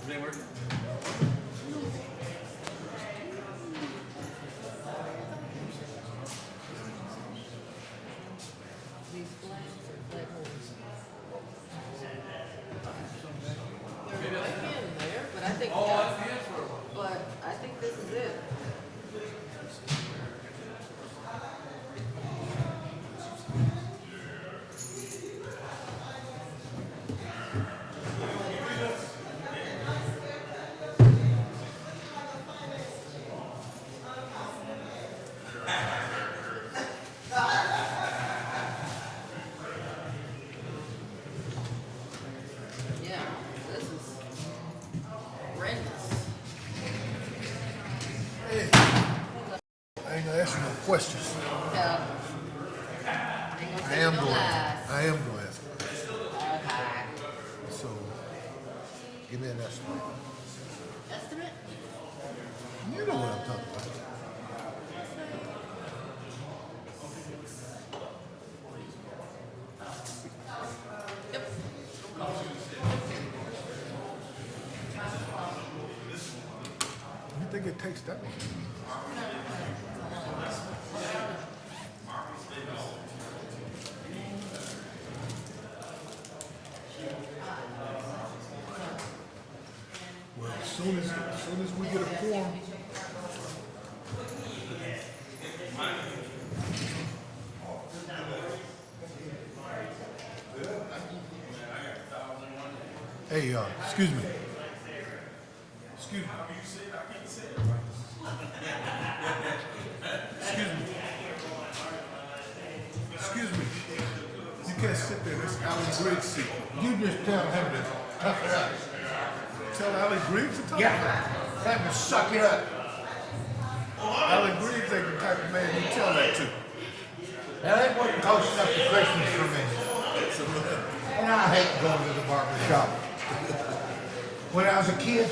Everything working? These flags are flag holders. Maybe There's a that's mic in there, but I think Oh, that's, that's the answer. but I think this is it. Yeah, this is horrendous. Hey, I ain't gonna ask you no questions. Yeah. Ain't gonna I tell am you no going. lies. I am going to ask you. Okay. So, give me an estimate. Estimate? You know what I'm talking about. Yep. You think it takes that long? Well, as soon as we get a quorum, hey, excuse me. Excuse me. Excuse me. Excuse me. You can't sit there. That's Alan Griggs' seat. You just tell him to tough it up. Tell Alan Griggs to talk. Yeah, tell him to suck it up. Alan Griggs ain't the type of man you tell that to. Now that wasn't close enough to Christmas for me. And I hate going to the barber shop. When I was a kid,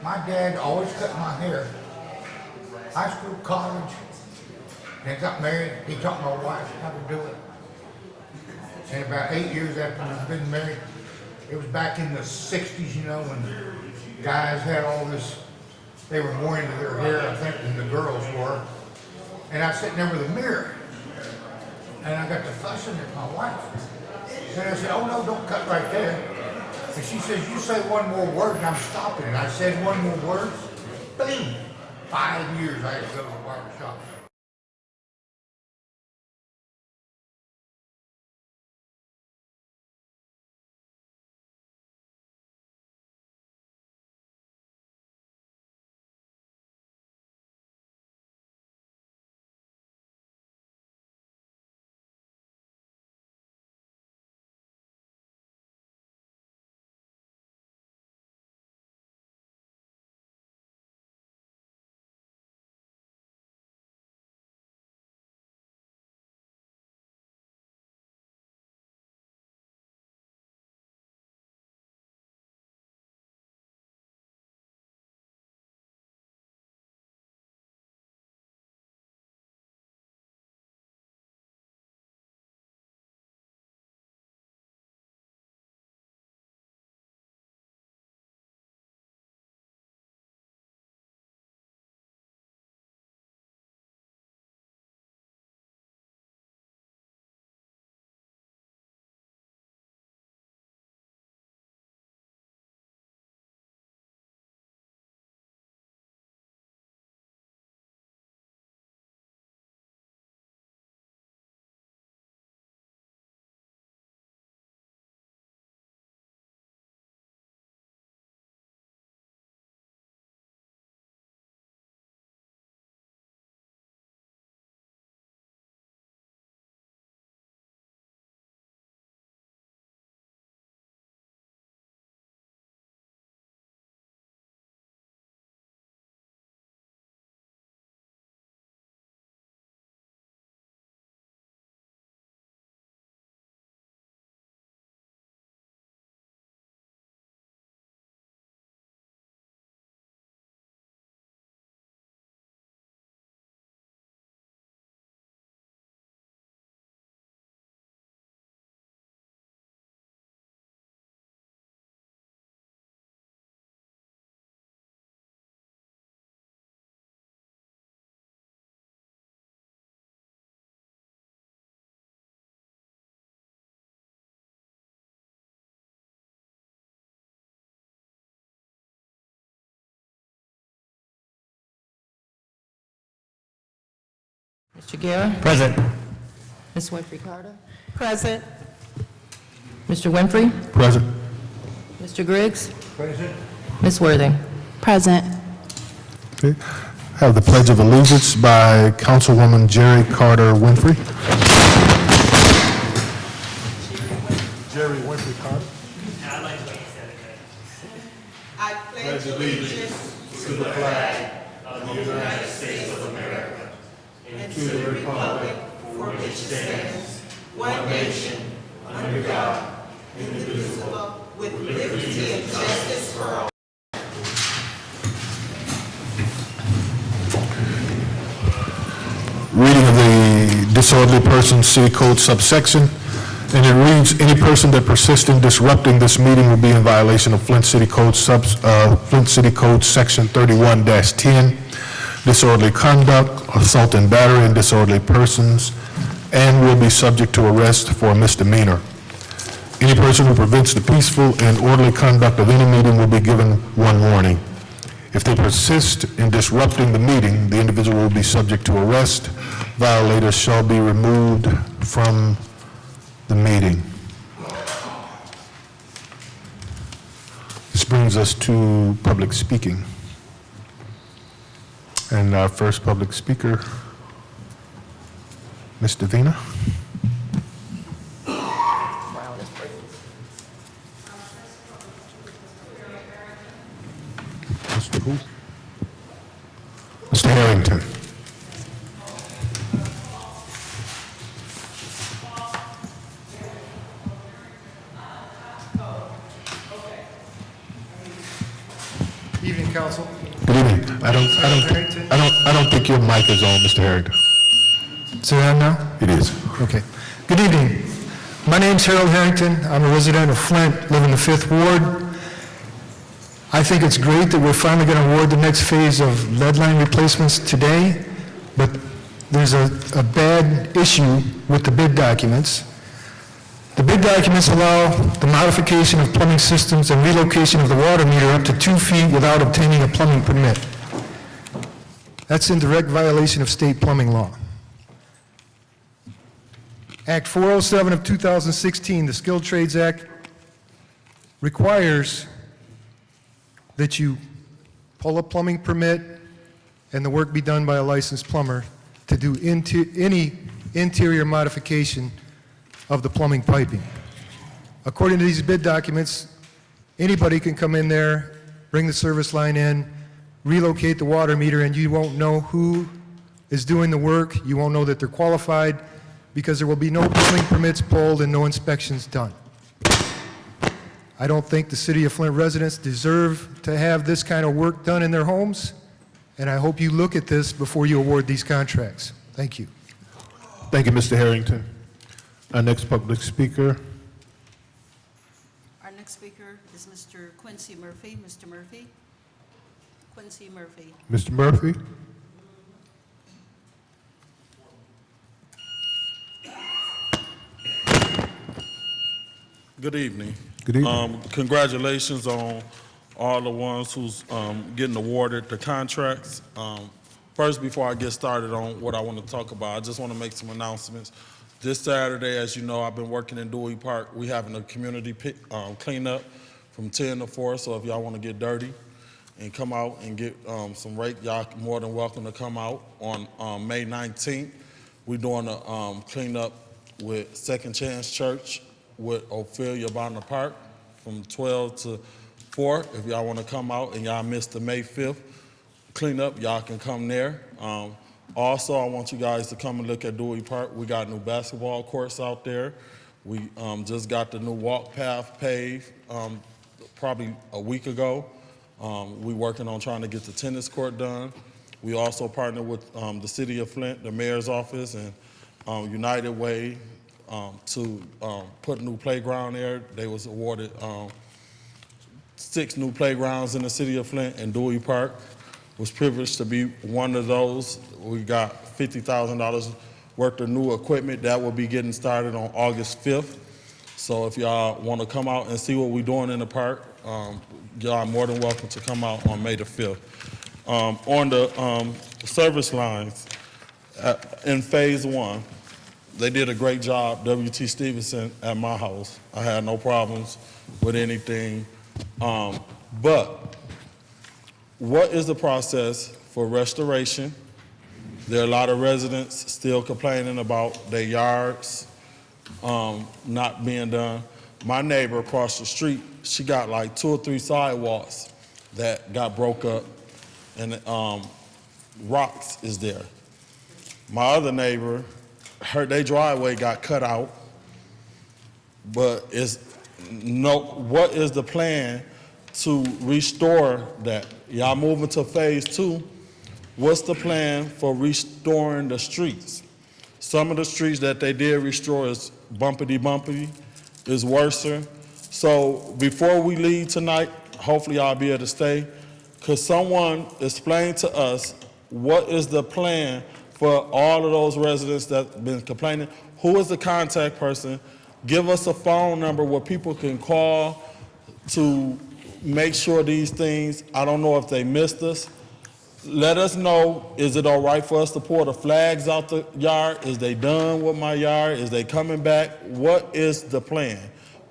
my dad always cut my hair. High school, college, and got married. He taught my wife how to do it. And about 8 years after we'd been married, it was back in the 60s, you know, when guys had all this, they were more into their hair, I think, than the girls were. And I was sitting there with a mirror, and I got to fussing at my wife. And I said, oh no, don't cut right there. And she says, you say one more word and I'm stopping. And I said one more word, boom. 5 years I had to go to the barber shop. Mr. Guerra? Present. Ms. Winfrey Carter? Present. Mr. Winfrey? Present. Mr. Griggs? President. Ms. Worthing? Present. Okay. Have the Pledge of Allegiance by Councilwoman Jerry Carter Winfrey. Jerry Winfrey Carter. I pledge allegiance to the flag of the United States of America and to the republic for which it stands, one nation, under God, indivisible, with liberty and justice for all. Reading of the Disorderly Persons City Code subsection, and it reads, any person that persists in disrupting this meeting will be in violation of Flint City Code Section 31-10, disorderly conduct, assault and battery, and disorderly persons, and will be subject to arrest for a misdemeanor. Any person who prevents the peaceful and orderly conduct of any meeting will be given one warning. If they persist in disrupting the meeting, the individual will be subject to arrest. Violators shall be removed from the meeting. This brings us to public speaking. And our first public speaker, Ms. Davina. Mr. who? Mr. Harrington. Evening, Council. Good evening. I don't think your mic is on, Mr. Harrington. Is it on now? It is. Okay. Good evening. My name's Harold Harrington. I'm a resident of Flint, live in the 5th Ward. I think it's great that we're finally going to award the next phase of lead line replacements today, but there's a bad issue with the bid documents. The bid documents allow the modification of plumbing systems and relocation of the water meter up to 2 feet without obtaining a plumbing permit. That's in direct violation of state plumbing law. Act 407 of 2016, the Skilled Trades Act, requires that you pull a plumbing permit and the work be done by a licensed plumber to do any interior modification of the plumbing piping. According to these bid documents, anybody can come in there, bring the service line in, relocate the water meter, and you won't know who is doing the work. You won't know that they're qualified because there will be no plumbing permits pulled and no inspections done. I don't think the City of Flint residents deserve to have this kind of work done in their homes, and I hope you look at this before you award these contracts. Thank you. Thank you, Mr. Harrington. Our next public speaker, Our next speaker is Mr. Quincy Murphy. Mr. Murphy? Quincy Murphy. Mr. Murphy. Good evening. Good evening. Congratulations on all the ones who's getting awarded the contracts. First, before I get started on what I want to talk about, I just want to make some announcements. This Saturday, as you know, I've been working in Dewey Park. We having a community cleanup from 10 to 4, so if y'all want to get dirty and come out and get some rake, y'all more than welcome to come out on May 19th. We're doing a cleanup with Second Chance Church with Ophelia Bonner Park from 12 to 4. If y'all want to come out and y'all missed the May 5th cleanup, y'all can come there. Also, I want you guys to come and look at Dewey Park. We got new basketball courts out there. We just got the new walk path paved probably a week ago. We working on trying to get the tennis court done. We also partnered with the City of Flint, the Mayor's Office, and United Way to put a new playground there. They was awarded 6 new playgrounds in the City of Flint, and Dewey Park was privileged to be one of those. We got $50,000 worth of new equipment that will be getting started on August 5th. So if y'all want to come out and see what we're doing in the park, y'all are more than welcome to come out on May the 5th. On the service lines, In phase one, they did a great job, W.T. Stevenson, at my house. I had no problems with anything. But what is the process for restoration? There are a lot of residents still complaining about their yards not being done. My neighbor across the street, she got like 2 or 3 sidewalks that got broke up, and rocks is there. My other neighbor, their driveway got cut out, but what is the plan to restore that? Y'all moving to phase 2. What's the plan for restoring the streets? Some of the streets that they did restore is bumpity, is worser. So before we leave tonight, hopefully y'all be able to stay. Could someone explain to us what is the plan for all of those residents that have been complaining? Who is the contact person? Give us a phone number where people can call to make sure these things, I don't know if they missed us. Let us know, is it all right for us to pull the flags out the yard? Is they done with my yard? Is they coming back? What is the plan?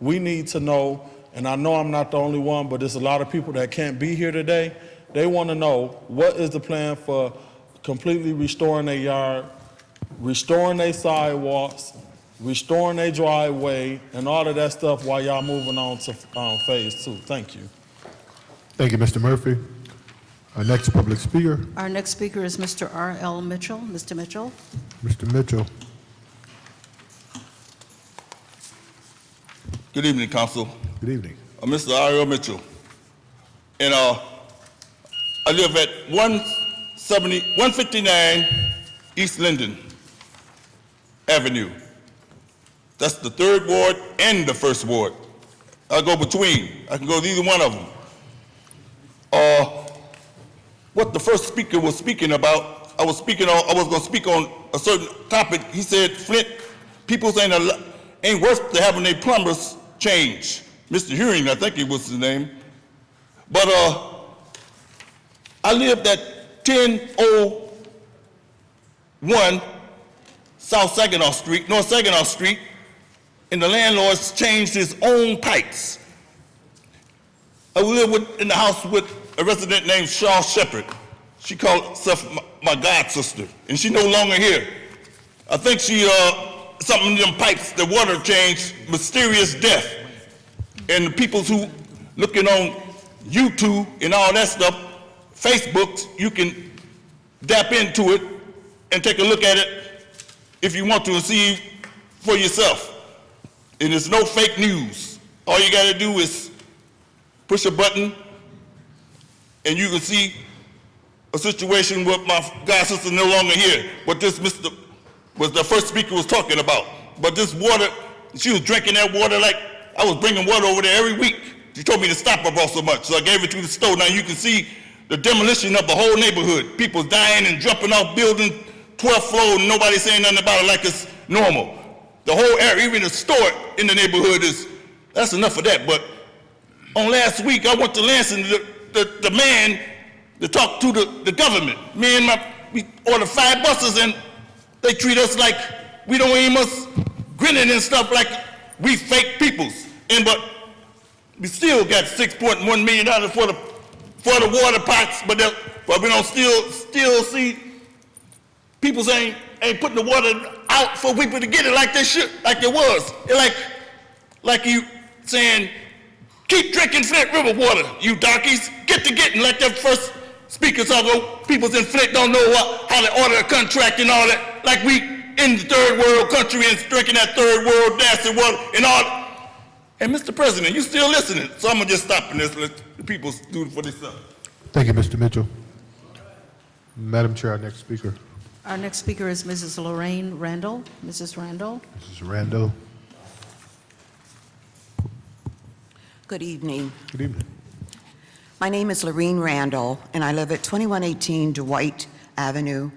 We need to know, and I know I'm not the only one, but there's a lot of people that can't be here today. They want to know, what is the plan for completely restoring their yard, restoring their sidewalks, restoring their driveway, and all of that stuff while y'all moving on to phase 2. Thank you. Thank you, Mr. Murphy. Our next public speaker, Our next speaker is Mr. R.L. Mitchell. Mr. Mitchell. Mr. Mitchell. Good evening, Council. Good evening. Mr. R.L. Mitchell. And I live at 159 East Linden Avenue. That's the 3rd Ward and the 1st Ward. I go between. I can go to either one of them. What the first speaker was speaking about, I was going to speak on a certain topic. He said, Flint, people saying ain't worth to having their plumbers change. Mr. Hearing, I think it was his name. But I lived at 1001 South Saginaw Street, North Saginaw Street, and the landlord's changed his own pipes. I lived in the house with a resident named Shaw Shepherd. She called herself my god sister, and she no longer here. I think she, something in them pipes, the water changed, mysterious death. And the people who looking on YouTube and all that stuff, Facebook, you can dap into it and take a look at it if you want to and see for yourself. And there's no fake news. All you gotta do is push a button and you can see a situation where my god sister no longer here. What this Mr. was the first speaker was talking about. But this water, she was drinking that water like I was bringing water over there every week. She told me to stop her so much, so I gave it to the store. Now you can see the demolition of the whole neighborhood. People dying and jumping off buildings, 12th floor, and nobody saying nothing about it like it's normal. The whole area, even the store in the neighborhood that's enough of that. But on last week, I went to Lansing, the man to talk to the government. Me and we ordered 5 buses and they treat us like we don't aim us grinning and stuff like we fake peoples. But we still got $6.1 million for the water pots, but we don't still see people saying ain't putting the water out for people to get it like they should, like it was. Like you saying, keep drinking Flint River water, you darkies. Get to getting, like that first speaker talk about people in Flint don't know how to order a contract and all that. Like we in the 3rd world country and drinking that 3rd world nasty water and all. And Mr. President, you still listening, so I'm gonna just stop and let the people do it for themselves. Thank you, Mr. Mitchell. Madam Chair, our next speaker. Our next speaker is Mrs. Lorraine Randall. Mrs. Randall. Mrs. Randall. Good evening. Good evening. My name is Lorraine Randall, and I live at 2118 Dwight Avenue.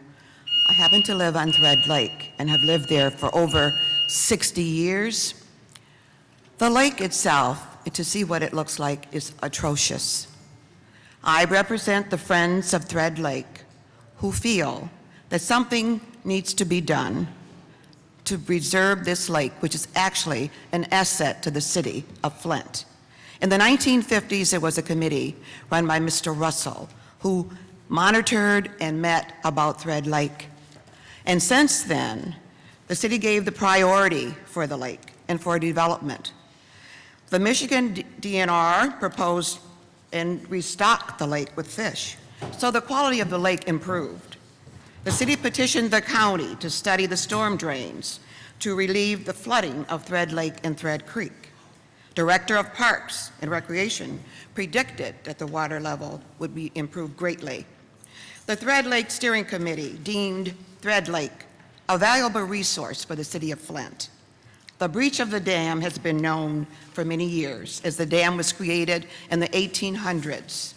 I happen to live on Thread Lake and have lived there for over 60 years. The lake itself, to see what it looks like, is atrocious. I represent the Friends of Thread Lake, who feel that something needs to be done to preserve this lake, which is actually an asset to the city of Flint. In the 1950s, there was a committee run by Mr. Russell who monitored and met about Thread Lake. And since then, the city gave the priority for the lake and for development. The Michigan DNR proposed and restocked the lake with fish, so the quality of the lake improved. The city petitioned the county to study the storm drains to relieve the flooding of Thread Lake and Thread Creek. Director of Parks and Recreation predicted that the water level would be improved greatly. The Thread Lake Steering Committee deemed Thread Lake a valuable resource for the city of Flint. The breach of the dam has been known for many years, as the dam was created in the 1800s.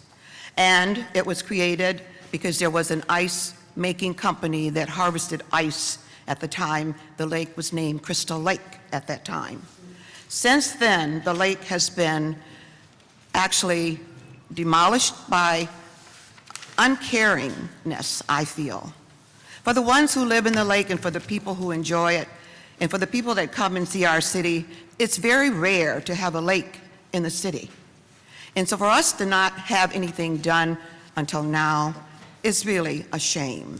And it was created because there was an ice-making company that harvested ice at the time. The lake was named Crystal Lake at that time. Since then, the lake has been actually demolished by uncaringness, I feel. For the ones who live in the lake and for the people who enjoy it, and for the people that come and see our city, it's very rare to have a lake in the city. And so for us to not have anything done until now is really a shame.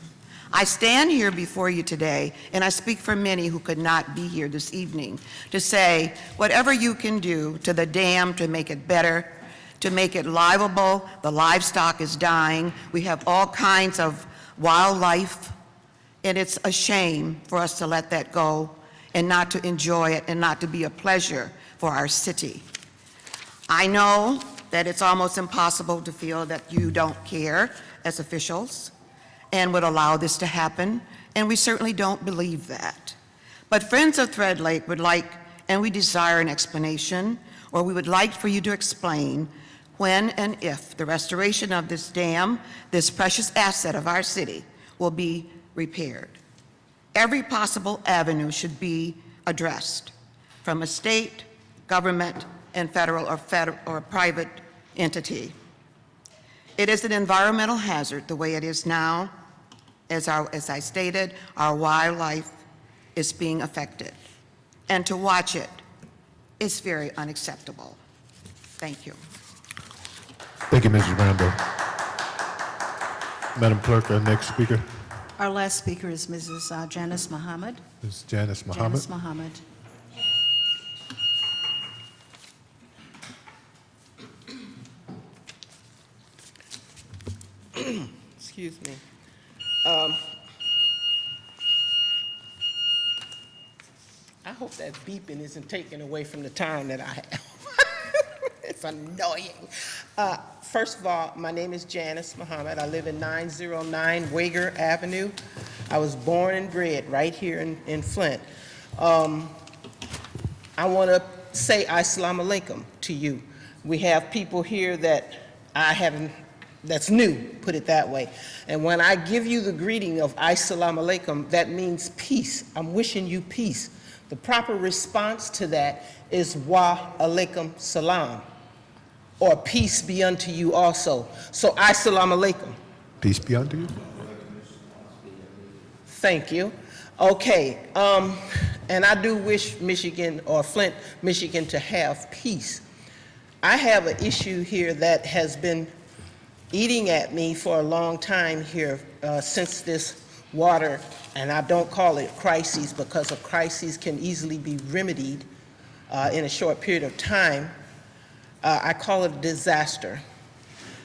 I stand here before you today, and I speak for many who could not be here this evening, to say whatever you can do to the dam to make it better, to make it livable. The livestock is dying. We have all kinds of wildlife, and it's a shame for us to let that go and not to enjoy it and not to be a pleasure for our city. I know that it's almost impossible to feel that you don't care as officials and would allow this to happen, and we certainly don't believe that. But Friends of Thread Lake would like, and we desire an explanation, or we would like for you to explain when and if the restoration of this dam, this precious asset of our city, will be repaired. Every possible avenue should be addressed from a state, government, and federal or private entity. It is an environmental hazard the way it is now. As I stated, our wildlife is being affected. And to watch it is very unacceptable. Thank you. Thank you, Mrs. Randall. Madam Clerk, our next speaker Our last speaker is Mrs. Janice Muhammad. is Janice Muhammad. Janice Muhammad. Excuse me. I hope that beeping isn't taken away from the time that I have. It's annoying. First of all, my name is Janice Muhammad. I live in 909 Wager Avenue. I was born and bred right here in Flint. I want to say Assalamu alaikum to you. We have people here that that's new, put it that way. And when I give you the greeting of Assalamu alaikum, that means peace. I'm wishing you peace. The proper response to that is wa alaikum salam, or peace be unto you also. So Assalamu alaikum. Peace be unto you. Thank you. Okay, and I do wish Michigan, or Flint, Michigan, to have peace. I have an issue here that has been eating at me for a long time here since this water, and I don't call it crises because a crisis can easily be remedied in a short period of time. I call it a disaster.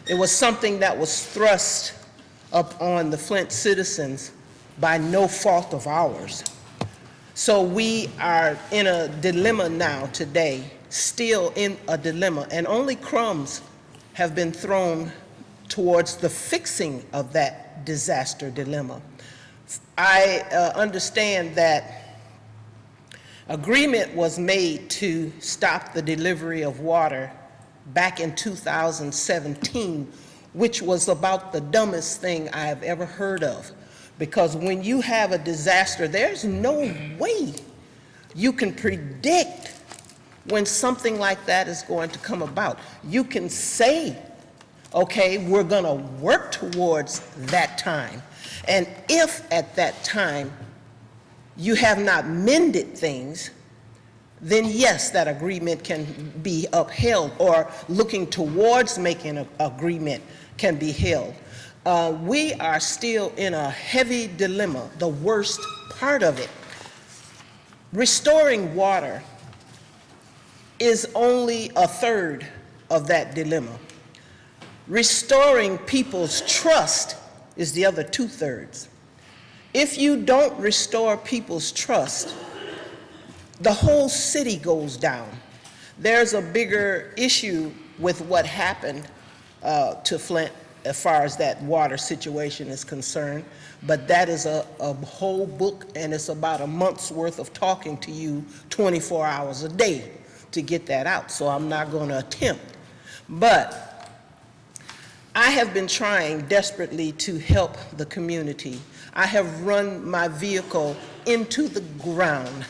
It was something that was thrust up on the Flint citizens by no fault of ours. So we are in a dilemma now today, still in a dilemma, and only crumbs have been thrown towards the fixing of that disaster dilemma. I understand that agreement was made to stop the delivery of water back in 2017, which was about the dumbest thing I have ever heard of. Because when you have a disaster, there's no way you can predict when something like that is going to come about. You can say Okay, we're going to work towards that time. And if at that time you have not mended things, then yes, that agreement can be upheld, or looking towards making an agreement can be held. We are still in a heavy dilemma, the worst part of it. Restoring water is only a third of that dilemma. Restoring people's trust is the other 2/3. If you don't restore people's trust, the whole city goes down. There's a bigger issue with what happened to Flint as far as that water situation is concerned, but that is a whole book, and it's about a month's worth of talking to you 24 hours a day to get that out, so I'm not going to attempt. But I have been trying desperately to help the community. I have run my vehicle into the ground.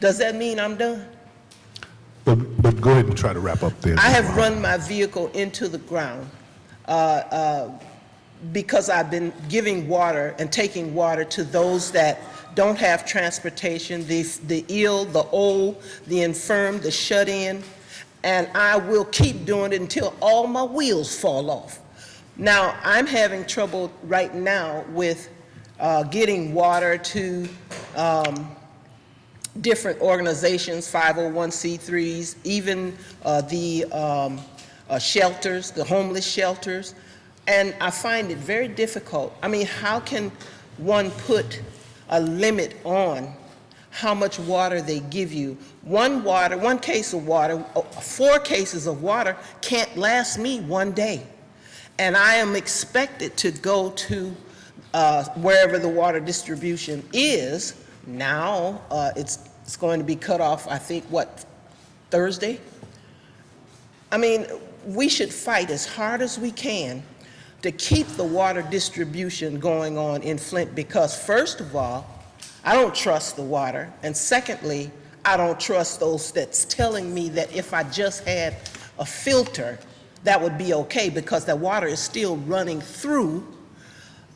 Does that mean I'm done? But go ahead and try to wrap up there. I have run my vehicle into the ground because I've been giving water and taking water to those that don't have transportation, the ill, the old, the infirm, the shut-in, and I will keep doing it until all my wheels fall off. Now, I'm having trouble right now with getting water to different organizations, 501c3s, even the shelters, the homeless shelters, and I find it very difficult. I mean, how can one put a limit on how much water they give you? One case of water, 4 cases of water can't last me one day. And I am expected to go to wherever the water distribution is. Now, it's going to be cut off, I think, what, Thursday? I mean, we should fight as hard as we can to keep the water distribution going on in Flint, because first of all, I don't trust the water, and secondly, I don't trust those that's telling me that if I just had a filter, that would be okay, because the water is still running through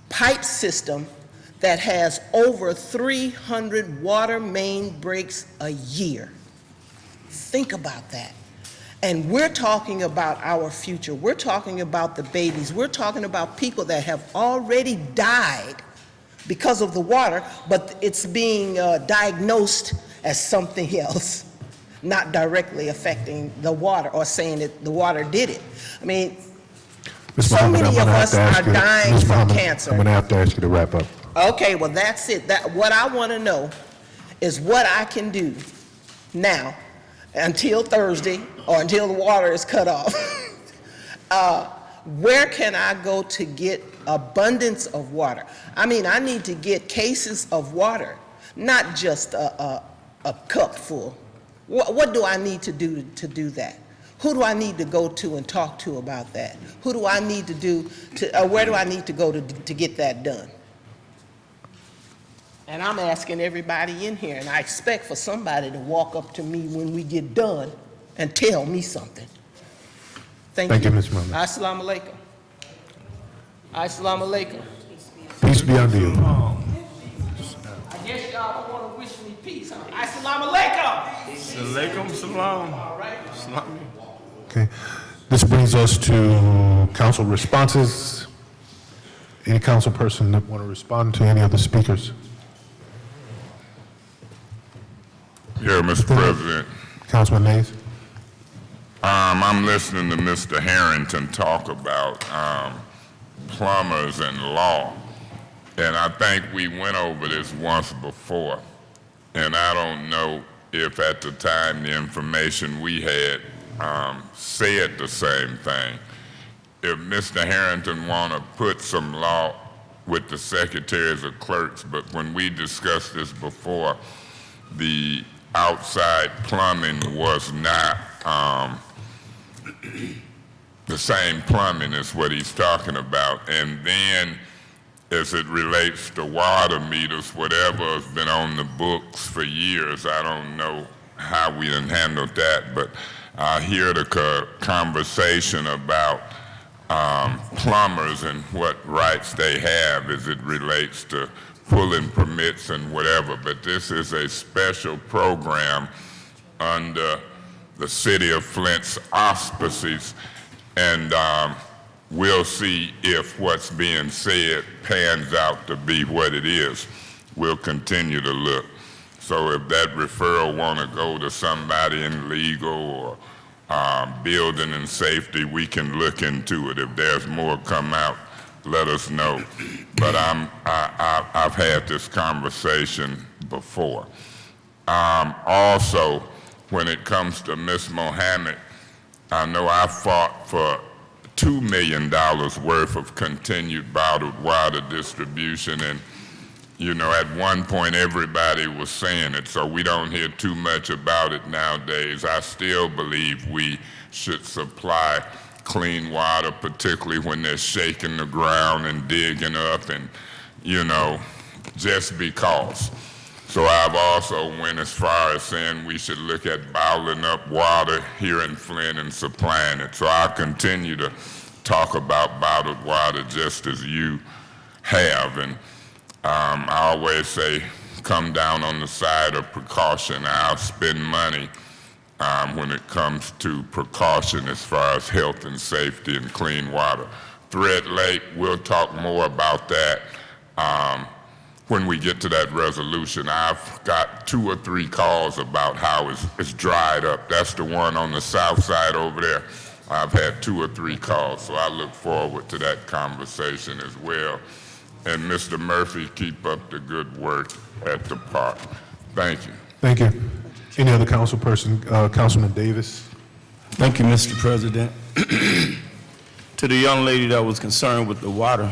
pipe system that has over 300 water main breaks a year. Think about that. And we're talking about our future. We're talking about the babies. We're talking about people that have already died because of the water, but it's being diagnosed as something else, not directly affecting the water or saying that the water did it. I mean, Ms. so Muhammad, many of us are dying Ms. from Muhammad, cancer. I'm going to have to ask you to wrap up. Okay, well, that's it. What I want to know is what I can do now until Thursday or until the water is cut off. Where can I go to get abundance of water? I mean, I need to get cases of water, not just a cup full. What do I need to do that? Who do I need to go to and talk to about that? Who do I need to where do I need to go to get that done? And I'm asking everybody in here, and I expect for somebody to walk up to me when we get done and tell me something. Thank you, Ms. Muhammad. Assalamu alaikum. Assalamu alaikum. Peace be unto you. I guess y'all don't want to wish me peace, huh? Assalamu alaikum. Alaikum salam. All right. Okay. This brings us to council responses. Any council person that want to respond to any of the speakers? Yeah, Mr. President. Councilman Nays? I'm listening to Mr. Harrington talk about plumbers and law, and I think we went over this once before, and I don't know if at the time the information we had said the same thing. If Mr. Harrington want to put some law with the secretaries of clerks, but when we discussed this before, the outside plumbing was not the same plumbing as what he's talking about. And then as it relates to water meters, whatever has been on the books for years, I don't know how we done handled that, but I hear the conversation about plumbers and what rights they have as it relates to pulling permits and whatever, but this is a special program under the City of Flint's auspices, and we'll see if what's being said pans out to be what it is. We'll continue to look. So if that referral want to go to somebody in legal or building and safety, we can look into it. If there's more come out, let us know. But I've had this conversation before. Also, when it comes to Ms. Mohammed, I know I fought for $2 million worth of continued bottled water distribution, and you know, at one point everybody was saying it, so we don't hear too much about it nowadays. I still believe we should supply clean water, particularly when they're shaking the ground and digging up and, you know, just because. So I've also went as far as saying we should look at bottling up water here in Flint and supplying it. So I'll continue to talk about bottled water just as you have. And I always say, come down on the side of precaution. I'll spend money when it comes to precaution as far as health and safety and clean water. Thread Lake, we'll talk more about that when we get to that resolution. I've got 2 or 3 calls about how it's dried up. That's the one on the south side over there. I've had 2 or 3 calls, so I look forward to that conversation as well. And Mr. Murphy, keep up the good work at the park. Thank you. Thank you. Any other council person? Councilman Davis? Thank you, Mr. President. To the young lady that was concerned with the water,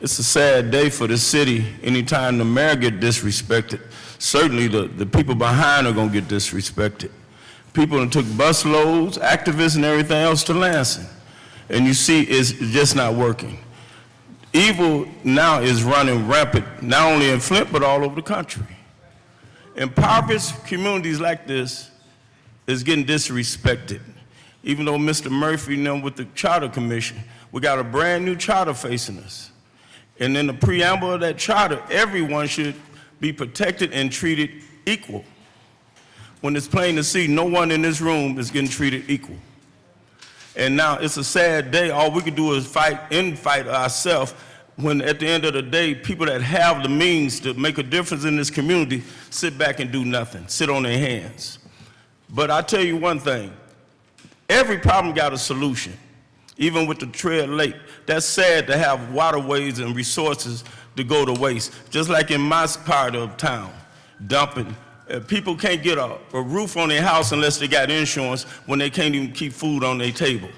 it's a sad day for the city. Anytime the mayor get disrespected, certainly the people behind are gonna get disrespected. People that took bus loads, activists and everything else to Lansing. And you see it's just not working. Evil now is running rampant, not only in Flint, but all over the country. Impoverished communities like this is getting disrespected. Even though Mr. Murphy and them with the Charter Commission, we got a brand new charter facing us. And in the preamble of that charter, everyone should be protected and treated equal. When it's plain to see, no one in this room is getting treated equal. And now it's a sad day. All we can do is fight ourselves, when at the end of the day, people that have the means to make a difference in this community sit back and do nothing, sit on their hands. But I tell you one thing, every problem got a solution, even with the Thread Lake. That's sad to have waterways and resources to go to waste. Just like in my part of town, dumping. People can't get a roof on their house unless they got insurance when they can't even keep food on their table.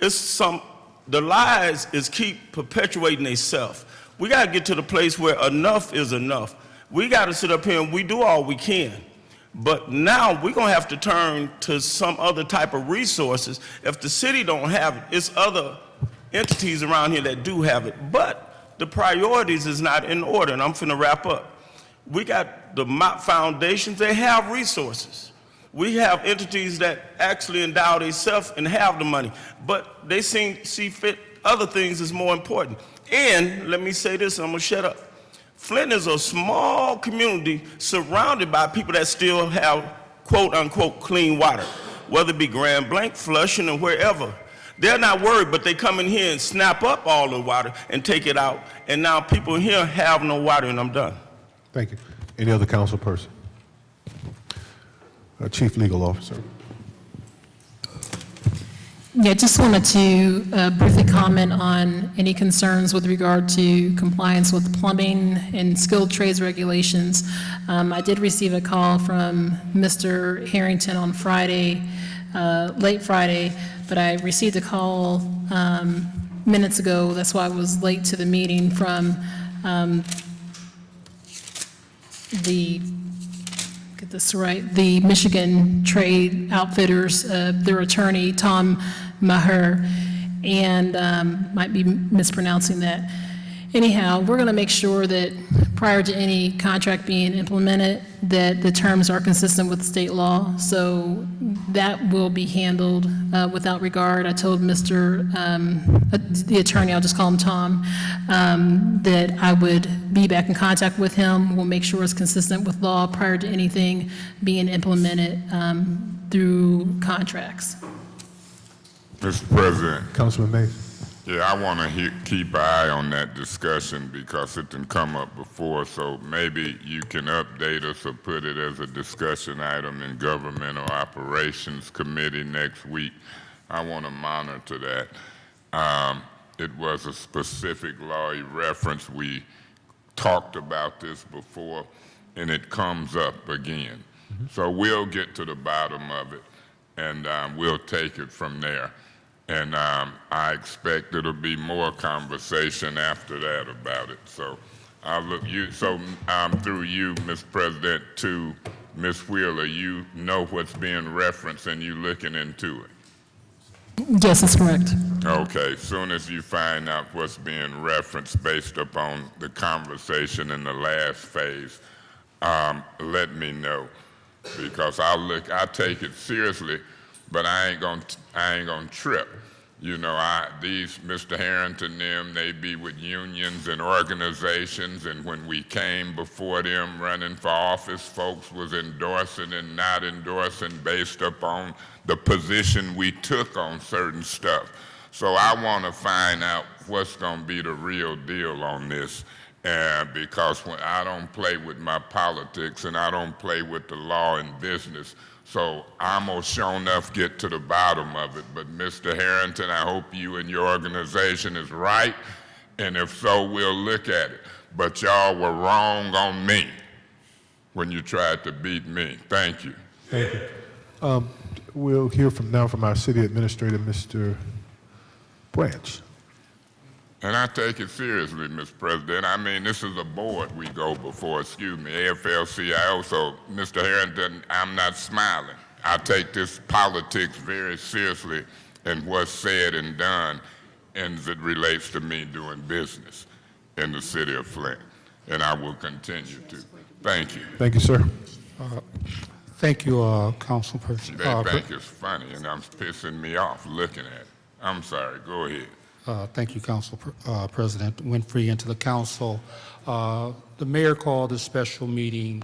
The lies is keep perpetuating themselves. We gotta get to the place where enough is enough. We gotta sit up here and we do all we can. But now we're gonna have to turn to some other type of resources. If the city don't have it, it's other entities around here that do have it. But the priorities is not in order, and I'm finna wrap up. We got the MOP foundations, they have resources. We have entities that actually endow themselves and have the money, but they see fit other things is more important. And let me say this, I'm gonna shut up. Flint is a small community surrounded by people that still have quote unquote clean water, whether it be Grand Blanc, Flushing, or wherever. They're not worried, but they come in here and snap up all the water and take it out, and now people here have no water, and I'm done. Thank you. Any other council person? Chief Legal Officer. Yeah, just wanted to briefly comment on any concerns with regard to compliance with plumbing and skilled trades regulations. I did receive a call from Mr. Harrington on Friday, late Friday, but I received a call minutes ago, that's why I was late to the meeting, from get this right, the Michigan Trade Outfitters, their attorney, Tom Maher, and might be mispronouncing that. Anyhow, we're going to make sure that prior to any contract being implemented, that the terms are consistent with state law. So that will be handled without regard. I told the attorney, I'll just call him Tom, that I would be back in contact with him. We'll make sure it's consistent with law prior to anything being implemented through contracts. Mr. President. Councilman Mays. Yeah, I want to keep an eye on that discussion because it didn't come up before, so maybe you can update us or put it as a discussion item in Governmental Operations Committee next week. I want to monitor that. It was a specific law he referenced. We talked about this before, and it comes up again. So we'll get to the bottom of it, and we'll take it from there. And I expect it'll be more conversation after that about it. So I'll look through you, Mr. President, to Ms. Wheeler, you know what's being referenced and you looking into it. Yes, that's correct. Okay, soon as you find out what's being referenced based upon the conversation in the last phase, let me know, because I take it seriously, but I ain't gonna trip. You know, these Mr. Harrington, they be with unions and organizations, and when we came before them running for office, folks was endorsing and not endorsing based upon the position we took on certain stuff. So I want to find out what's going to be the real deal on this, because when I don't play with my politics and I don't play with the law and business. So I'm going to sure enough get to the bottom of it. But Mr. Harrington, I hope you and your organization is right, and if so, we'll look at it. But y'all were wrong on me when you tried to beat me. Thank you. Thank you. We'll hear now from our city administrator, Mr. Branch. And I take it seriously, Mr. President. I mean, this is a board we go before, AFL-CIO, so Mr. Harrington, I'm not smiling. I take this politics very seriously and what's said and done as it relates to me doing business in the city of Flint, and I will continue to. Thank you. Thank you, sir. Thank you, Councilperson. They think it's funny, and I'm pissing me off looking at it. I'm sorry. Go ahead. Thank you, Council President Winfrey, and to the council. The mayor called a special meeting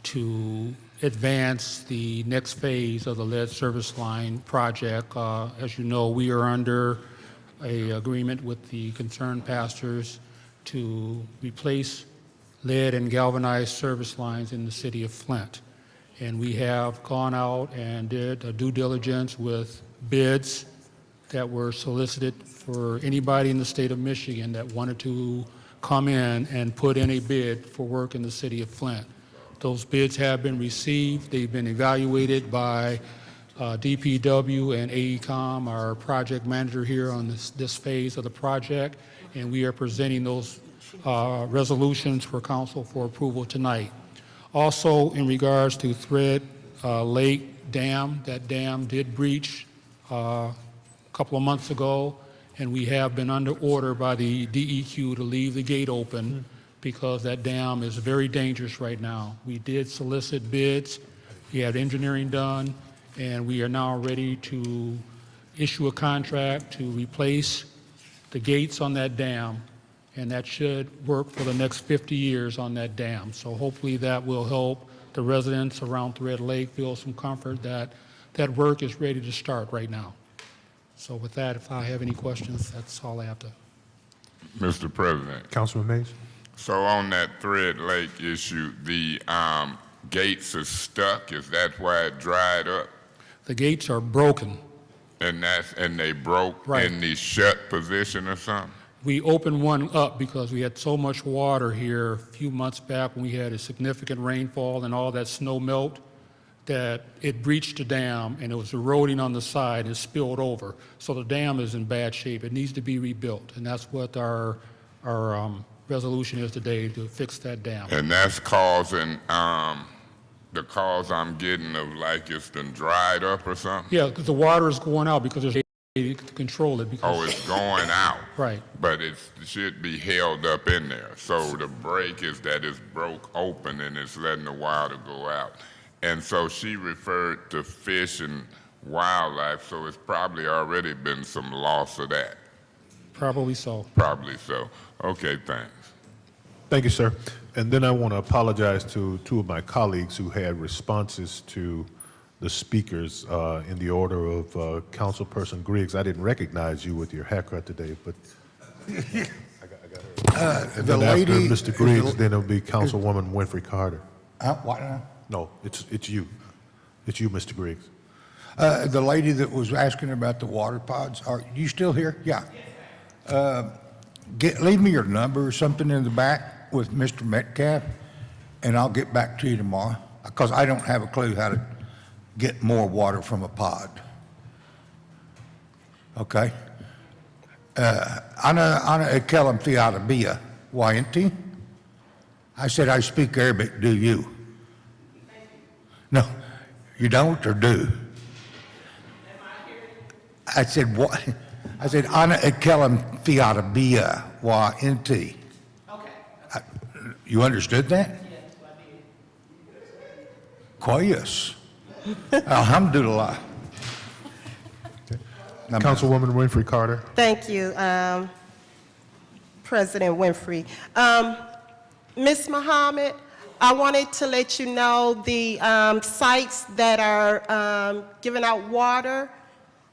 to advance the next phase of the lead service line project. As you know, we are under an agreement with the concerned pastors to replace lead and galvanized service lines in the city of Flint. And we have gone out and did a due diligence with bids that were solicited for anybody in the state of Michigan that wanted to come in and put in a bid for work in the city of Flint. Those bids have been received. They've been evaluated by DPW and AECOM, our project manager here on this phase of the project, and we are presenting those resolutions for council for approval tonight. Also, in regards to Thread Lake Dam, that dam did breach couple of months ago, and we have been under order by the DEQ to leave the gate open because that dam is very dangerous right now. We did solicit bids, we had engineering done, and we are now ready to issue a contract to replace the gates on that dam, and that should work for the next 50 years on that dam. So hopefully that will help the residents around Thread Lake feel some comfort that that work is ready to start right now. So with that, if I have any questions, that's all I have to. Mr. President. Councilman Mays. So on that Thread Lake issue, the gates are stuck. Is that why it dried up? The gates are broken. And they broke in the shut position or something? We opened one up because we had so much water here a few months back when we had a significant rainfall and all that snow melt, that it breached the dam and it was eroding on the side and spilled over. So the dam is in bad shape. It needs to be rebuilt, and that's what our resolution is today, to fix that dam. And that's causing the cause I'm getting of like it's been dried up or something? Yeah, because the water is going out because there's to control it because. Oh, it's going out. Right. But it should be held up in there. So the break is that it's broke open and it's letting the water go out. And so she referred to fish and wildlife, so it's probably already been some loss of that. Probably so. Probably so. Okay, thanks. Thank you, sir. And then I want to apologize to two of my colleagues who had responses to the speakers in the order of Councilperson Griggs. I didn't recognize you with your haircut today, but I got her. And The then after lady Mr. is Griggs, the- then it'll be Councilwoman Winfrey Carter. What now? No, it's you. It's you, Mr. Griggs. The lady that was asking about the water pods, are you still here? Yeah. Leave me your number or something in the back with Mr. Metcalf, and I'll get back to you tomorrow, because I don't have a clue how to get more water from a pod. Okay? Ana ekelam theatabia, wayanti? I said, I speak Arabic, do you? No, you don't or do? I said, what? I said, Ana ekelam theatabia, wayanti. Okay. You understood that? Yes. Alhamdulillah. Councilwoman Winfrey Carter. Thank you, President Winfrey. Ms. Muhammad, I wanted to let you know the sites that are giving out water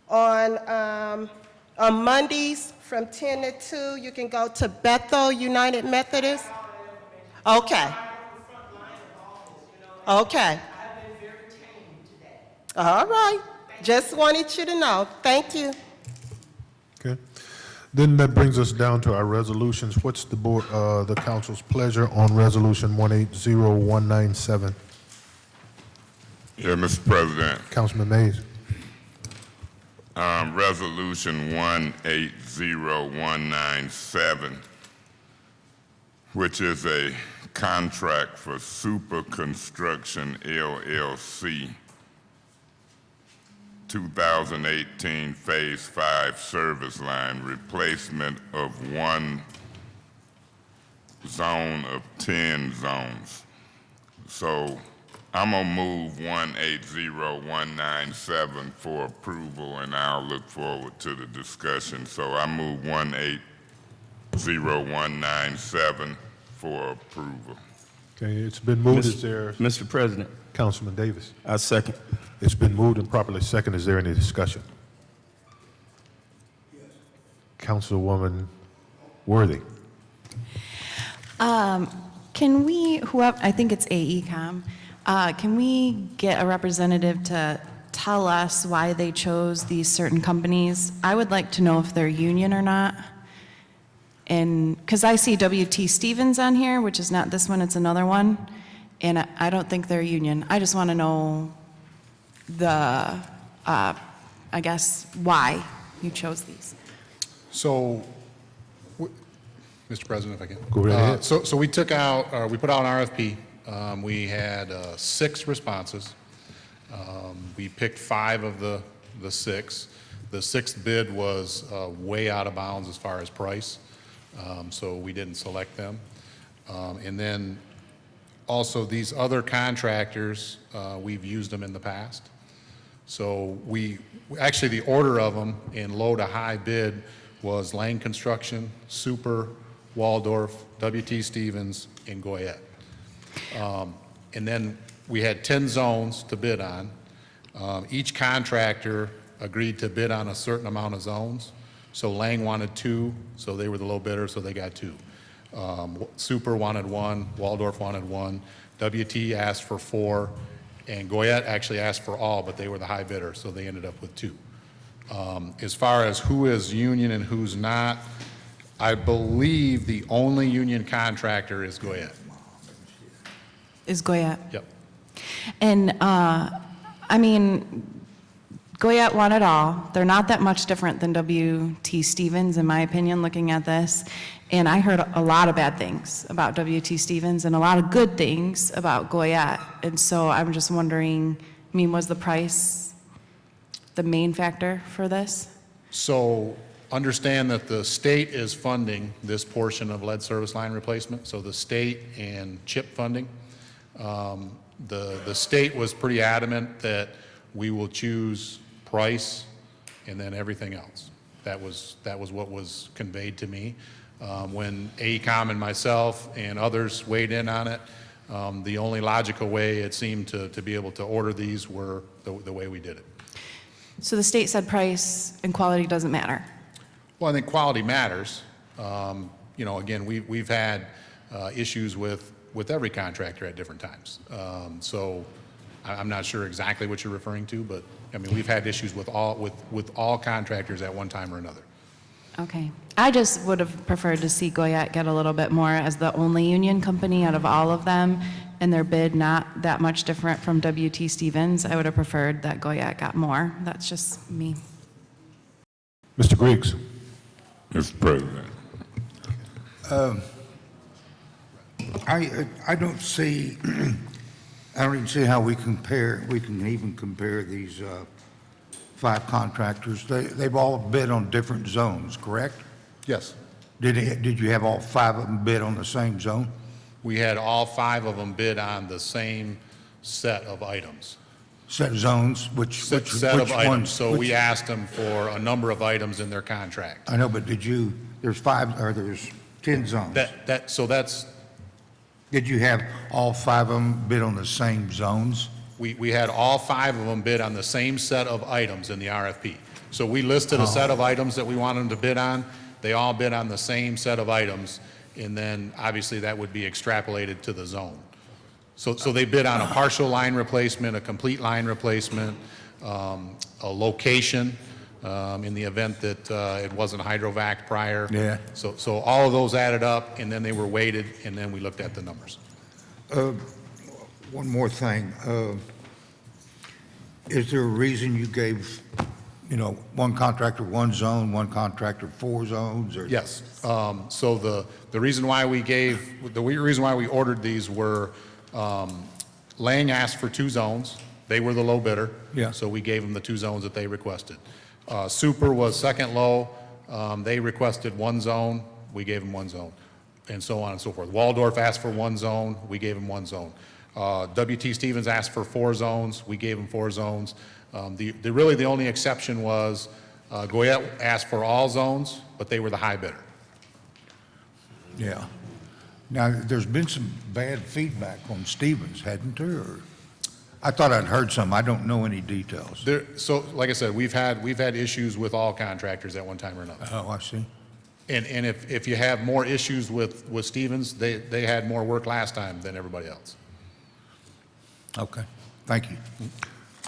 on Mondays from 10 to 2. You can go to Bethel United Methodist. Okay. Okay. All right. Just wanted you to know. Thank you. Okay. Then that brings us down to our resolutions. What's the board, the council's pleasure on resolution 180197? Yeah, Mr. President. Councilman Mays. Resolution 180197, which is a contract for Super Construction LLC, 2018 Phase 5 service line, replacement of one zone of 10 zones. So I'm gonna move 180197 for approval, and I'll look forward to the discussion. So I move 180197 for approval. Okay, it's been moved. Is there? Mr. President. Councilman Davis. I second. It's been moved and properly second. Is there any discussion? Councilwoman Worthy. Can we, whoever, I think it's AECom, can we get a representative to tell us why they chose these certain companies? I would like to know if they're union or not. And, because I see W.T. Stevens on here, which is not this one, it's another one, and I don't think they're union. I just want to know the, I guess, why you chose these. So, Mr. President, if I can. Go right ahead. So we took out, we put out an RFP. We had 6 responses. We picked 5 of the 6. The 6th bid was way out of bounds as far as price, so we didn't select them. And then also these other contractors, we've used them in the past. So actually the order of them in low to high bid was Lane Construction, Super, Waldorf, W.T. Stevens, and Goyette. And then we had 10 zones to bid on. Each contractor agreed to bid on a certain amount of zones. So Lang wanted 2, so they were the low bidder, so they got 2. Super wanted 1, Waldorf wanted 1, W.T. asked for 4, and Goyette actually asked for all, but they were the high bidder, so they ended up with 2. As far as who is union and who's not, I believe the only union contractor is Goyette. Is Goyette? Yep. And, I mean, Goyette won it all. They're not that much different than W.T. Stevens, in my opinion, looking at this. And I heard a lot of bad things about W.T. Stevens and a lot of good things about Goyette. And so I'm just wondering, I mean, was the price the main factor for this? So understand that the state is funding this portion of lead service line replacement, so the state and CHIP funding. The state was pretty adamant that we will choose price and then everything else. That was what was conveyed to me. When AECOM and myself and others weighed in on it, the only logical way it seemed to be able to order these were the way we did it. So the state said price and quality doesn't matter. Well, I think quality matters. You know, again, we've had issues with every contractor at different times. So I'm not sure exactly what you're referring to, but I mean, we've had issues with all contractors at one time or another. Okay. I just would have preferred to see Goyette get a little bit more as the only union company out of all of them, and their bid not that much different from W.T. Stevens. I would have preferred that Goyette got more. That's just me. Mr. Griggs. Mr. President. I don't see, I don't even see how we can even compare these 5 contractors. They've all bid on different zones, correct? Yes. Did you have all 5 of them bid on the same zone? We had all 5 of them bid on the same set of items. Set zones, which Set of items. ones? So we asked them for a number of items in their contract. I know, but there's 5, or there's 10 zones. Did you have all 5 of them bid on the same zones? We had all 5 of them bid on the same set of items in the RFP. So we listed a set of items that we wanted them to bid on. They all bid on the same set of items, and then obviously that would be extrapolated to the zone. So they bid on a partial line replacement, a complete line replacement, a location in the event that it wasn't hydrovac prior. Yeah. So all of those added up, and then they were weighted, and then we looked at the numbers. One more thing. Is there a reason you gave, one contractor 1 zone, 1 contractor 4 zones? Or? Yes. So the reason why we ordered these were, Lang asked for 2 zones. They were the low bidder. Yeah. So we gave them the 2 zones that they requested. Super was second low. They requested 1 zone. We gave them 1 zone, and so on and so forth. Waldorf asked for 1 zone. We gave them 1 zone. W.T. Stevens asked for 4 zones. We gave them 4 zones. Really the only exception was Goyette asked for all zones, but they were the high bidder. Yeah. Now, there's been some bad feedback on Stevens, hadn't there? Or? I thought I'd heard some. I don't know any details. So, like I said, we've had issues with all contractors at one time or another. Oh, I see. And if you have more issues with Stevens, they had more work last time than everybody else. Okay. Thank you.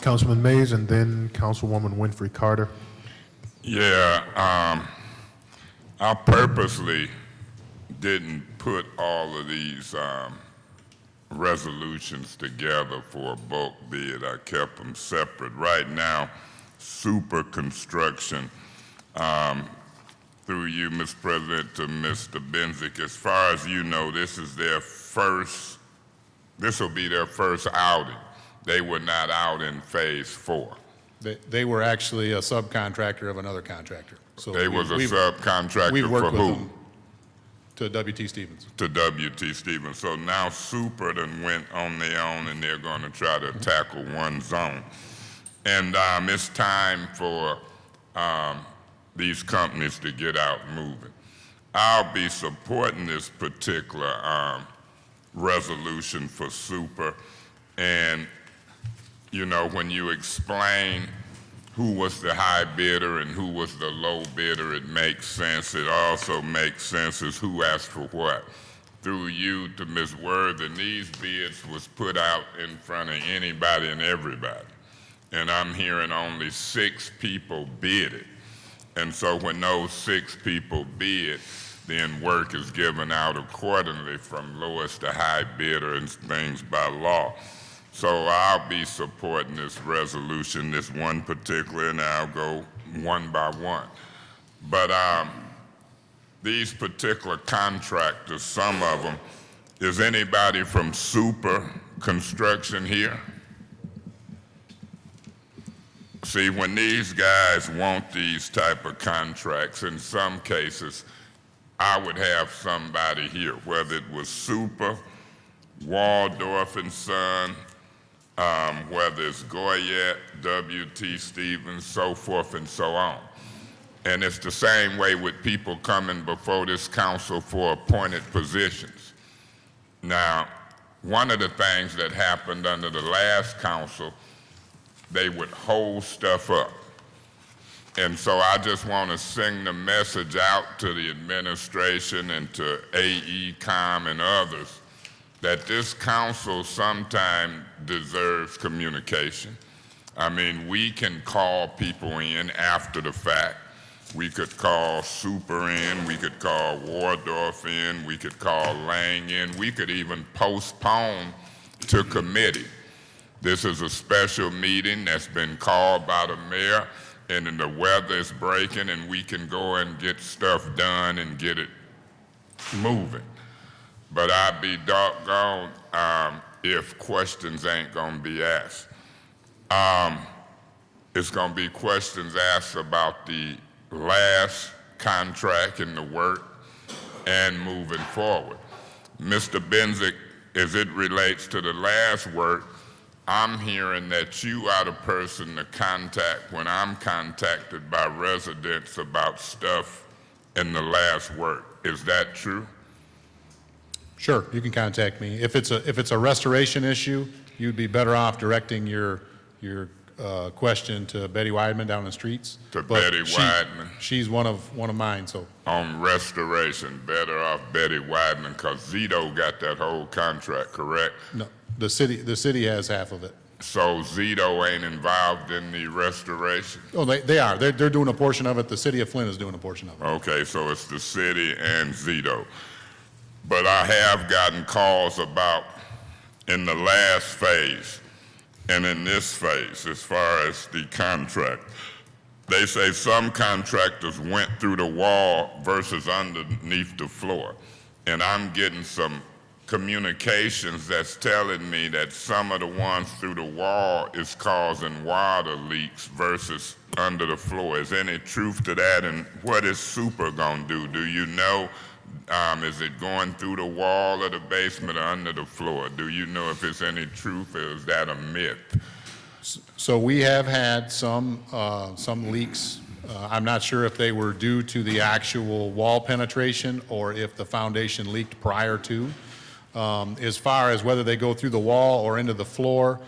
Councilman Mays and then Councilwoman Winfrey Carter. Yeah, I purposely didn't put all of these resolutions together for a bulk bid. I kept them separate. Right now, Super Construction, through you, Mr. President, to Mr. Benzick, as far as you know, this will be their first outing. They were not out in phase 4. They were actually a subcontractor of another contractor. So they was a subcontractor for who? To W.T. Stevens. To W.T. Stevens. So now Super then went on their own, and they're going to try to tackle 1 zone. And it's time for these companies to get out moving. I'll be supporting this particular resolution for Super. And, when you explain who was the high bidder and who was the low bidder, it makes sense. It also makes sense as who asked for what. Through you to Ms. Worthen, these bids was put out in front of anybody and everybody. And I'm hearing only 6 people bid it. And so when those 6 people bid, then work is given out accordingly from lowest to high bidder and things by law. So I'll be supporting this resolution, this one particular, and I'll go one by one. But these particular contractors, some of them, is anybody from Super Construction here? See, when these guys want these type of contracts, in some cases, I would have somebody here, whether it was Super, Waldorf and Son, whether it's Goyette, W.T. Stevens, so forth and so on. And it's the same way with people coming before this council for appointed positions. Now, one of the things that happened under the last council, they would hold stuff up. And so I just want to sing the message out to the administration and to AECOM and others that this council sometime deserves communication. I mean, we can call people in after the fact. We could call Super in, we could call Waldorf in, we could call Lang in, we could even postpone to committee. This is a special meeting that's been called by the mayor, and then the weather is breaking, and we can go and get stuff done and get it moving. But I'd be doggone if questions ain't gonna be asked. It's gonna be questions asked about the last contract and the work and moving forward. Mr. Benzik, as it relates to the last work, I'm hearing that you are the person to contact when I'm contacted by residents about stuff in the last work. Is that true? Sure, you can contact me. If it's a restoration issue, you'd be better off directing your question to Betty Weidman down the streets. To Betty Weidman? She's one of mine, so. On restoration, better off Betty Weidman, because Zito got that whole contract, correct? No, the city has half of it. So Zito ain't involved in the restoration? Oh, they are. They're doing a portion of it. The city of Flint is doing a portion of it. Okay, so it's the city and Zito. But I have gotten calls about in the last phase and in this phase, as far as the contract. They say some contractors went through the wall versus underneath the floor. And I'm getting some communications that's telling me that some of the ones through the wall is causing water leaks versus under the floor. Is any truth to that? And what is Super gonna do? Do you know? Is it going through the wall of the basement or under the floor? Do you know if it's any truth, or is that a myth? So we have had some leaks. I'm not sure if they were due to the actual wall penetration or if the foundation leaked prior to. As far as whether they go through the wall or into the floor,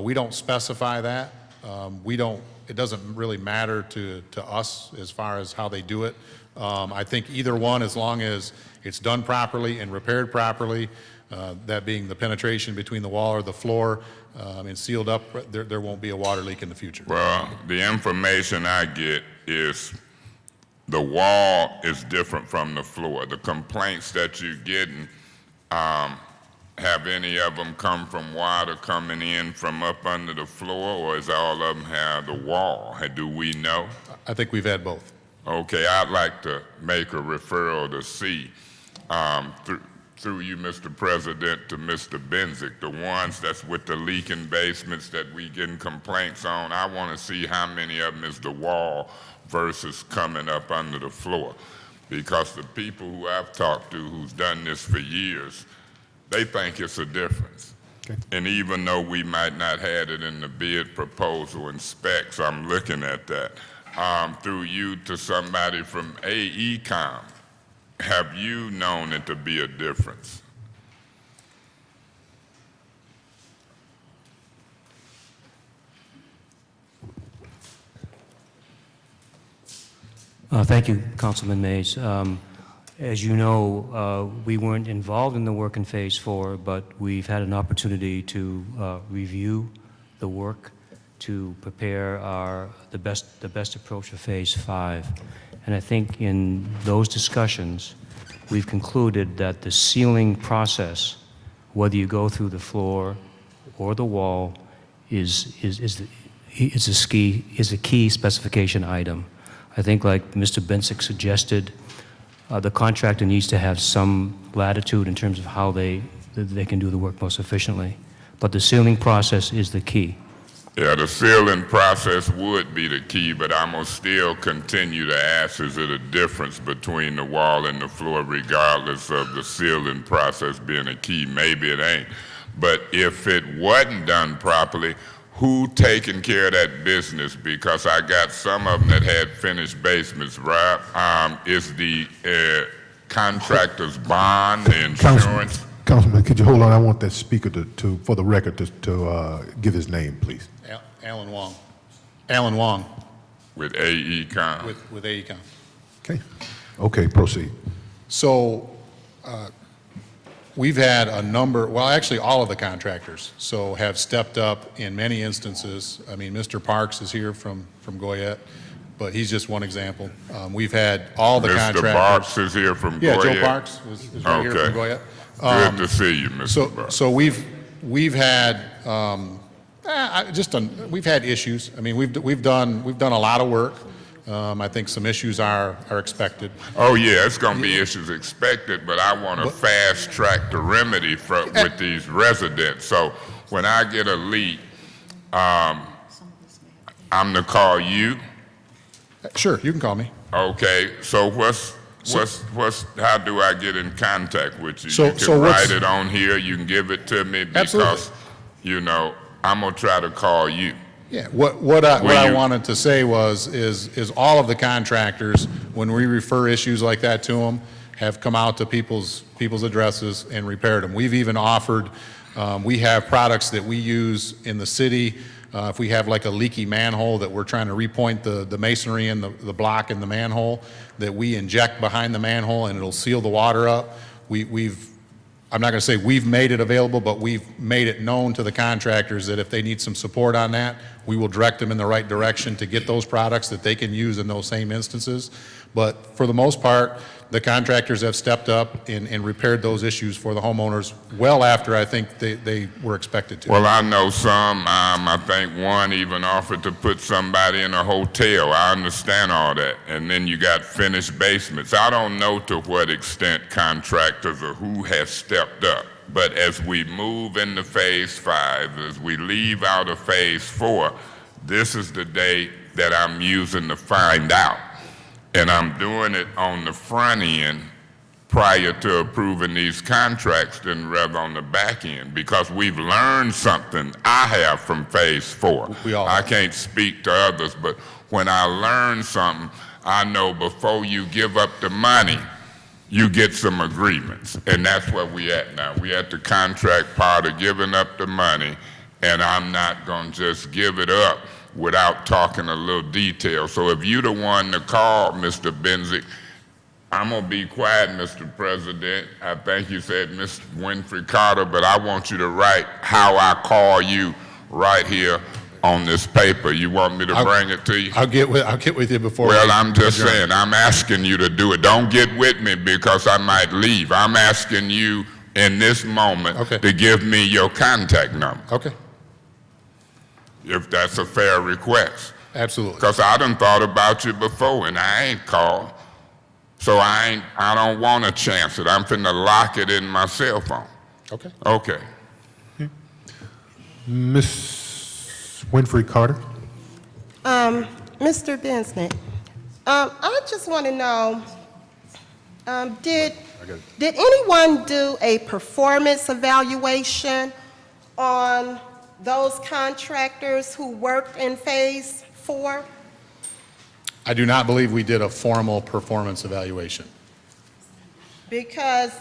we don't specify that. It doesn't really matter to us as far as how they do it. I think either one, as long as it's done properly and repaired properly, that being the penetration between the wall or the floor, and sealed up, there won't be a water leak in the future. Well, the information I get is the wall is different from the floor. The complaints that you're getting, have any of them come from water coming in from up under the floor, or is all of them have the wall? Do we know? I think we've had both. Okay, I'd like to make a referral to see, through you, Mr. President, to Mr. Benzik, the ones that's with the leaking basements that we getting complaints on. I want to see how many of them is the wall versus coming up under the floor. Because the people who I've talked to who's done this for years, they think it's a difference. Okay. And even though we might not have it in the bid proposal and specs, I'm looking at that. Through you to somebody from AECOM, have you known it to be a difference? Thank you, Councilman Mays. As you know, we weren't involved in the work in Phase 4, but we've had an opportunity to review the work to prepare the best approach for Phase 5. And I think in those discussions, we've concluded that the sealing process, whether you go through the floor or the wall, is a key specification item. I think, like Mr. Benzik suggested, the contractor needs to have some latitude in terms of how they can do the work most efficiently. But the sealing process is the key. Yeah, the sealing process would be the key, but I'm gonna still continue to ask, is it a difference between the wall and the floor regardless of the sealing process being a key? Maybe it ain't. But if it wasn't done properly, who taking care of that business? Because I got some of them that had finished basements, right? Is the contractor's bond, the insurance? Councilman, could you hold on? I want that speaker to for the record, to give his name, please. Alan Wong. Alan Wong. With AECom. With AECom. Okay. Okay, proceed. So we've had a number, well, actually all of the contractors, so have stepped up in many instances. I mean, Mr. Parks is here from Goyette, but he's just one example. We've had all the contractors. Mr. Parks is here from Goyette? Yeah, Joe Parks is right here from Goyette. Good to see you, Mr. Parks. So we've had we've had issues. I mean, we've done a lot of work. I think some issues are expected. Oh yeah, it's going to be issues expected, but I want to fast track the remedy with these residents. So when I get a leak, I'm to call you. Sure, you can call me. Okay, so how do I get in contact with you? You can so write it on here. You can give it to me because, absolutely. I'm gonna try to call you. Yeah, what I wanted to say is all of the contractors, when we refer issues like that to them, have come out to people's addresses and repaired them. We've even offered, we have products that we use in the city. If we have like a leaky manhole that we're trying to repoint the masonry and the block in the manhole, that we inject behind the manhole and it'll seal the water up. I'm not going to say we've made it available, but we've made it known to the contractors that if they need some support on that, we will direct them in the right direction to get those products that they can use in those same instances. But for the most part, the contractors have stepped up and repaired those issues for the homeowners well after I think they were expected to. Well, I know some, I think one even offered to put somebody in a hotel. I understand all that. And then you got finished basements. I don't know to what extent contractors or who has stepped up. But as we move into phase 5, as we leave out of phase 4, this is the date that I'm using to find out. And I'm doing it on the front end prior to approving these contracts than rather on the back end, because we've learned something. I have from phase 4. I can't speak to others, but when I learn something, I know before you give up the money, you get some agreements. And that's where we at now. We at the contract part of giving up the money, and I'm not gonna just give it up without talking a little detail. So if you're the one to call, Mr. Benzick, I'm gonna be quiet, Mr. President. I think you said Ms. Winfrey Carter, but I want you to write how I call you right here on this paper. You want me to bring it to you? I'll get with you before. Well, I'm just saying, I'm asking you to do it. Don't get with me because I might leave. I'm asking you in this moment to give me your contact number. Okay. If that's a fair request. Absolutely. Because I done thought about you before and I ain't called. So I don't want to chance it. I'm finna lock it in my cell phone. Okay. Okay. Ms. Winfrey Carter. Mr. Bensnick, I just want to know, did anyone do a performance evaluation on those contractors who worked in phase 4? I do not believe we did a formal performance evaluation. Because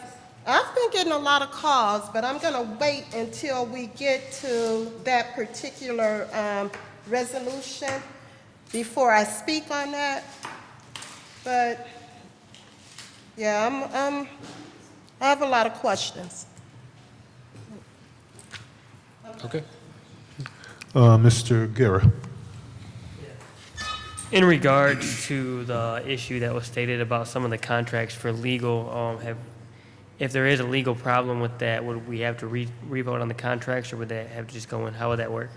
I've been getting a lot of calls, but I'm going to wait until we get to that particular resolution before I speak on that. But yeah, I have a lot of questions. Okay. Mr. Guerra. In regards to the issue that was stated about some of the contracts for legal, if there is a legal problem with that, would we have to re-vote on the contracts, or would that have to just go in? How would that work?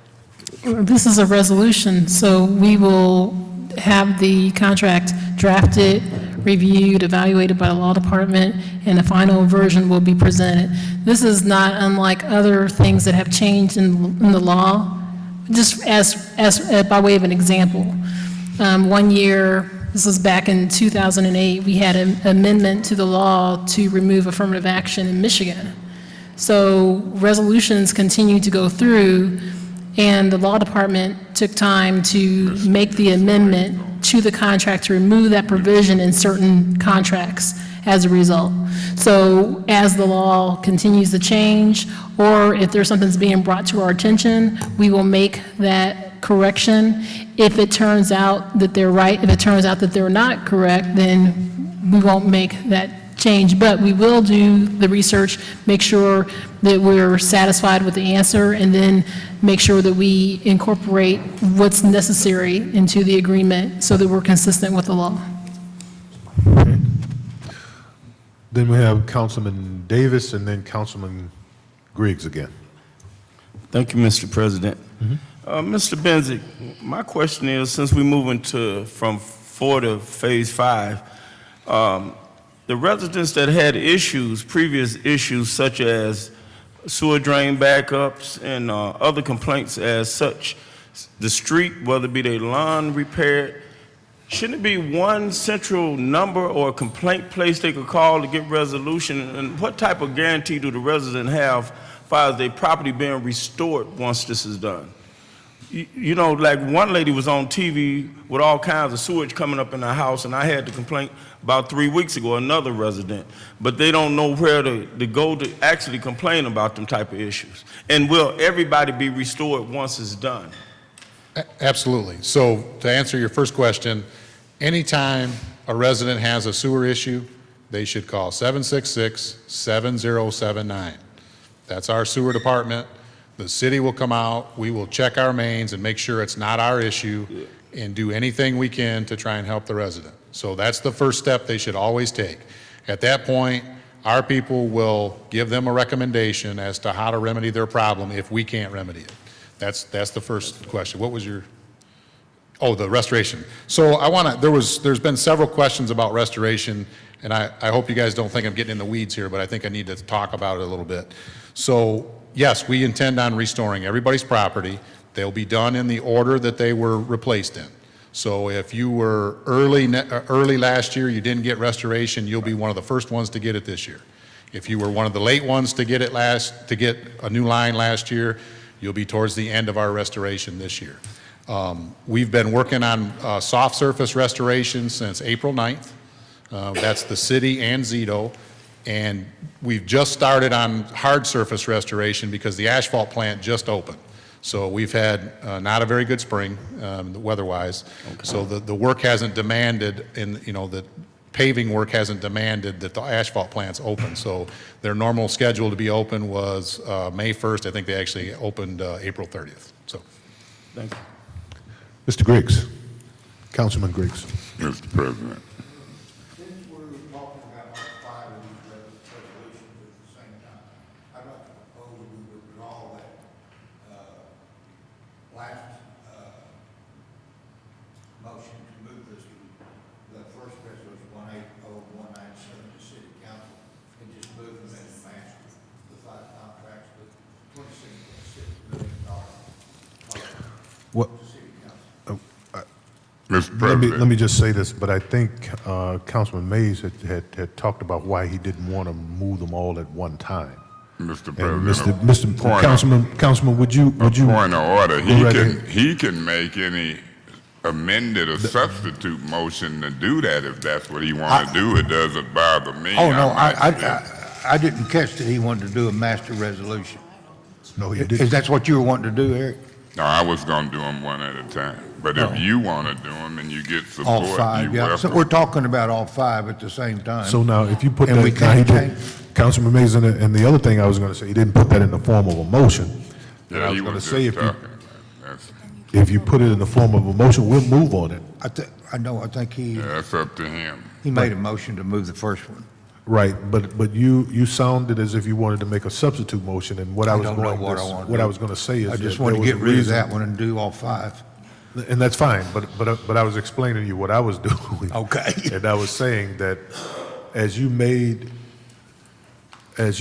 This is a resolution, so we will have the contract drafted, reviewed, evaluated by the law department, and the final version will be presented. This is not unlike other things that have changed in the law. just as by way of an example, one year, this was back in 2008, we had an amendment to the law to remove affirmative action in Michigan. So resolutions continued to go through, and the law department took time to make the amendment to the contract to remove that provision in certain contracts as a result. So as the law continues to change, or if there's something that's being brought to our attention, we will make that correction. If it turns out that they're right, if it turns out that they're not correct, then we won't make that change. But we will do the research, make sure that we're satisfied with the answer, and then make sure that we incorporate what's necessary into the agreement so that we're consistent with the law. Then we have Councilman Davis and then Councilman Griggs again. Thank you, Mr. President. Mr. Benzick, my question is, since we're moving from 4 to Phase 5, the residents that had previous issues such as sewer drain backups and other complaints as such, the street, whether it be their lawn repaired, shouldn't it be one central number or complaint place they could call to get resolution? And what type of guarantee do the resident have as far as their property being restored once this is done? You know, like one lady was on TV with all kinds of sewage coming up in her house, and I had the complaint about 3 weeks ago, another resident, but they don't know where to go to actually complain about them type of issues. And will everybody be restored once it's done? Absolutely. So to answer your first question, anytime a resident has a sewer issue, they should call 766-7079. That's our sewer department. The city will come out, we will check our mains and make sure it's not our issue and do anything we can to try and help the resident. So that's the first step they should always take. At that point, our people will give them a recommendation as to how to remedy their problem if we can't remedy it. That's the first question. What was your, oh, the restoration. So there's been several questions about restoration, and I hope you guys don't think I'm getting in the weeds here, but I think I need to talk about it a little bit. So yes, we intend on restoring everybody's property. They'll be done in the order that they were replaced in. So if you were early last year, you didn't get restoration, you'll be one of the first ones to get it this year. If you were one of the late ones to get a new line last year, you'll be towards the end of our restoration this year. We've been working on soft surface restoration since April 9th. That's the city and Zito. And we've just started on hard surface restoration because the asphalt plant just opened. So we've had not a very good spring weather-wise. Okay. So the work hasn't demanded, the paving work hasn't demanded that the asphalt plant's open. So their normal schedule to be open was May 1st. I think they actually opened April 30th. So, thank you. Mr. Griggs, Councilman Griggs. Mr. President. Since we're talking about 5 of these resolutions at the same time, I'd like to propose we withdraw that last motion to move this to the first resolution 180197 to City Council and just move them in and match the 5 contracts with $26.6 million. What? Mr. President. Let me just say this, but I think Councilman Mays had talked about why he didn't want to move them all at one time. Mr. And Councilman, would you point of order? He can make any amended or substitute motion to do that if that's what he want to do. It doesn't bother me. Oh, no, I didn't catch that he wanted to do a master resolution. No, he didn't. Is that what you were wanting to do, Eric? No, I was going to do them one at a time. But if you want to do them and you get support, All 5, yeah. So we're talking about all 5 at the same time. So now, if you put And that, we now can't he did- Councilman Mays, and the other thing I was going to say, he didn't put that in the form of a motion. And I was going to say, if you put it in the form of a motion, we'll move on it. I think he. Yeah, that's up to him. He made a motion to move the first one. Right, but you sounded as if you wanted to make a substitute motion, and what I was going to say is I just that want to there was get a rid of reason- that one and do all 5. And that's fine, but I was explaining to you what I was doing. Okay. And I was saying that as you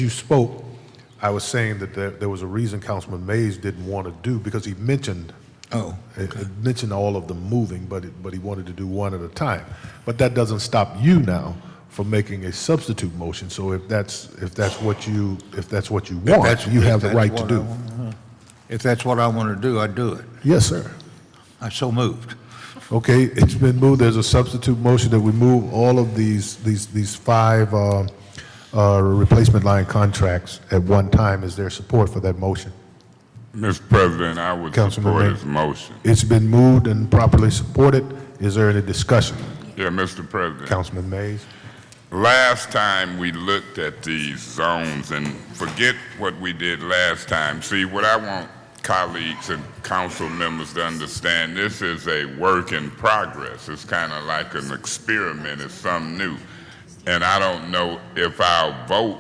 spoke, I was saying that there was a reason Councilman Mays didn't want to do, because he mentioned, mentioned all of them moving, but he wanted to do one at a time. But that doesn't stop you now from making a substitute motion. So if that's what you want, you have the right to do. If that's what I want to do, I do it. Yes, sir. I so moved. Okay, it's been moved. There's a substitute motion that we move all of these 5 replacement line contracts at one time. Is there support for that motion? Mr. President, I would support his motion. It's been moved and properly supported. Is there any discussion? Yeah, Mr. President. Councilman Mays. Last time we looked at these zones, and forget what we did last time. See, what I want colleagues and council members to understand, this is a work in progress. It's kind of like an experiment. It's something new. And I don't know if I'll vote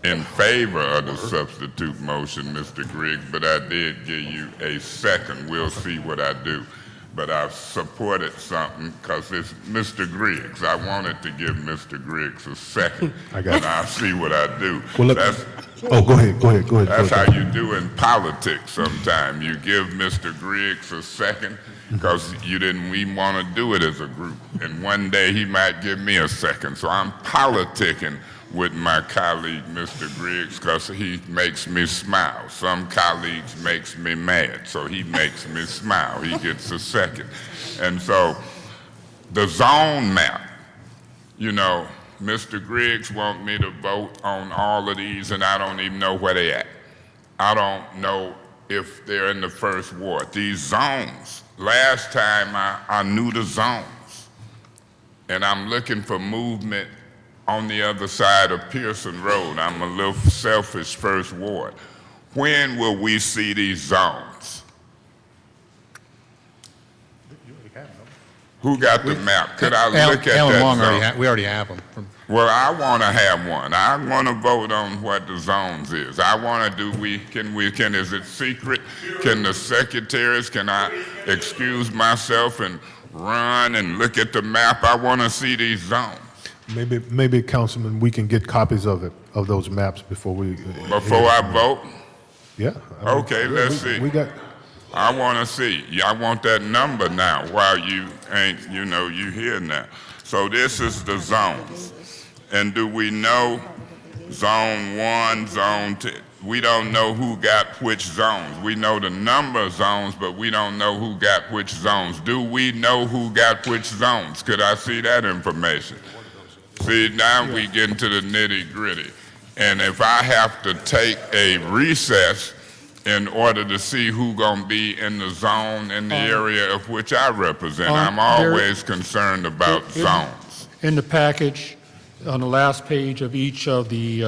in favor of the substitute motion, Mr. Griggs, but I did give you a second. We'll see what I do. But I've supported something because it's Mr. Griggs. I wanted to give Mr. Griggs a second. I got and I'll see what I do. Well, go ahead. That's how you do in politics sometimes. You give Mr. Griggs a second because we want to do it as a group. And one day he might give me a second. So I'm politicking with my colleague, Mr. Griggs, because he makes me smile. Some colleagues makes me mad, so he makes me smile. He gets a second. And so the zone map, Mr. Griggs want me to vote on all of these, and I don't even know where they at. I don't know if they're in the first ward. These zones, last time I knew the zones, and I'm looking for movement on the other side of Pearson Road. I'm a little selfish first ward. When will we see these zones? Who got the map? Could I look at Alan that Long zone? we already have them. Well, I want to have one. I want to vote on what the zones is. I want to is it secret? Can the secretaries, can I excuse myself and run and look at the map? I want to see these zones. Maybe, Councilman, we can get copies of those maps before we... Before I vote? Yeah. Okay, let's see. I want to see. I want that number now while you ain't, you here now. So this is the zones. And do we know zone 1, zone 2? We don't know who got which zones. We know the number of zones, but we don't know who got which zones. Do we know who got which zones? Could I see that information? See, now we get into the nitty-gritty. And if I have to take a recess in order to see who gonna be in the zone in the area of which I represent, I'm always concerned about zones. In the package, on the last page of each of the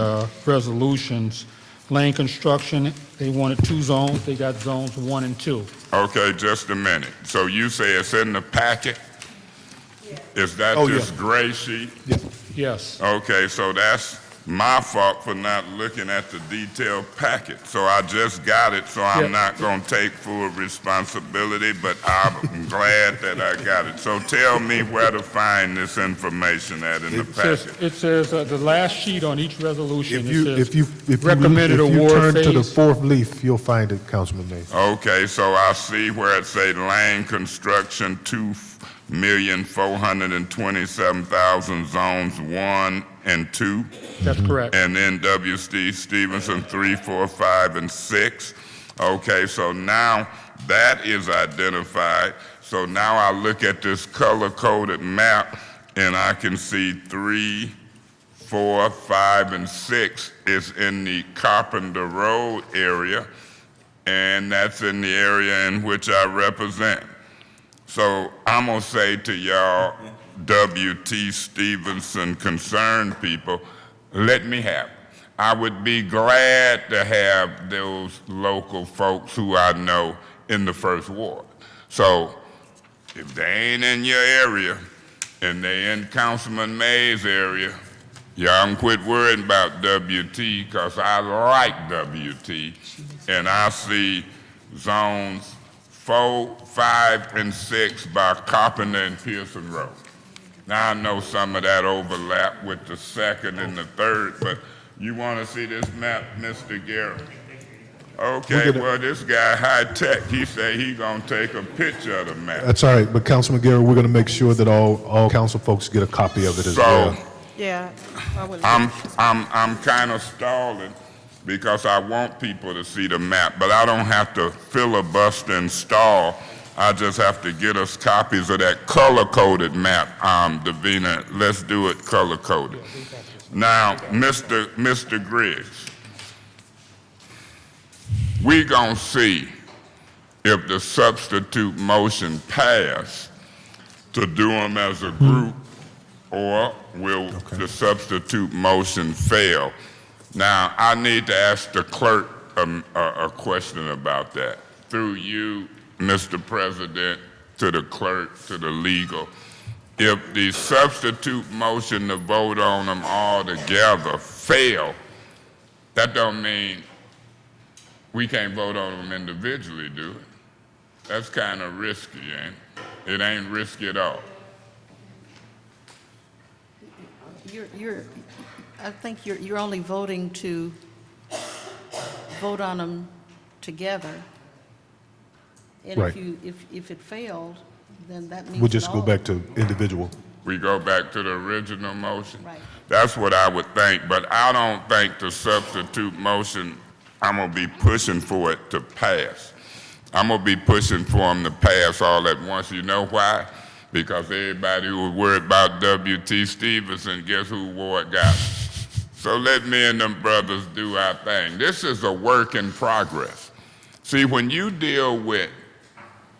resolutions, lane construction, they wanted 2 zones. They got zones 1 and 2. Okay, just a minute. So you say it's in the packet? Is that this gray sheet? Yes. Okay, so that's my fault for not looking at the detailed packet. So I just got it, so I'm not going to take full responsibility, but I'm glad that I got it. So tell me where to find this information at in the packet. It says the last sheet on each resolution. If you recommended award turn to the phase. 4th leaf, you'll find it, Councilman Mays. Okay, so I see where it say lane construction 2,427,000 zones 1 and 2. That's correct. And then W.C. Stevenson 3, 4, 5, and 6. Okay, so now that is identified. So now I look at this color-coded map and I can see 3, 4, 5, and 6 is in the Carpenter Road area, and that's in the area in which I represent. So I'm gonna say to y'all, W.T. Stevenson concerned people, let me have it. I would be glad to have those local folks who I know in the first ward. So if they ain't in your area and they in Councilman Mays' area, y'all can quit worrying about W.T. because I like W.T. and I see zones 4, 5, and 6 by Carpenter and Pearson Road. Now I know some of that overlap with the 2nd and the 3rd, but You want to see this map, Mr. Garrett? Okay, well, this guy high-tech, he say he gonna take a picture of the map. That's all right, but Councilman Guerra, we're going to make sure that all council folks get a copy of it as well. Yeah. I would- I'm kind of stalling because I want people to see the map, but I don't have to filibuster and stall. I just have to get us copies of that color-coded map, Davina. Let's do it color-coded. Now, Mr. Griggs, we gonna see if the substitute motion pass to do them as a group, or will the substitute motion fail? Now, I need to ask the clerk a question about that. Through you, Mr. President, to the clerk, to the legal. If the substitute motion to vote on them all together fail, that don't mean we can't vote on them individually, do it? That's kind of risky, ain't it? It ain't risky at all. I think you're only voting to vote on them together. And Right. if it failed, then that means. We'll just that go all- back to individual. We go back to the original motion? Right. That's what I would think, but I don't think the substitute motion, I'm gonna be pushing for it to pass. I'm gonna be pushing for them to pass all at once. You know why? Because everybody who was worried about W.T. Stevenson, guess who Ward got? So let me and them brothers do our thing. This is a work in progress. See, when you deal with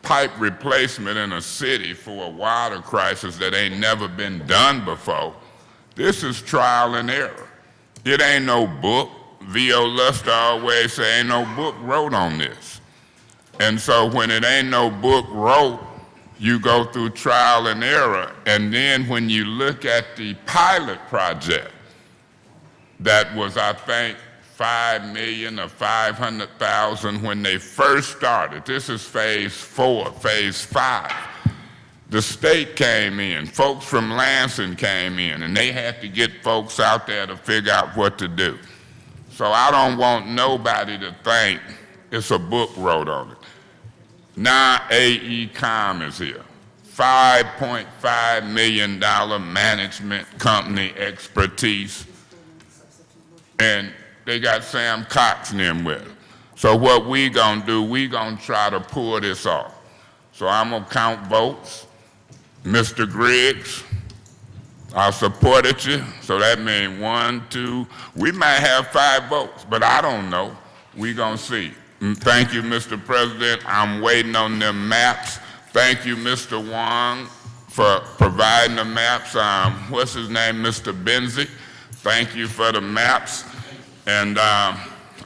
pipe replacement in a city for a water crisis that ain't never been done before, this is trial and error. It ain't no book. V.O. Luster always say ain't no book wrote on this. And so when it ain't no book wrote, you go through trial and error. And then when you look at the pilot project, that was, I think, $5 million or $500,000 when they first started. This is phase 4, phase 5. The state came in, folks from Lansing came in, and they had to get folks out there to figure out what to do. So I don't want nobody to think it's a book wrote on it. Now AECOM is here. $5.5 million management company expertise. And they got Sam Cox and them with them. So what we gonna do, we gonna try to pull this off. So I'm gonna count votes. Mr. Griggs, I supported you, so that means 1, 2, we might have 5 votes, but I don't know. We gonna see. Thank you, Mr. President. I'm waiting on them maps. Thank you, Mr. Wong, for providing the maps. What's his name, Mr. Benzie? Thank you for the maps. And I'm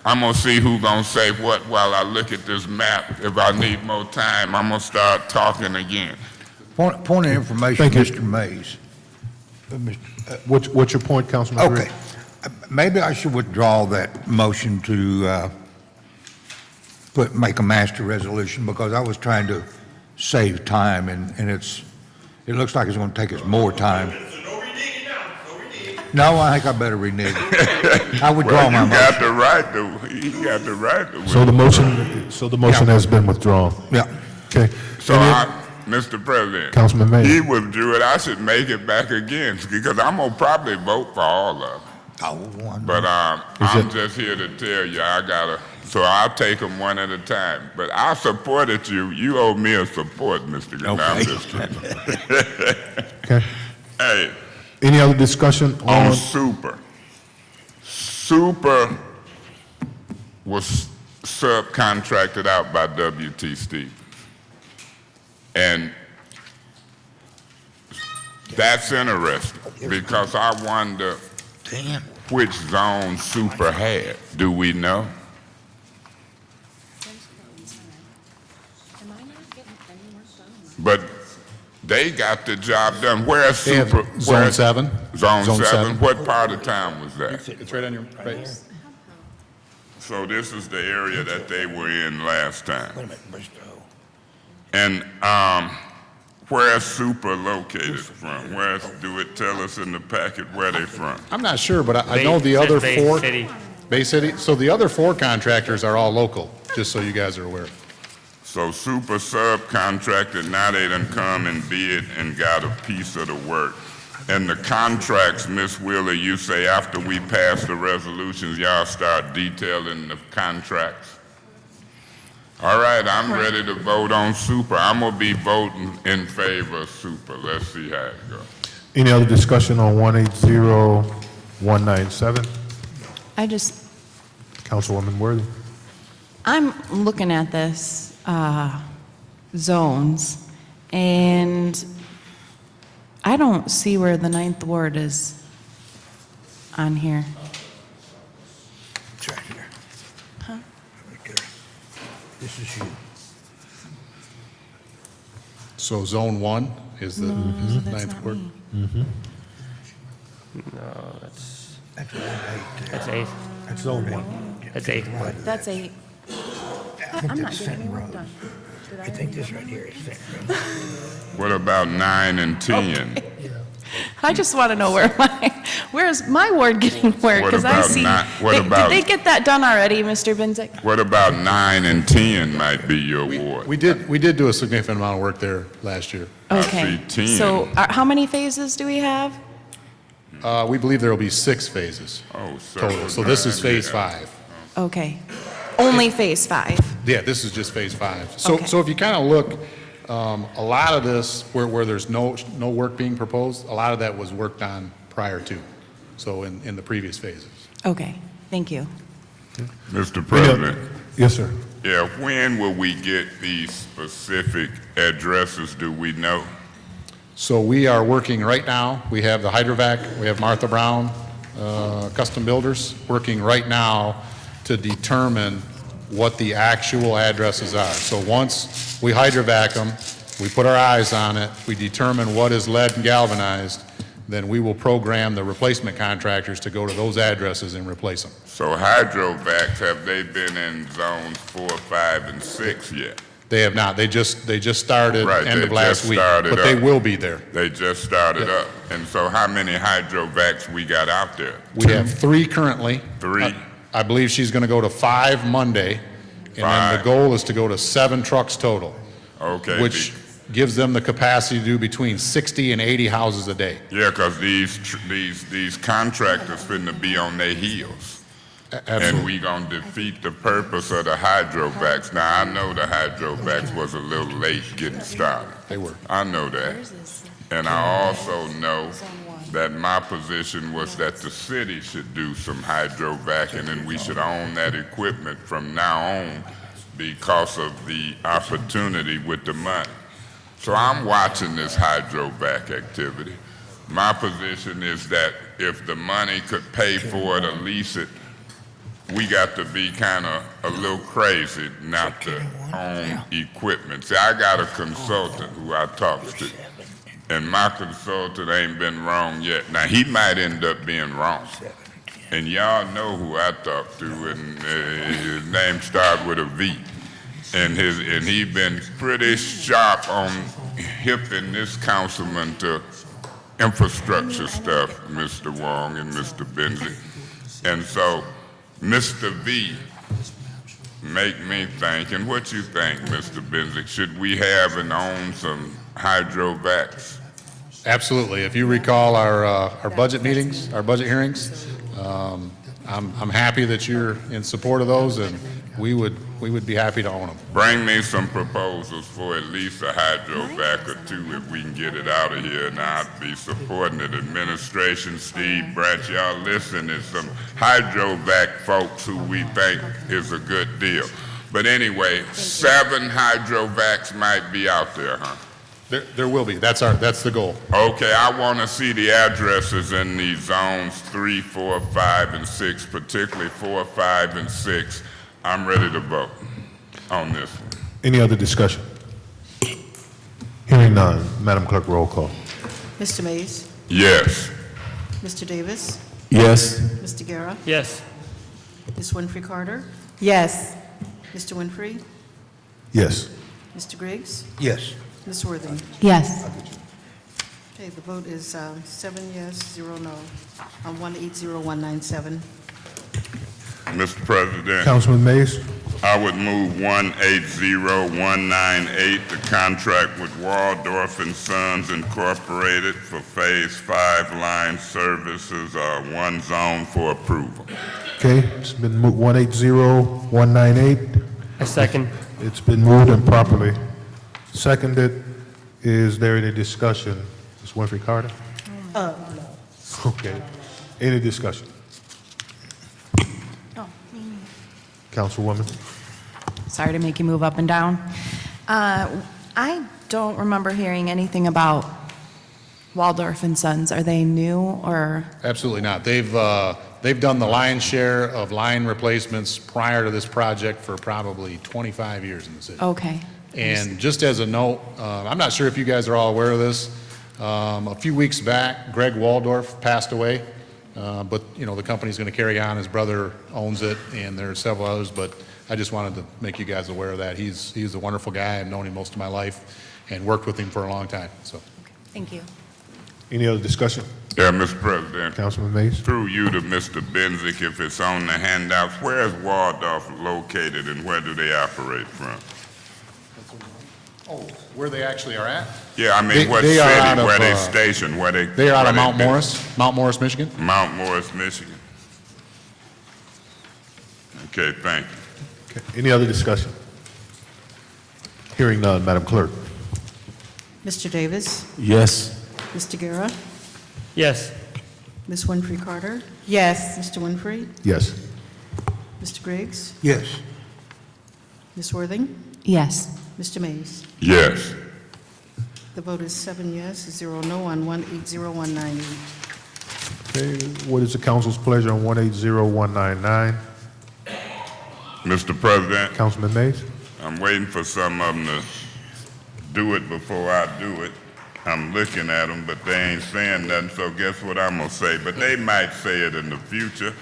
gonna see who gonna say what while I look at this map. If I need more time, I'm gonna start talking again. Point of information, Mr. Mays. What's your point, Councilman Griggs? Okay. Maybe I should withdraw that motion to make a master resolution, because I was trying to save time, and it looks like it's going to take us more time. No, I think I better renege it. I withdraw my motion. You got the right to. So the motion has been withdrawn. Yeah. Okay. So Mr. President, Councilman Mays. he withdrew it. I should make it back again because I'm gonna probably vote for all of them. But I'm just here to tell you so I'll take them one at a time. But I supported you. You owe me a support, Mr. Griggs. I'm just kidding. Okay. Hey. Any other discussion on Super? Super was subcontracted out by W.T. Stevens. And that's interesting because I wonder which zone Super had. Do we know? But they got the job done. Where's Super? Zone 7. Zone Zone 7. 7. What part of town was that? It's right on your face. So this is the area that they were in last time. And Where's Super located from? Do it tell us in the packet where they from? I'm not sure, but I know the other Bay four. City. Bay City? So the other four contractors are all local, just so you guys are aware. So Super subcontracted, now they done come and bid and got a piece of the work. And the contracts, Ms. Wheeler, you say after we pass the resolutions, y'all start detailing the contracts? All right, I'm ready to vote on Super. I'm gonna be voting in favor of Super. Let's see how it goes. Any other discussion on 180-197? Councilwoman Worthy. I'm looking at this, zones, and I don't see where the 9th ward is on here. It's right here. Huh? Right there. This is you. So Zone 1 is the No, that's ninth not ward? me. No, that's That's 1-8. that's 8. That's zone 1. That's 8. That's 8. I'm not getting any work done. Did I think this right here is Fenton Road. What about 9 and 10? I just want to know where's my ward getting work? What Because I about see, what did they get that done already, Mr. Binzick? What about 9 and 10 might be your ward? We did do a significant amount of work there last year. Okay. see 10. So how many phases do we have? We believe there will be 6 phases total. So this is phase 5. Okay. Only phase 5. Yeah, this is just phase 5. So, Okay. so if you kind of look, a lot of this, where there's no work being proposed, a lot of that was worked on prior to, so in the previous phases. Okay. Thank you. Mr. President. Yes, sir. Yeah, when will we get these specific addresses, do we know? So we are working right now. We have the Hydrovac, we have Martha Brown, Custom Builders, working right now to determine what the actual addresses are. So once we hydrovac them, we put our eyes on it, we determine what is lead and galvanized, then we will program the replacement contractors to go to those addresses and replace them. So hydrovacs, have they been in zones 4, 5, and 6 yet? They have not. They just started Right, end they of last just week, started but they up. will be there. They just started up. And so how many hydrovacs we got out there? We have 3 currently. 3? I believe she's going to go to 5 Monday, and then the 5. goal is to go to 7 trucks total. Okay. Which gives them the capacity to do between 60 and 80 houses a day. Yeah, because these contractors finna be on their heels. And we gonna defeat the purpose of the hydrovacs. Now, I know the hydrovacs was a little late getting started. They were. I know that. And I also know that my position was that the city should do some hydrovacing and we should own that equipment from now on because of the opportunity with the money. So I'm watching this hydrovac activity. My position is that if the money could pay for it or lease it, we got to be kind of a little crazy not to own equipment. See, I got a consultant who I talked to, and my consultant ain't been wrong yet. Now, he might end up being wrong. And y'all know who I talked to, and his name started with a V. And he been pretty sharp on hipping this councilman to infrastructure stuff, Mr. Wong and Mr. Benzie. And so, Mr. V, make me think, and what you think, Mr. Benzie, should we have and own some hydrovacs? Absolutely. If you recall our budget meetings, our budget hearings, I'm happy that you're in support of those, and we would be happy to own them. Bring me some proposals for at least a hydrovac or 2 if we can get it out of here, and I'd be supporting it. Administration, Steve Branch, y'all listen, there's some hydrovac folks who we think is a good deal. But anyway, 7 hydrovacs might be out there, huh? There will be. That's the goal. Okay, I want to see the addresses in these zones 3, 4, 5, and 6, particularly 4, 5, and 6. I'm ready to vote on this one. Any other discussion? Hearing none. Madam Clerk, roll call. Mr. Mays? Yes. Mr. Davis? Yes. Mr. Guerra? Yes. Ms. Winfrey Carter? Yes. Mr. Winfrey? Yes. Mr. Griggs? Yes. Ms. Worthing. Yes. Okay, the vote is 7 yes, 0 no, on 180197. Mr. President, Councilman Mays? I would move 180198, the contract with Waldorf and Sons Incorporated for Phase 5 line services, one zone for approval. Okay, it's been 180198. A second. It's been moved and properly seconded. Is there any discussion? Ms. Winfrey Carter? No. Okay. Any discussion? Councilwoman? Sorry to make you move up and down. I don't remember hearing anything about Waldorf and Sons. Are they new or? Absolutely not. They've done the lion's share of line replacements prior to this project for probably 25 years in the city. Okay. And just as a note, I'm not sure if you guys are all aware of this. A few weeks back, Greg Waldorf passed away, but the company's going to carry on. His brother owns it, and there are several others. But I just wanted to make you guys aware of that. He's a wonderful guy. I've known him most of my life, and worked with him for a long time. So. Thank you. Any other discussion? Yeah, Mr. President. Councilman Mays? Through you to Mr. Benzick, if it's on the handouts, where is Waldorf located and where do they operate from? Oh, where they actually are at? Yeah, I mean, what They city, are out of, where they stationed, where they... They are out of where Mount Morris, Michigan. Mount Morris, Michigan. Okay, thank you. Okay. Any other discussion? Hearing none, Madam Clerk. Mr. Davis? Yes. Mr. Guerra? Yes. Ms. Winfrey Carter? Yes. Mr. Winfrey? Yes. Mr. Griggs? Yes. Ms. Worthing? Yes. Mr. Mays? Yes. The vote is 7 yes, 0 no on 180198. Okay, what is the council's pleasure on 180199? Mr. President, Councilman Mays? I'm waiting for some of them to do it before I do it. I'm looking at them, but they ain't saying nothing, so guess what I'm gonna say? But they might say it in the future.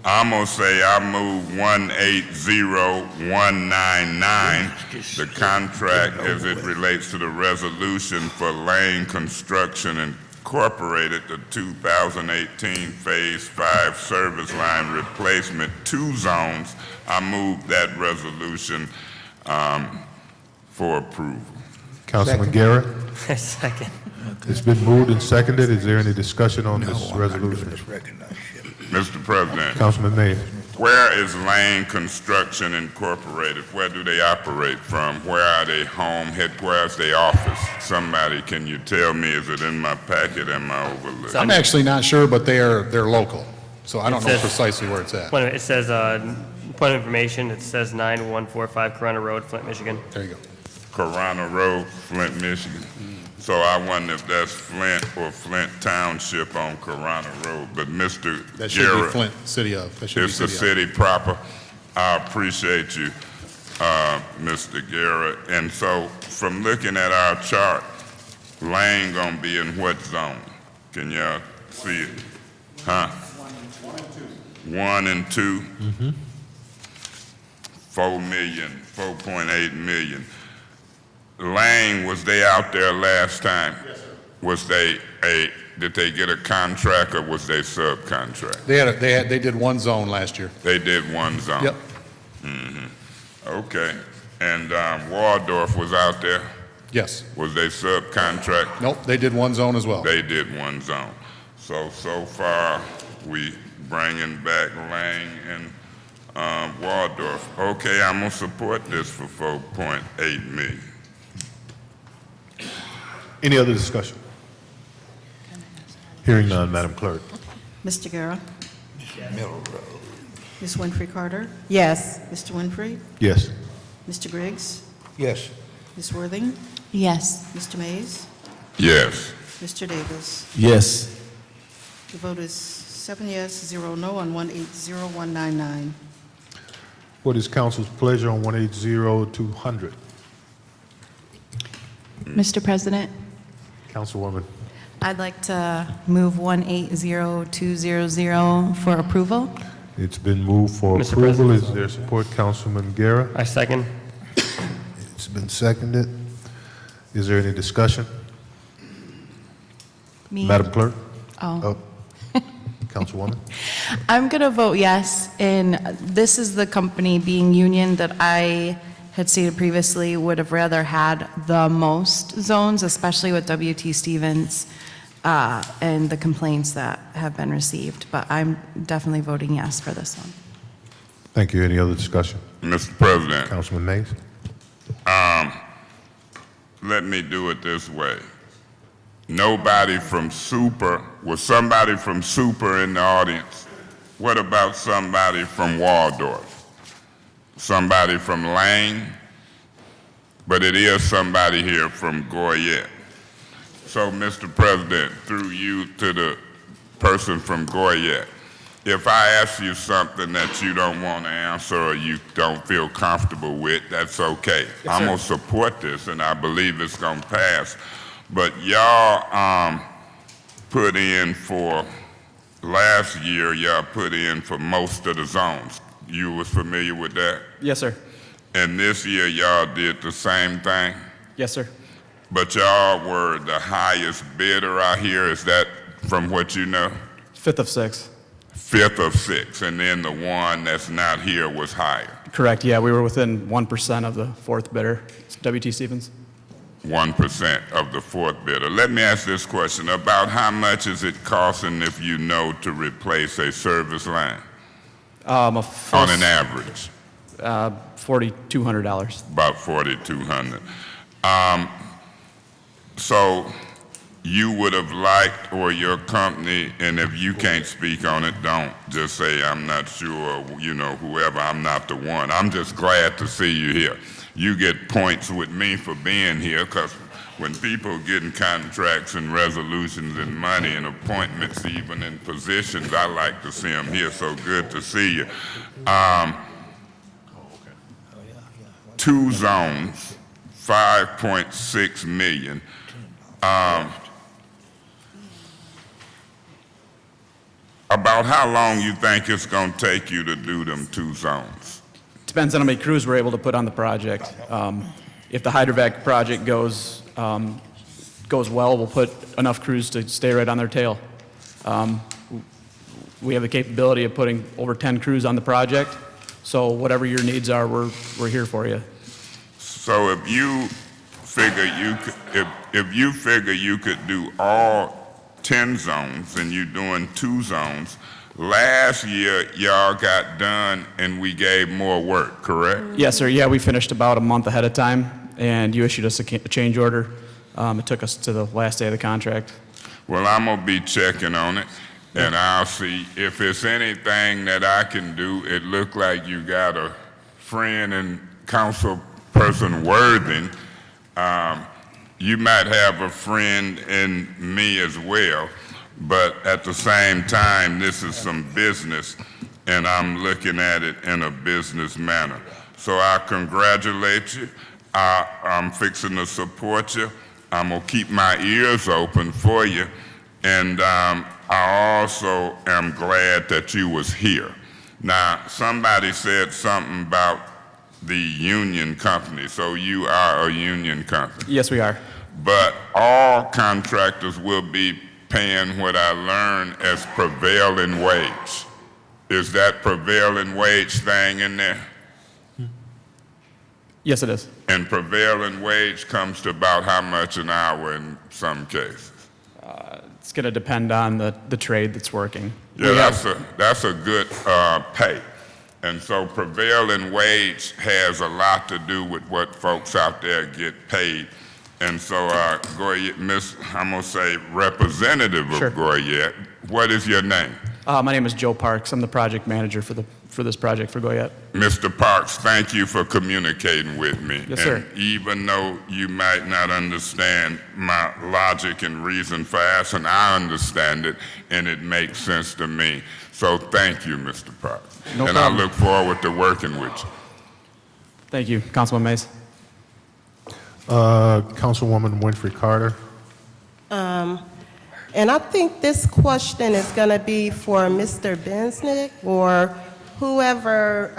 I'm gonna say I move 180199, the contract as it relates to the resolution for Lane Construction Incorporated, the 2018 Phase 5 service line replacement, 2 zones. I move that resolution for approval. Councilman Guerra? Second. It's been moved and seconded. Is there any discussion on this resolution? Mr. President, Councilman Mays? where is Lane Construction Incorporated? Where do they operate from? Where are they home? Where's their office? Somebody, can you tell me? Is it in my packet? Am I overlooking? I'm actually not sure, but they're local, so I don't know says- precisely where it's at. It says, point of information, it says 9145 Corona Road, Flint, Michigan. There you go. Corona Road, Flint, Michigan. So I wonder if that's Flint or Flint Township on Corona Road. But Mr. That should be Garrett, Flint, city of. That should be it's the city of. city proper. I appreciate you, Mr. Garrett. And so from looking at our chart, Lane gonna be in what zone? Can y'all see it? Huh? 1 and 2. 4 million, 4.8 million. Lane, was they out there last time? Yes, sir. Did they get a contract or was they subcontract? They did one zone last year. They did one zone? Yep. Okay. And Waldorf was out there? Yes. Was they subcontract? Nope, they did one zone as well. They did one zone. So far, we bringing back Lane and Waldorf. Okay, I'm gonna support this for 4.8 million. Any other discussion? Hearing none, Madam Clerk. Mr. Guerra? Ms. Winfrey Carter? Yes. Mr. Winfrey? Yes. Mr. Griggs? Yes. Ms. Worthing? Yes. Mr. Mays? Yes. Mr. Davis? Yes. The vote is 7 yes, 0 no on 180199. What is council's pleasure on 180200? Mr. President, Councilwoman? I'd like to move 180200 for approval. It's been moved for Mr. approval. President. Is there support, Councilman Guerra? I second. It's been seconded. Is there any discussion? Me? Madam Clerk? Oh. Councilwoman? I'm going to vote yes, and this is the company being union that I had stated previously would have rather had the most zones, especially with W.T. Stevens and the complaints that have been received. But I'm definitely voting yes for this one. Thank you. Any other discussion? Mr. President, Councilman Mays? let me do it this way. Nobody from Super, was somebody from Super in the audience? What about somebody from Waldorf? Somebody from Lane? But it is somebody here from Goyette. So, Mr. President, through you to the person from Goyette, if I ask you something that you don't want to answer or you don't feel comfortable with, that's okay. I'm going to support this, and I believe it's going to pass. But y'all put in for, last year, y'all put in for most of the zones. You was familiar with that? Yes, sir. And this year, y'all did the same thing? Yes, sir. But y'all were the highest bidder out here, is that from what you know? 5th of 6. 5th of 6, and then the one that's not here was higher. Correct, yeah, we were within 1% of the 4th bidder, W.T. Stevens. 1% of the 4th bidder. Let me ask this question. About how much is it costing, if you know, to replace a service line? On an average? $4,200. About $4,200. So you would have liked, or your company, and if you can't speak on it, don't. Just say, I'm not sure, you know, whoever, I'm not the one. I'm just glad to see you here. You get points with me for being here, because when people getting contracts and resolutions and money and appointments, even in positions, I like to see them here, so good to see you. 2 zones, 5.6 million. About how long you think it's going to take you to do them 2 zones? Depends on how many crews we're able to put on the project. If the hydrovac project goes well, we'll put enough crews to stay right on their tail. We have the capability of putting over 10 crews on the project, so whatever your needs are, we're here for you. So if you figure you could do all 10 zones and you're doing 2 zones, last year y'all got done and we gave more work, correct? Yes, sir. Yeah, we finished about a month ahead of time, and you issued us a change order. It took us to the last day of the contract. Well, I'm going to be checking on it, and I'll see if it's anything that I can do. It looked like you got a friend and Councilperson Worthing. You might have a friend in me as well, but at the same time, this is some business, and I'm looking at it in a business manner. So I congratulate you. I'm fixing to support you. I'm going to keep my ears open for you, and I also am glad that you was here. Now, somebody said something about the union company, so you are a union company. Yes, we are. But all contractors will be paying what I learned as prevailing wage. Is that prevailing wage thing in there? Yes, it is. And prevailing wage comes to about how much an hour in some cases? It's going to depend on the trade that's working. Yeah, that's a good pay. And so prevailing wage has a lot to do with what folks out there get paid. And so, Goyette, I'm going to say representative of Goyette, what is your name? My name is Joe Parks. I'm the project manager for this project for Goyette. Mr. Parks, thank you for communicating with me. Yes, sir. And even though you might not understand my logic and reason for asking, I understand it, and it makes sense to me. So thank you, Mr. Parks. No and problem. I look forward to working with you. Thank you, Councilman Mays. Councilwoman Winfrey Carter. And I think this question is going to be for Mr. Bensnick or whoever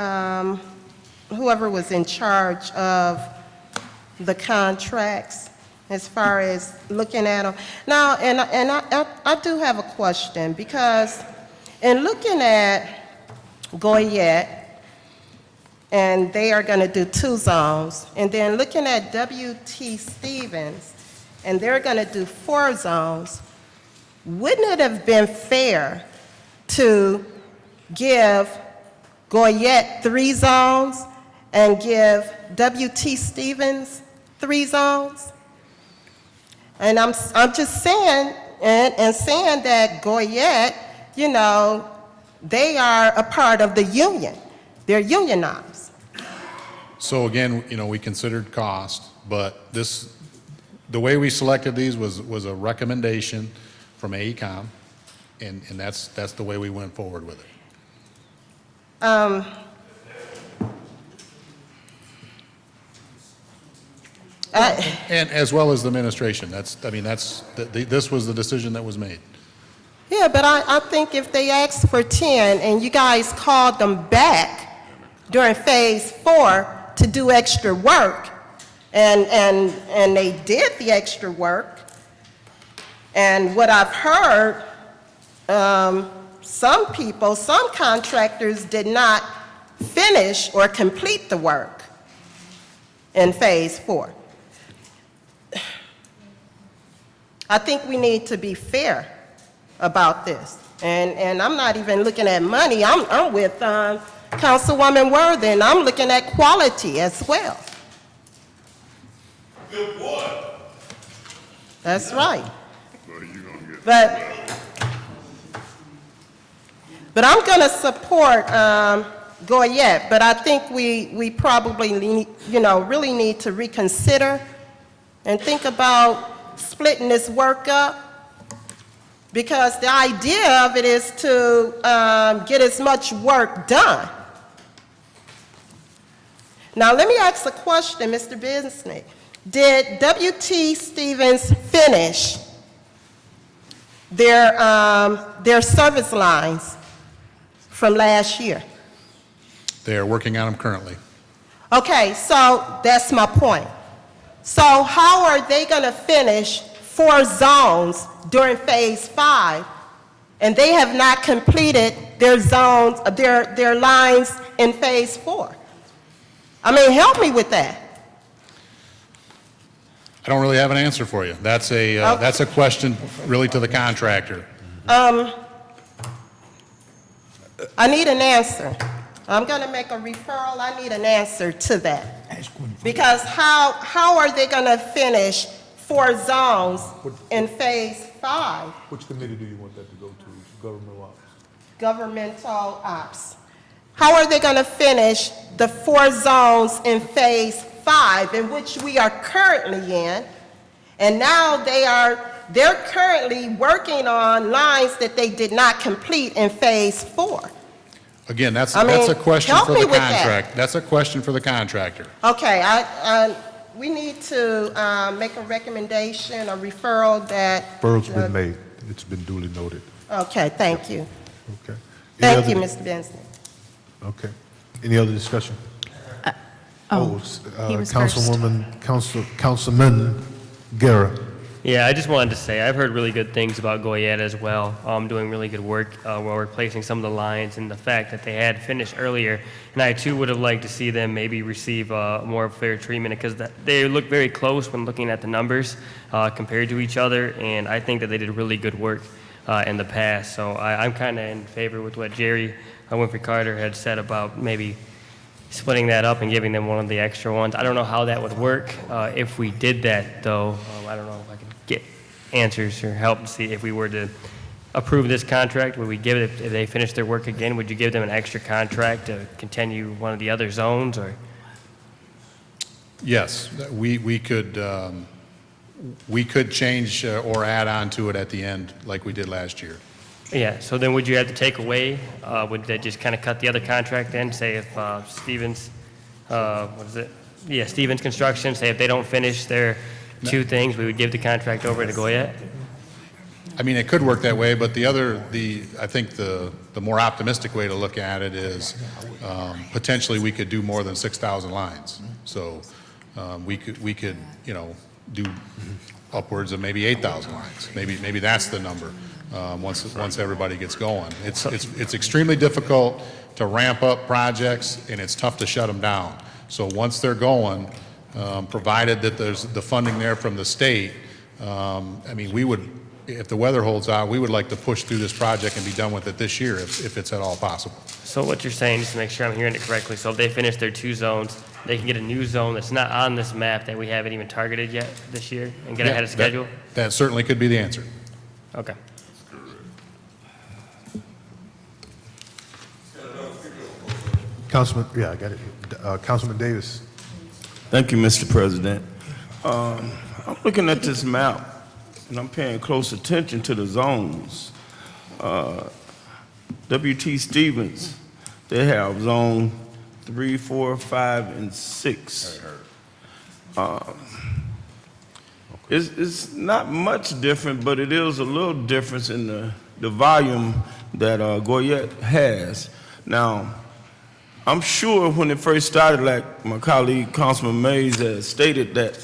was in charge of the contracts. as far as looking at them. Now, and I do have a question, because in looking at Goyette, and they are going to do 2 zones, and then looking at W.T. Stevens, and they're going to do 4 zones, wouldn't it have been fair to give Goyette 3 zones and give W.T. Stevens 3 zones? And I'm just saying, and saying that Goyette, you know, they are a part of the union. They're unionized. So again, you know, we considered cost, but the way we selected these was a recommendation from AECOM, and that's the way we went forward with it. And as well as the administration. This was the decision that was made. Yeah, but I think if they asked for 10 and you guys called them back during phase 4 to do extra work, and they did the extra work, and what I've heard, some contractors did not finish or complete the work in phase 4. I think we need to be fair about this. And I'm not even looking at money. I'm with Councilwoman Worthing. I'm looking at quality as well. Good boy. That's right. Well, you gonna get But I'm going to support Goyette, but I think we probably need, really need to reconsider and think about splitting this work up, because the idea of it is to get as much work done. Now, let me ask a question, Mr. Binsney. Did W.T. Stevens finish their service lines from last year? They are working on them currently. Okay, so that's my point. So how are they going to finish 4 zones during phase 5, and they have not completed their zones, their lines in phase 4? I mean, help me with that. I don't really have an answer for you. That's a question really to the contractor. I need an answer. I'm going to make a referral. I need an answer to that. Because how are they going to finish 4 zones in phase 5? Which committee do you want that to go to? Governmental ops? Governmental ops. How are they going to finish the 4 zones in phase 5, in which we are currently in? And now they're currently working on lines that they did not complete in phase 4. Again, that's a question help for me the with that. contract. That's a question for the contractor. Okay, we need to make a recommendation, a referral that... Referral's been made. It's been duly noted. Okay, thank you. Okay. Thank you, Mr. Benson. Okay. Any other discussion? he was Councilman Guerra. Yeah, I just wanted to say, I've heard really good things about Goyette as well, doing really good work while replacing some of the lines, and the fact that they had finished earlier. And I too would have liked to see them maybe receive more fair treatment, because they look very close when looking at the numbers compared to each other, and I think that they did really good work in the past. So I'm kind of in favor with what Jerry Winfrey Carter had said about maybe splitting that up and giving them one of the extra ones. I don't know how that would work if we did that, though. I don't know if I can get answers or help to see if we were to approve this contract. Would we give it, if they finish their work again, would you give them an extra contract to continue one of the other zones? Or Yes, we could change or add on to it at the end like we did last year. yeah, so then would you have to take away? Would that just kind of cut the other contract then? Say if Stevens, Stevens Construction, say if they don't finish their 2 things, we would give the contract over to Goyette? I mean, it could work that way, but I think the more optimistic way to look at it is potentially we could do more than 6,000 lines. So we could do upwards of maybe 8,000 lines. Maybe that's the number once everybody gets going. It's extremely difficult to ramp up projects, and it's tough to shut them down. So once they're going, provided that there's the funding there from the state, I mean, we would, if the weather holds out, we would like to push through this project and be done with it this year if it's at all possible. So what you're saying, just to make sure I'm hearing it correctly, so if they finish their 2 zones, they can get a new zone that's not on this map that we haven't even targeted yet this year and get ahead of schedule? That certainly could be the answer. Okay. Councilman, yeah, I got it. Councilman Davis. Thank you, Mr. President. I'm looking at this map, and I'm paying close attention to the zones. W.T. Stevens, they have zone 3, 4, 5, and 6. It's not much different, but it is a little difference in the volume that Goyette has. Now, I'm sure when it first started, like my colleague Councilman Mays has stated, that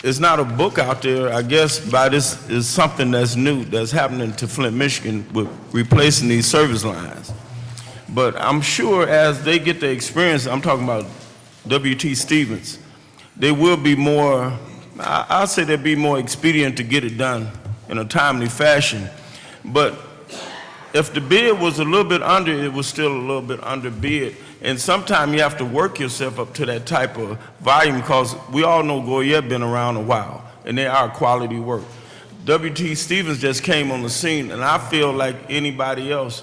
it's not a book out there. I guess by this is something that's new that's happening to Flint, Michigan with replacing these service lines. But I'm sure as they get the experience, I'm talking about W.T. Stevens, they will be more, I'll say they'll be more expedient to get it done in a timely fashion. But if the bid was a little bit under, it was still a little bit under bid. And sometimes you have to work yourself up to that type of volume because we all know Goyette been around a while and they are quality work. W.T. Stevens just came on the scene, and I feel like anybody else,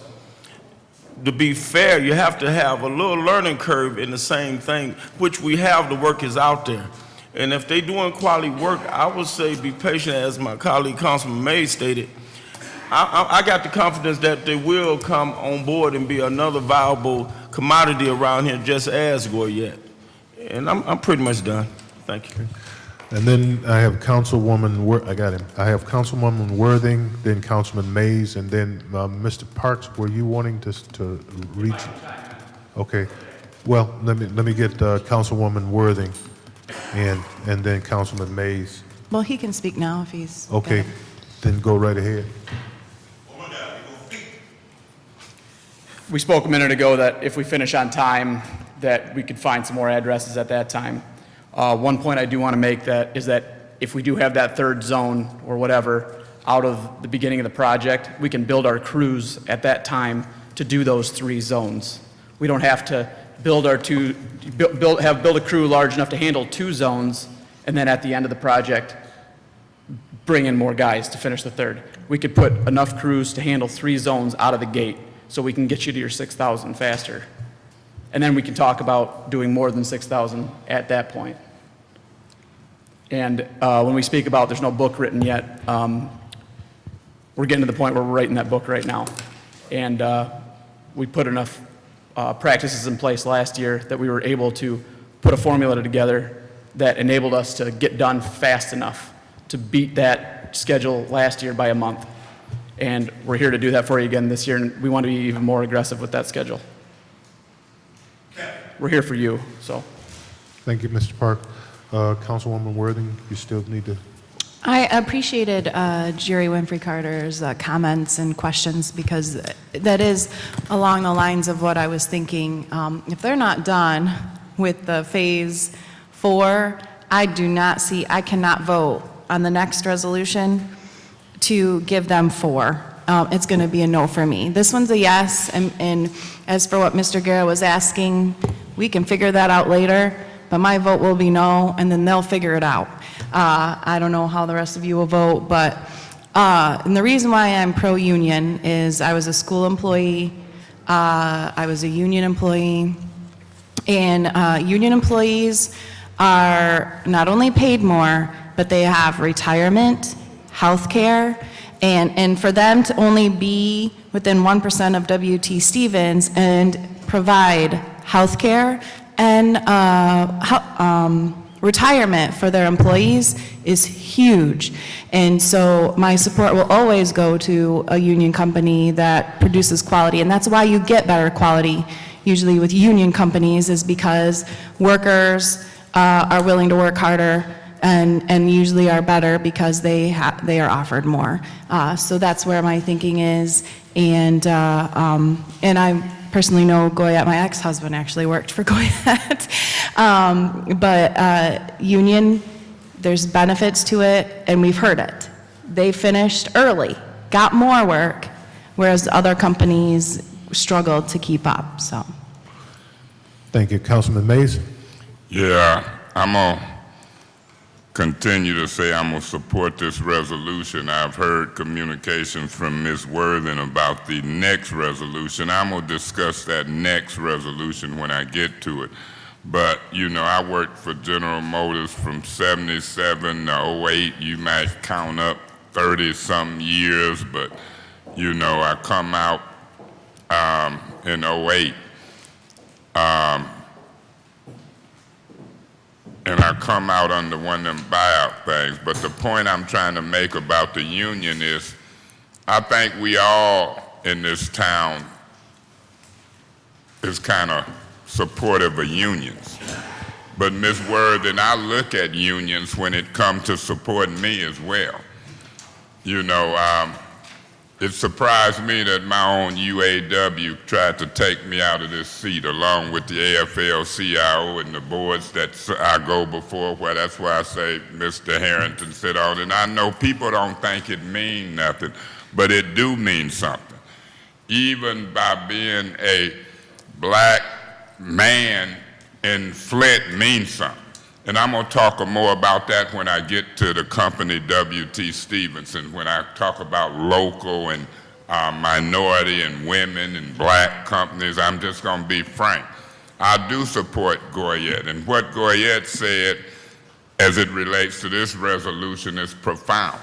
to be fair, you have to have a little learning curve in the same thing, which we have. The work is out there. And if they're doing quality work, I would say be patient, as my colleague Councilman May stated. I got the confidence that they will come on board and be another viable commodity around here, just as Goyette. And I'm pretty much done. Thank you. And then I have Councilwoman, I got him. I have Councilwoman Worthing, then Councilman Mays, and then Mr. Parks, were you wanting to reach? Okay. Well, let me get Councilwoman Worthing and then Councilman Mays. Well, he can speak now if he's... Okay, then go right ahead. We spoke a minute ago that if we finish on time, that we could find some more addresses at that time. One point I do want to make is that if we do have that third zone or whatever out of the beginning of the project, we can build our crews at that time to do those 3 zones. We don't have to build a crew large enough to handle 2 zones and then at the end of the project bring in more guys to finish the third. We could put enough crews to handle 3 zones out of the gate so we can get you to your 6,000 faster. And then we can talk about doing more than 6,000 at that point. And when we speak about there's no book written yet, we're getting to the point where we're writing that book right now. And we put enough practices in place last year that we were able to put a formula together that enabled us to get done fast enough to beat that schedule last year by a month. And we're here to do that for you again this year, and we want to be even more aggressive with that schedule. We're here for you, so. Thank you, Mr. Park. Councilwoman Worthing, you still need to... I appreciated Jerry Winfrey Carter's comments and questions because that is along the lines of what I was thinking. If they're not done with the phase 4, I cannot vote on the next resolution to give them 4. It's going to be a no for me. This one's a yes, and as for what Mr. Guerra was asking, we can figure that out later, but my vote will be no, and then they'll figure it out. I don't know how the rest of you will vote, but and the reason why I'm pro-union is I was a school employee, I was a union employee, and union employees are not only paid more, but they have retirement, health care, and for them to only be within 1% of W.T. Stevens and provide health care and retirement for their employees is huge. And so my support will always go to a union company that produces quality, and that's why you get better quality usually with union companies, is because workers are willing to work harder and usually are better because they are offered more. So that's where my thinking is. And I personally know Goyette. My ex-husband actually worked for Goyette. But union, there's benefits to it, and we've heard it. They finished early, got more work, whereas other companies struggled to keep up, so. Thank you. Councilman Mays? Yeah, I'm going to continue to say I'm going to support this resolution. I've heard communications from Ms. Worthing about the next resolution. I'm going to discuss that next resolution when I get to it. But, you know, I worked for General Motors from 77 to 08. You might count up 30-some years, but, you know, I come out in 08. And I come out under one of them buyout things. But the point I'm trying to make about the union is I think we all in this town is kind of supportive of unions. But Ms. Worthing, I look at unions when it comes to supporting me as well. You know, it surprised me that my own UAW tried to take me out of this seat along with the AFL-CIO and the boards that I go before, where that's why I say Mr. Harrington sit on. And I know people don't think it means nothing, but it do mean something. Even by being a black man in Flint means something. And I'm going to talk more about that when I get to the company W.T. Stevenson, when I talk about local and minority and women and black companies. I'm just going to be frank. I do support Goyette, and what Goyette said as it relates to this resolution is profound,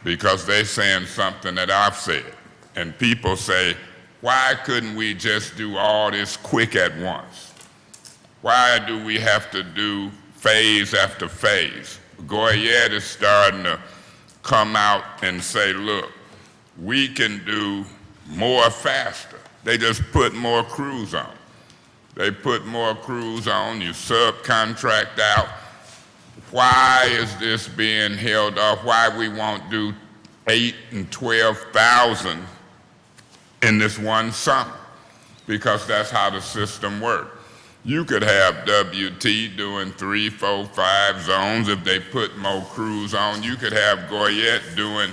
because they're saying something that I've said. And people say, why couldn't we just do all this quick at once? Why do we have to do phase after phase? Goyette is starting to come out and say, look, we can do more faster. They just put more crews on. They put more crews on, you subcontract out. Why is this being held off? Why we won't do 8,000 and 12,000 in this one summer? Because that's how the system works. You could have WT doing 3, 4, 5 zones if they put more crews on. You could have Goyette doing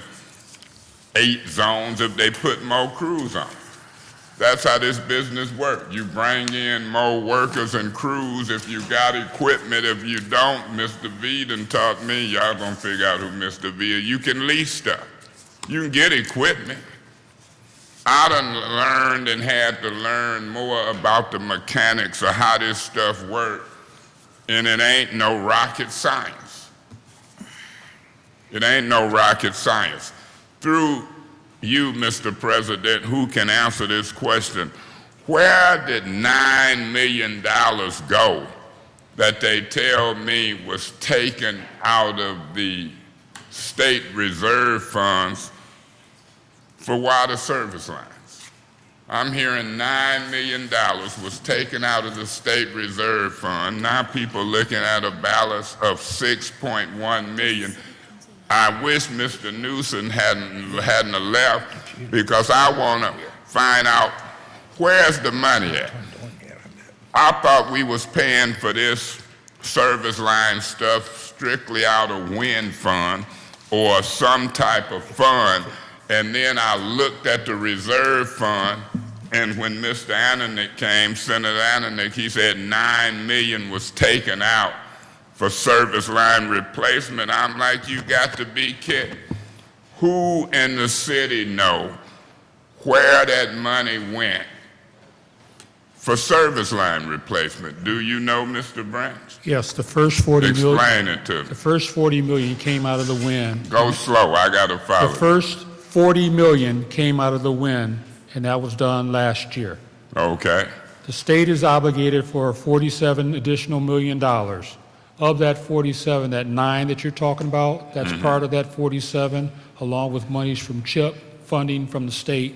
8 zones if they put more crews on. That's how this business works. You bring in more workers and crews if you got equipment. If you don't, Mr. V done taught me, y'all gonna figure out who Mr. V is. You can lease stuff. You can get equipment. I done learned and had to learn more about the mechanics of how this stuff works, and it ain't no rocket science. It ain't no rocket science. Through you, Mr. President, who can answer this question, where did $9 million go that they tell me was taken out of the state reserve funds for water service lines? I'm hearing $9 million was taken out of the state reserve fund. Now people looking at a balance of $6.1 million. I wish Mr. Newsom hadn't left, because I want to find out where's the money at. I thought we was paying for this service line stuff strictly out of wind fund or some type of fund. And then I looked at the reserve fund, and when Mr. Ananick came, Senator Ananick, he said $9 million was taken out for service line replacement. I'm like, you got to be kidding. Who in the city know where that money went for service line replacement? Do you know, Mr. Branch? Yes, the first 40 million. Explain it to me. The first 40 million came out of the wind. Go slow, I got to follow. The first 40 million came out of the wind, and that was done last year. Okay. The state is obligated for $47 additional million. Of that 47, that 9 that you're talking about, that's part of that 47, along with monies from CHIP funding from the state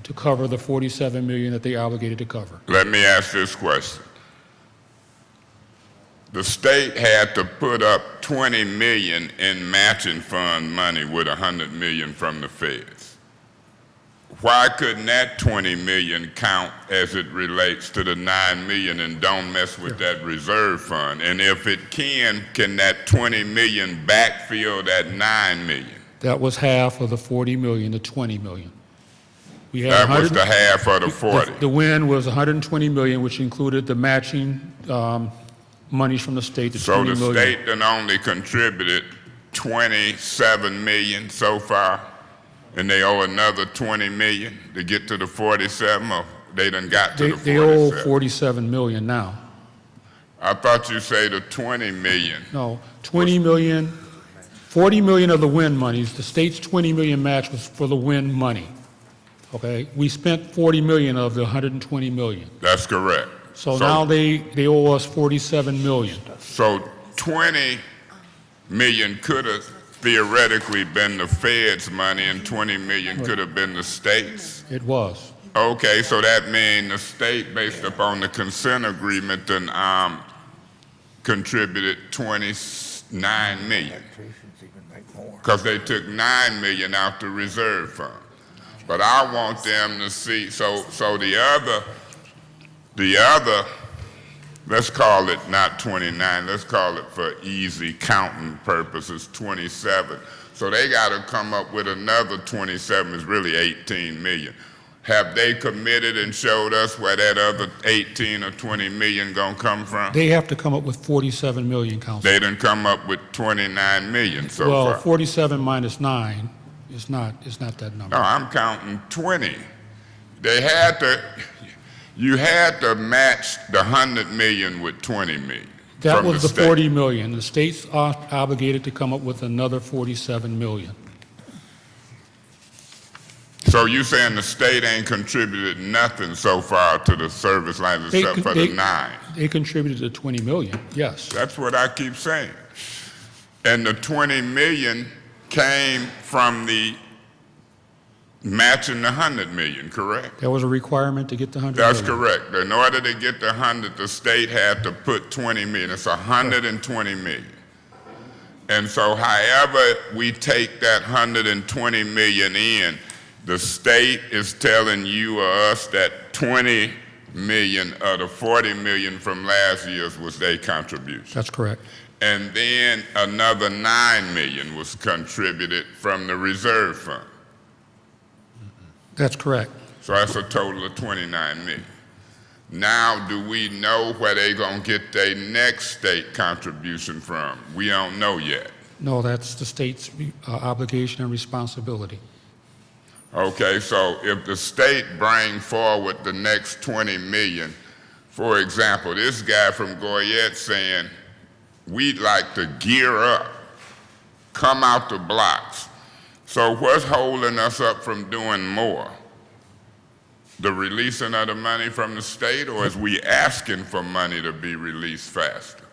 to cover the 47 million that they obligated to cover. Let me ask this question. the state had to put up 20 million in matching fund money with 100 million from the feds. Why couldn't that 20 million count as it relates to the 9 million and don't mess with that reserve fund? And if it can that 20 million backfill that 9 million? That was half of the 40 million to 20 million. We had That was the half of the 40. The win was 120 million, which included the matching monies from the state, the 20 million. So the state done only contributed 27 million so far, and they owe another 20 million to get to the 47, or they done got to the 47? They owe 47 million now. I thought you said the 20 million. No, 20 million, 40 million of the win monies. The state's 20 million match was for the win money. Okay, we spent 40 million of the 120 million. That's correct. So now they owe us 47 million. So 20 million could have theoretically been the Fed's money and 20 million could have been the state's. It was. Okay, so that means the state, based upon the consent agreement, then contributed 29 million. Because they took 9 million out the reserve fund. But I want them to see, so the other, let's call it not 29, let's call it for easy counting purposes, 27. So they got to come up with another 27, is really 18 million. Have they committed and showed us where that other 18 or 20 million gonna come from? They have to come up with 47 million, Council. They done come up with 29 million so Well, far. 47 minus 9 is not that number. No, I'm counting 20. They had to, you had to match the 100 million with 20 million. That from was the state. 40 million. The state's obligated to come up with another 47 million. So you saying the state ain't contributed nothing so far to the service lines except for the 9? They contributed to 20 million, yes. That's what I keep saying. And the 20 million came from the matching the 100 million, correct? There was a requirement to get the 100 That's million. correct. In order to get the 100, the state had to put 20 million. It's 120 million. And so however we take that 120 million in, the state is telling you or us that 20 million of the 40 million from last year's was their contribution. That's correct. And then another 9 million was contributed from the reserve fund. That's correct. So that's a total of 29 million. Now, do we know where they gonna get their next state contribution from? We don't know yet. No, that's the state's obligation and responsibility. Okay, so if the state bring forward the next 20 million, for example, this guy from Goyette saying, we'd like to gear up, come out the blocks. So what's holding us up from doing more? The releasing of the money from the state, or is we asking for money to be released faster?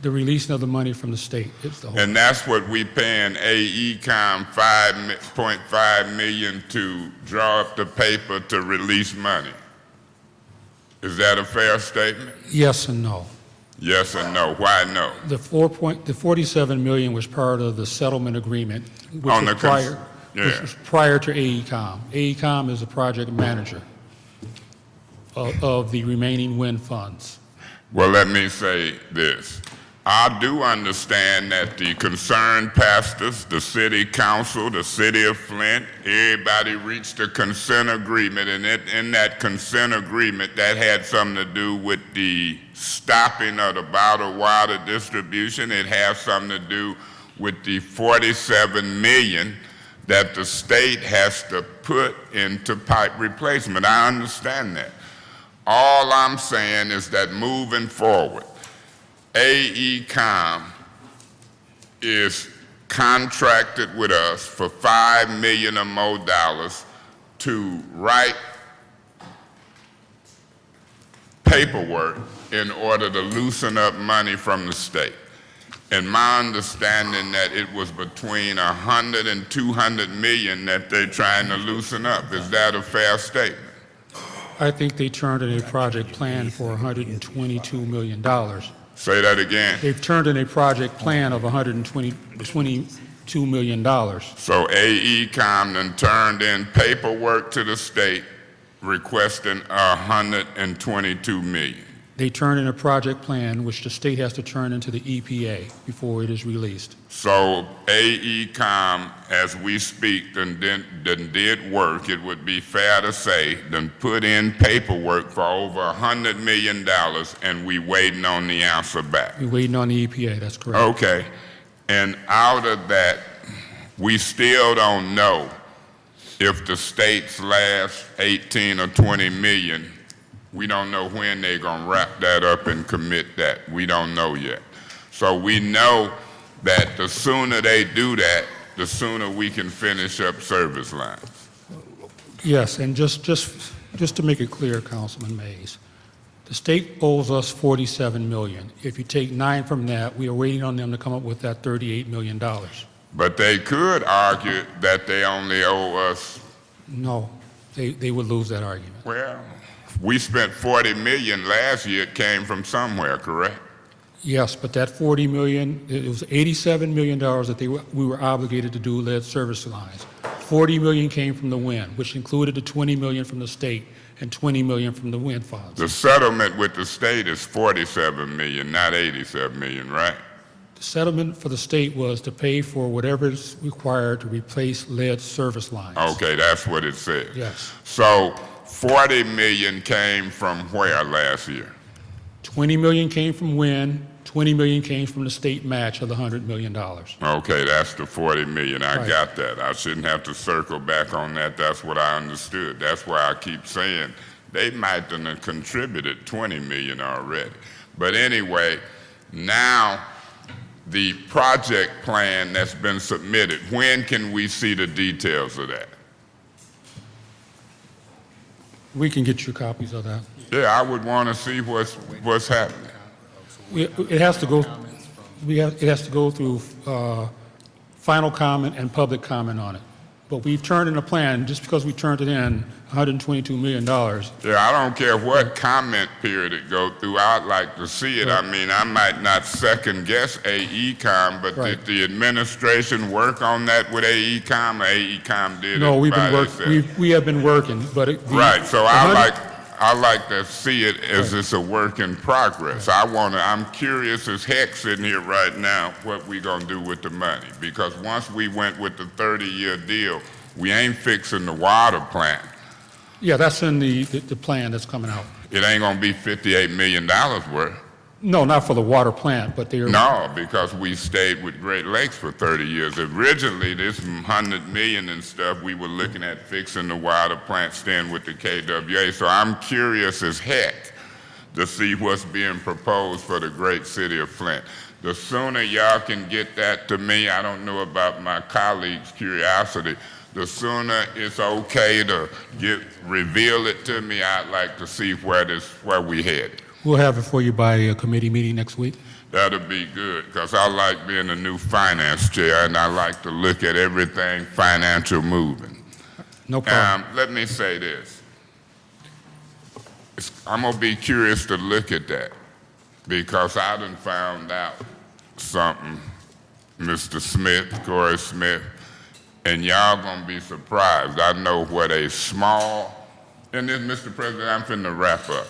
The releasing of the money from the state is the whole. And that's what we paying AECOM 5.5 million to draw up the paper to release money. Is that a fair statement? Yes and no. Yes and no. Why no? The 47 million was part of the settlement agreement, which On was the prior, yeah. which was prior to AECOM. AECOM is the project manager of the remaining wind funds. Well, let me say this. I do understand that the concerned pastors, the city council, the city of Flint, everybody reached a consent agreement, and in that consent agreement, that had something to do with the stopping of the bottled water distribution. It has something to do with the 47 million that the state has to put into pipe replacement. I understand that. All I'm saying is that moving forward, AECOM is contracted with us for $5 million or more to write paperwork in order to loosen up money from the state. And my understanding that it was between 100 and 200 million that they're trying to loosen up. Is that a fair statement? I think they turned in a project plan for $122 million. Say that again. They've turned in a project plan of $22 million. So AECom then turned in paperwork to the state requesting $122 million. They turned in a project plan which the state has to turn into the EPA before it is released. So AECom, as we speak, then did work. It would be fair to say, then put in paperwork for over $100 million, and we waiting on the answer back. We're waiting on the EPA, that's correct. Okay. And out of that, we still don't know if the state's last 18 or 20 million, we don't know when they're going to wrap that up and commit that. We don't know yet. So we know that the sooner they do that, the sooner we can finish up service lines. Yes, and just to make it clear, Councilman Mays, the state owes us $47 million. If you take 9 from that, we are waiting on them to come up with that $38 million. But they could argue that they only owe us. No, they would lose that argument. Well, we spent $40 million last year. It came from somewhere, correct? Yes, but that $40 million, it was $87 million that we were obligated to do lead service lines. $40 million came from the wind, which included the $20 million from the state and $20 million from the wind farms. The settlement with the state is $47 million, not $87 million, right? The settlement for the state was to pay for whatever is required to replace lead service lines. Okay, that's what it said. Yes. So $40 million came from where last year? $20 million came from wind, $20 million came from the state match of the $100 million. Okay, that's the $40 million. I Right. got that. I shouldn't have to circle back on that. That's what I understood. That's why I keep saying they might have contributed $20 million already. But anyway, now the project plan that's been submitted, when can we see the details of that? We can get you copies of that. Yeah, I would want to see what's happening. It has to go. It has to go through final comment and public comment on it. But we've turned in a plan just because we turned it in $122 million. Yeah, I don't care what comment period it go through. I'd like to see it. I mean, I might not second guess AECom, but did the administration work on that with AECom, or AECom did No, it we've by been working. themselves? We have been working, but Right. So I like to see it as it's a work in progress. I'm curious as heck sitting here right now what we gonna do with the money, because once we went with the 30-year deal, we ain't fixing the water plant. Yeah, that's in the plan that's coming out. It ain't gonna be $58 million worth. No, not for the water plant, but they're. No, because we stayed with Great Lakes for 30 years. Originally, this $100 million and stuff, we were looking at fixing the water plant, staying with the KWA. So I'm curious as heck to see what's being proposed for the great city of Flint. The sooner y'all can get that to me, I don't know about my colleagues' curiosity, the sooner it's okay to reveal it to me, I'd like to see where we headed. We'll have it for you by a committee meeting next week. That'll be good, because I like being a new finance chair, and I like to look at everything financial moving. No problem. Let me say this. I'm going to be curious to look at that, because I done found out something, Mr. Smith, Corey Smith, and y'all going to be surprised. I know what a small, and then, Mr. President, I'm finna wrap up.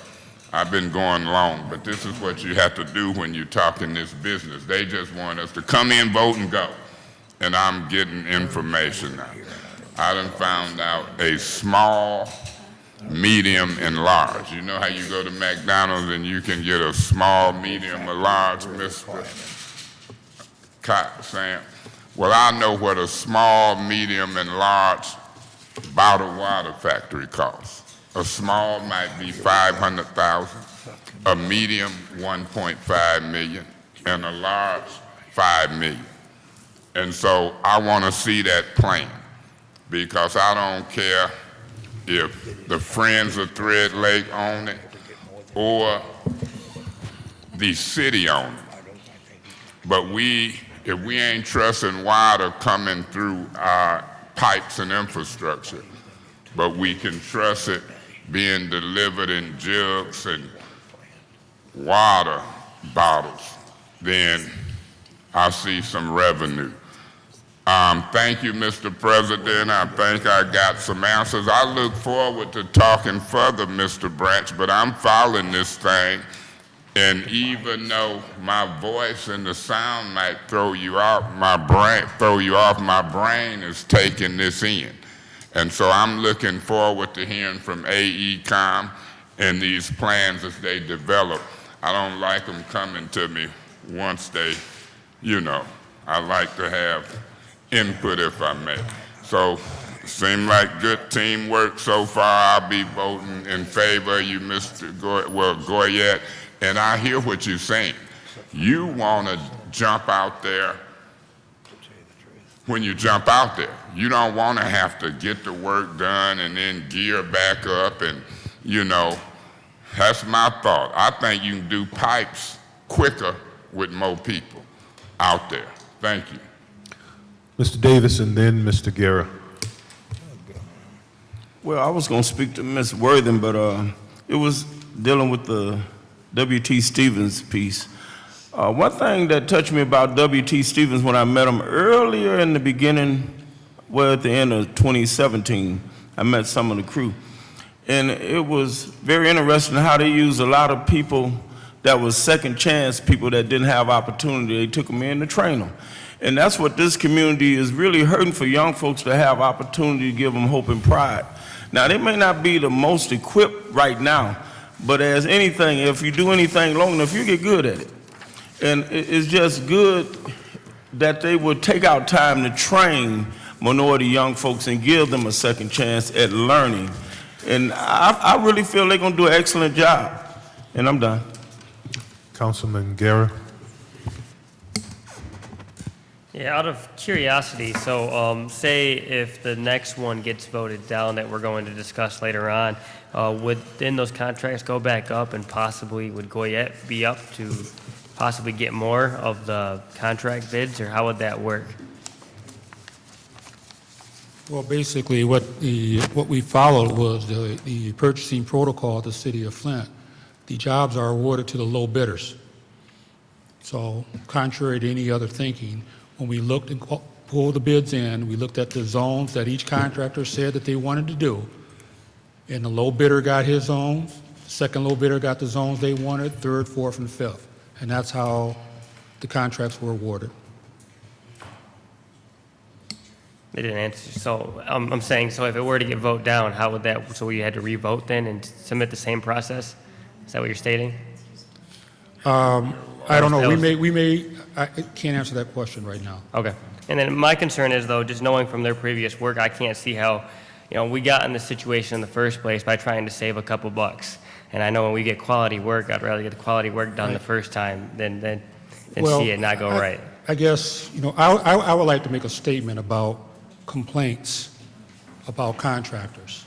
I've been going long, but this is what you have to do when you're talking this business. They just want us to come in, vote, and go. And I'm getting information now. I done found out a small, medium, and large. You know how you go to McDonald's and you can get a small, medium, or large, Mr. Sam? Well, I know what a small, medium, and large bottled water factory costs. A small might be $500,000, a medium $1.5 million, and a large $5 million. And so I want to see that plan, because I don't care if the Friends of Thread Lake own it or the city own it. But if we ain't trusting water coming through our pipes and infrastructure, but we can trust it being delivered in jugs and water bottles, then I see some revenue. Thank you, Mr. President. I think I got some answers. I look forward to talking further, Mr. Branch, but I'm following this thing, and even though my voice and the sound might throw you off, my brain is taking this in. And so I'm looking forward to hearing from AECOM and these plans as they develop. I don't like them coming to me once they, I like to have input if I may. So, seem like good teamwork so far. I'll be voting in favor of you, Mr. Goyette, and I hear what you're saying. You want to jump out there when you jump out there. You don't want to have to get the work done and then gear back up and, that's my thought. I think you can do pipes quicker with more people out there. Thank you. Mr. Davis and then Mr. Guerra. Well, I was going to speak to Ms. Worthing, but it was dealing with the W.T. Stevens piece. One thing that touched me about W.T. Stevens when I met him earlier in the beginning, well, at the end of 2017, I met some of the crew. And it was very interesting how they used a lot of people that was second chance people that didn't have opportunity. They took them in to train them. And that's what this community is really hurting for, young folks to have opportunity to give them hope and pride. Now, they may not be the most equipped right now, but as anything, if you do anything long enough, you get good at it. And it's just good that they would take out time to train minority young folks and give them a second chance at learning. And I really feel they're going to do an excellent job. And I'm done. Councilman Guerra. Yeah, out of curiosity, so say if the next one gets voted down that we're going to discuss later on, would then those contracts go back up and possibly would Goyette be up to possibly get more of the contract bids, or how would that work? Well, basically, what we followed was the purchasing protocol of the city of Flint. The jobs are awarded to the low bidders. So contrary to any other thinking, when we looked and pulled the bids in, we looked at the zones that each contractor said that they wanted to do, and the low bidder got his zones, the second low bidder got the zones they wanted, third, fourth, and fifth. And that's how the contracts were awarded. They didn't answer. So I'm saying, so if it were to get voted down, how would that, so you had to re-vote then and submit the same process? Is that what you're stating? I don't know. I can't answer that question right now. Okay. And then my concern is, though, just knowing from their previous work, I can't see how, we got in this situation in the first place by trying to save a couple bucks. And I know when we get quality work, I'd rather get the quality work done the first time than see it not go right. I guess, I would like to make a statement about complaints about contractors.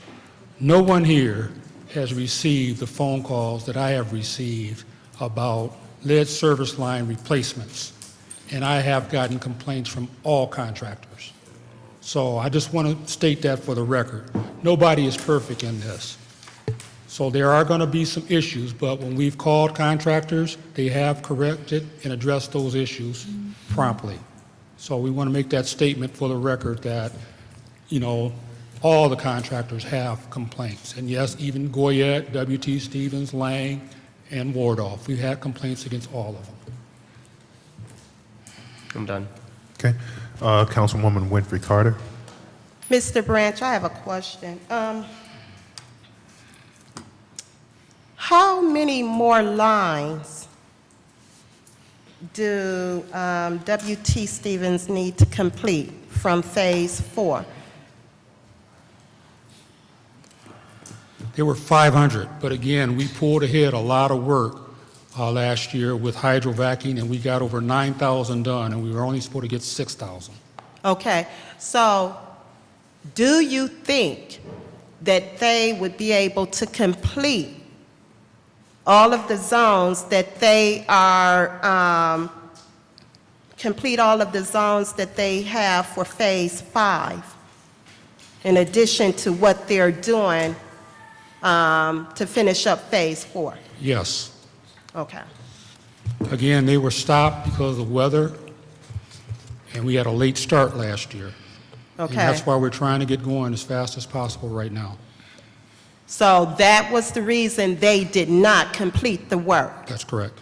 No one here has received the phone calls that I have received about lead service line replacements, and I have gotten complaints from all contractors. So I just want to state that for the record. Nobody is perfect in this. So there are going to be some issues, but when we've called contractors, they have corrected and addressed those issues promptly. So we want to make that statement for the record that, all the contractors have complaints. And yes, even Goyette, W.T. Stevens, Lang, and Waldorf, we've had complaints against all of them. I'm done. Okay. Councilwoman Winfrey Carter. Mr. Branch, I have a question. How many more lines do W.T. Stevens need to complete from Phase 4? There were 500, but again, we pulled ahead a lot of work last year with hydrovacking, and we got over 9,000 done, and we were only supposed to get 6,000. Okay, so do you think that they would be able to complete all of the zones that they are, complete all of the zones that they have for Phase 5, in addition to what they're doing to finish up Phase 4? Yes. Okay. Again, they were stopped because of weather, and we had a late start last year. And Okay. that's why we're trying to get going as fast as possible right now. So that was the reason they did not complete the work. That's correct.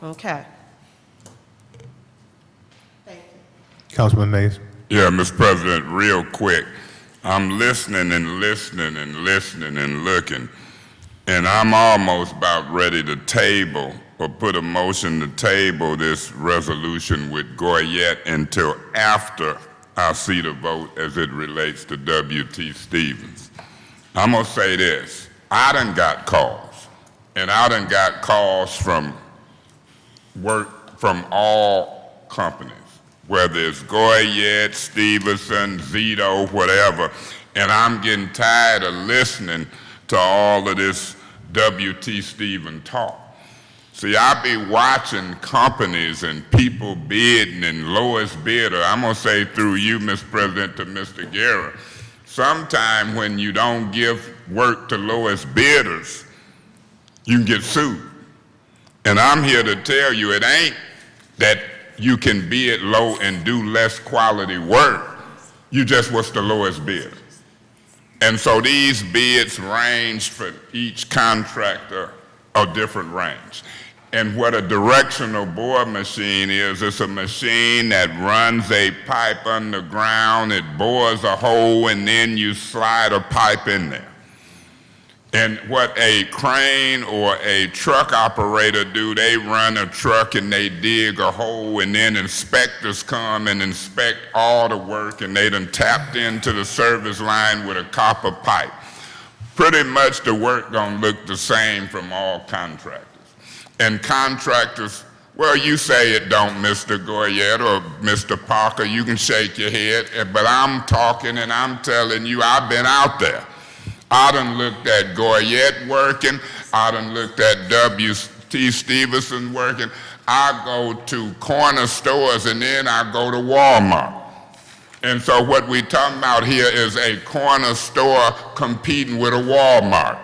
Okay. Councilman Mays. Yeah, Mr. President, real quick. I'm listening and listening and listening and looking, and I'm almost about ready to table or put a motion to table this resolution with Goyette until after I see the vote as it relates to W.T. Stevens. I'm gonna say this, I done got calls, and I done got calls from work from all companies, whether it's Goyette, Stevenson, Zito, whatever, and I'm getting tired of listening to all of this W.T. Stevens talk. See, I be watching companies and people bidding and lowest bidder. I'm gonna say through you, Mr. President, to Mr. Guerra, sometime when you don't give work to lowest bidders, you can get sued. And I'm here to tell you it ain't that you can bid low and do less quality work. You just what's the lowest bidder. And so these bids range for each contractor a different range. And what a directional bore machine is, it's a machine that runs a pipe underground, it bores a hole, and then you slide a pipe in there. And what a crane or a truck operator do, they run a truck and they dig a hole, and then inspectors come and inspect all the work, and they done tapped into the service line with a copper pipe. Pretty much the work gonna look the same from all contractors. And contractors, well, you say it don't, Mr. Goyette or Mr. Parker, you can shake your head, but I'm talking and I'm telling you, I've been out there. I done looked at Goyette working, I done looked at W.T. Stevenson working. I go to corner stores and then I go to Walmart. And so what we talking about here is a corner store competing with a Walmart.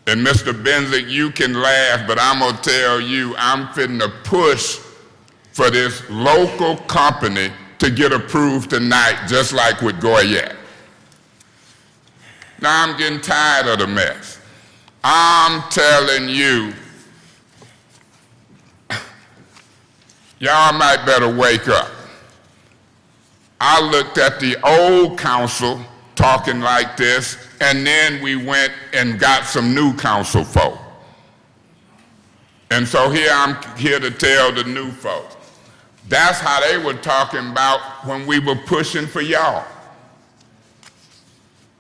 And Mr. Benzick, you can laugh, but I'm gonna tell you, I'm finna push for this local company to get approved tonight, just like with Goyette. Now I'm getting tired of the mess. I'm telling you, y'all might better wake up. I looked at the old council talking like this, and then we went and got some new council folk. And so here I'm here to tell the new folks. That's how they were talking about when we were pushing for y'all.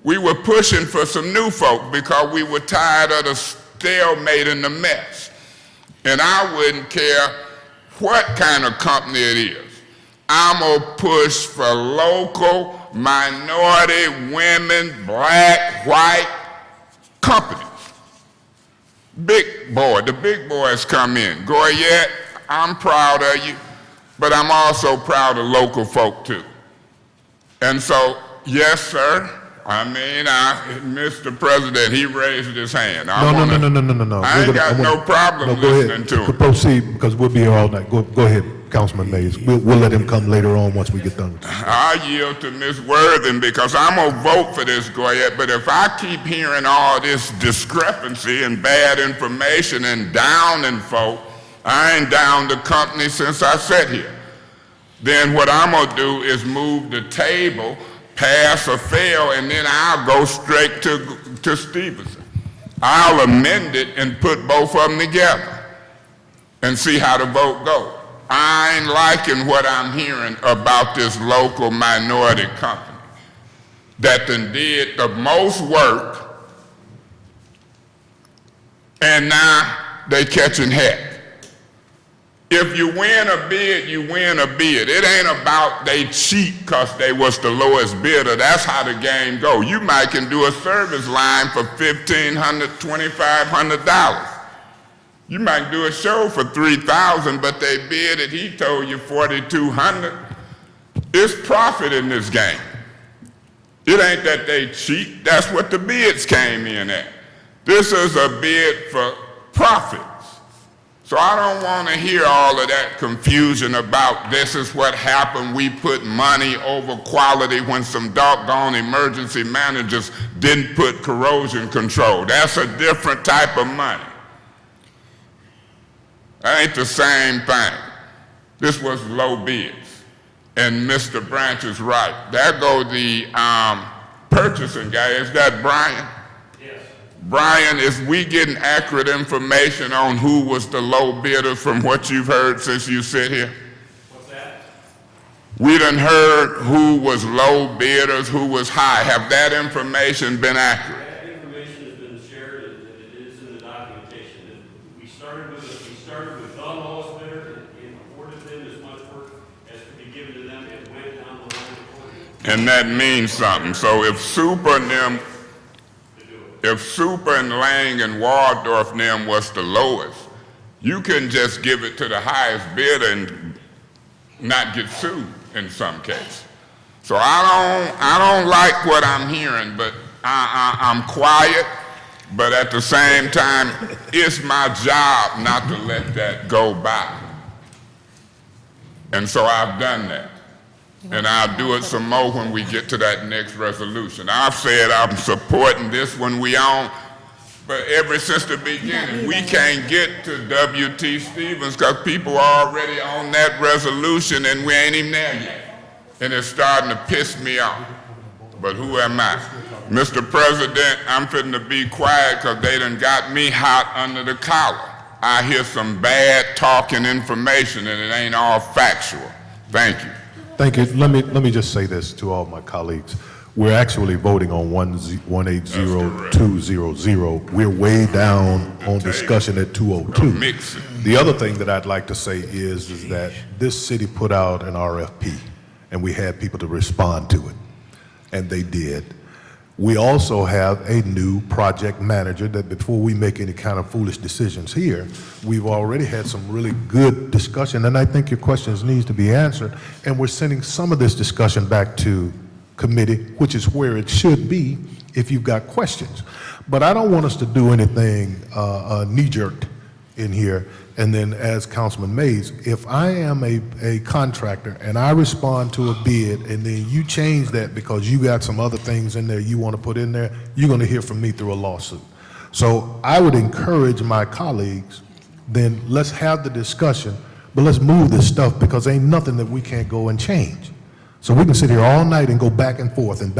We were pushing for some new folk because we were tired of the stalemate and the mess. And I wouldn't care what kind of company it is. I'm gonna push for local, minority, women, black, white companies. Big boy, the big boys come in. Goyette, I'm proud of you, but I'm also proud of local folk too. And so, yes, sir, I mean, Mr. President, he raised his hand. No. I ain't got no problem listening to him. Proceed, because we'll be here all night. Go ahead, Councilman Mays. We'll let him come later on once we get done. I yield to Ms. Worthing because I'm going to vote for this, Goyette, but if I keep hearing all this discrepancy and bad information and downing folk, I ain't downed the company since I sat here. Then what I'm going to do is move the table, pass or fail, and then I'll go straight to Stevenson. I'll amend it and put both of them together and see how the vote goes. I ain't liking what I'm hearing about this local minority company that done did the most work, and now they catching heck. If you win a bid, you win a bid. It ain't about they cheat because they was the lowest bidder. That's how the game go. You might can do a service line for $1,500, $2,500. You might do a show for $3,000, but they bid it, he told you $4,200. It's profit in this game. It ain't that they cheat. That's what the bids came in at. This is a bid for profits. So I don't want to hear all of that confusion about this is what happened, we put money over quality when some doggone emergency managers didn't put corrosion control. That's a different type of money. That ain't the same thing. This was low bids. And Mr. Branch is right. There go the purchasing guy. Is that Brian? Yes. Brian, is we getting accurate information on who was the low bidder from what you've heard since you sit here? What's that? We done heard who was low bidders, who was high. Have that information been accurate? That information has been shared and it is in the documentation. We started with the lowest bidder and awarded them as much work as could be given to them and went down the line accordingly. And that means something. So if Super and Lang and Waldorf and them was the lowest, you can just give it to the highest bidder and not get sued in some case. So I don't like what I'm hearing, but I'm quiet. But at the same time, it's my job not to let that go by. And so I've done that. And I'll do it some more when we get to that next resolution. I've said I'm supporting this when we on, but ever since the beginning, we can't get to W.T. Stevens because people are already on that resolution and we ain't even there yet. And it's starting to piss me off. But who am I? Mr. President, I'm fitting to be quiet because they done got me hot under the collar. I hear some bad talking information and it ain't all factual. Thank you. Thank you. Let me just say this to all my colleagues. We're actually voting on 180200. We're way down on discussion at 202. The other thing that I'd like to say is that this city put out an RFP and we had people to respond to it, and they did. We also have a new project manager that before we make any kind of foolish decisions here, we've already had some really good discussion, and I think your questions need to be answered, and we're sending some of this discussion back to committee, which is where it should be if you've got questions. But I don't want us to do anything knee-jerked in here. And then as Councilman Mays, if I am a contractor and I respond to a bid and then you change that because you got some other things in there you want to put in there, you're going to hear from me through a lawsuit. So I would encourage my colleagues, then let's have the discussion, but let's move this stuff because ain't nothing that we can't go and change. So we can sit here all night and go back and forth, and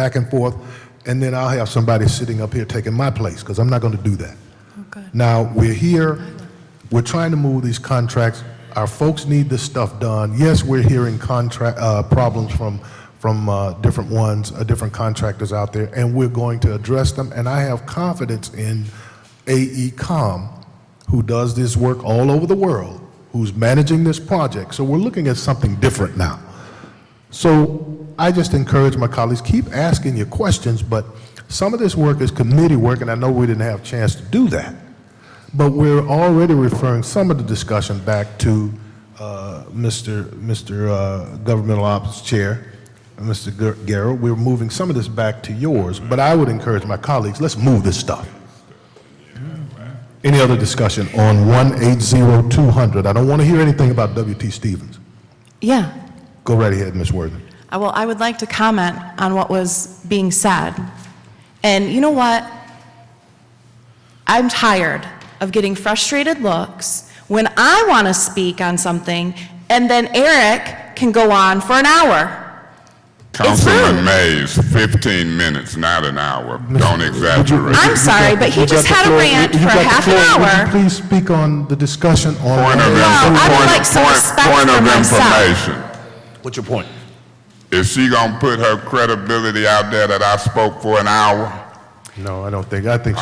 then I'll have somebody sitting up here taking my place because I'm not going to do that. Okay. Now, we're here. We're trying to move these contracts. Our folks need this stuff done. Yes, we're hearing problems from different contractors out there, and we're going to address them. And I have confidence in AECOM, who does this work all over the world, who's managing this project. So we're looking at something different now. So I just encourage my colleagues, keep asking your questions, but some of this work is committee work, and I know we didn't have a chance to do that. But we're already referring some of the discussion back to Mr. Governmental Ops Chair, Mr. Garrow. We're moving some of this back to yours, but I would encourage my colleagues, let's move this stuff. Any other discussion on 180200? I don't want to hear anything about W.T. Stevens. Yeah. Go right ahead, Ms. Worthing. Well, I would like to comment on what was being said. And you know what? I'm tired of getting frustrated looks when I want to speak on something and then Eric can go on for an hour. Councilman Mays, 15 minutes, not an hour. Don't exaggerate. I'm sorry, but he just had a rant for half an hour. Would you please speak on the discussion on... I would like some respect for myself. What's your point? Is she going to put her credibility out there that I spoke for an hour? No, I don't think. I think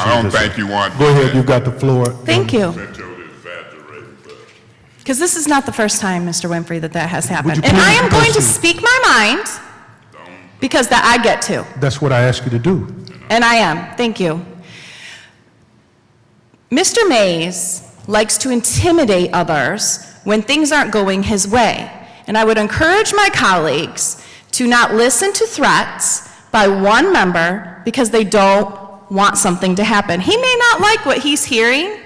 you want. Go ahead, you've got the floor. Thank you. Because this is not the first time, Mr. Winfrey, that has happened. And I am going to speak my mind because that I get to. That's what I asked you to do. And I am. Thank you. Mr. Mays likes to intimidate others when things aren't going his way. And I would encourage my colleagues to not listen to threats by one member because they don't want something to happen. He may not like what he's hearing.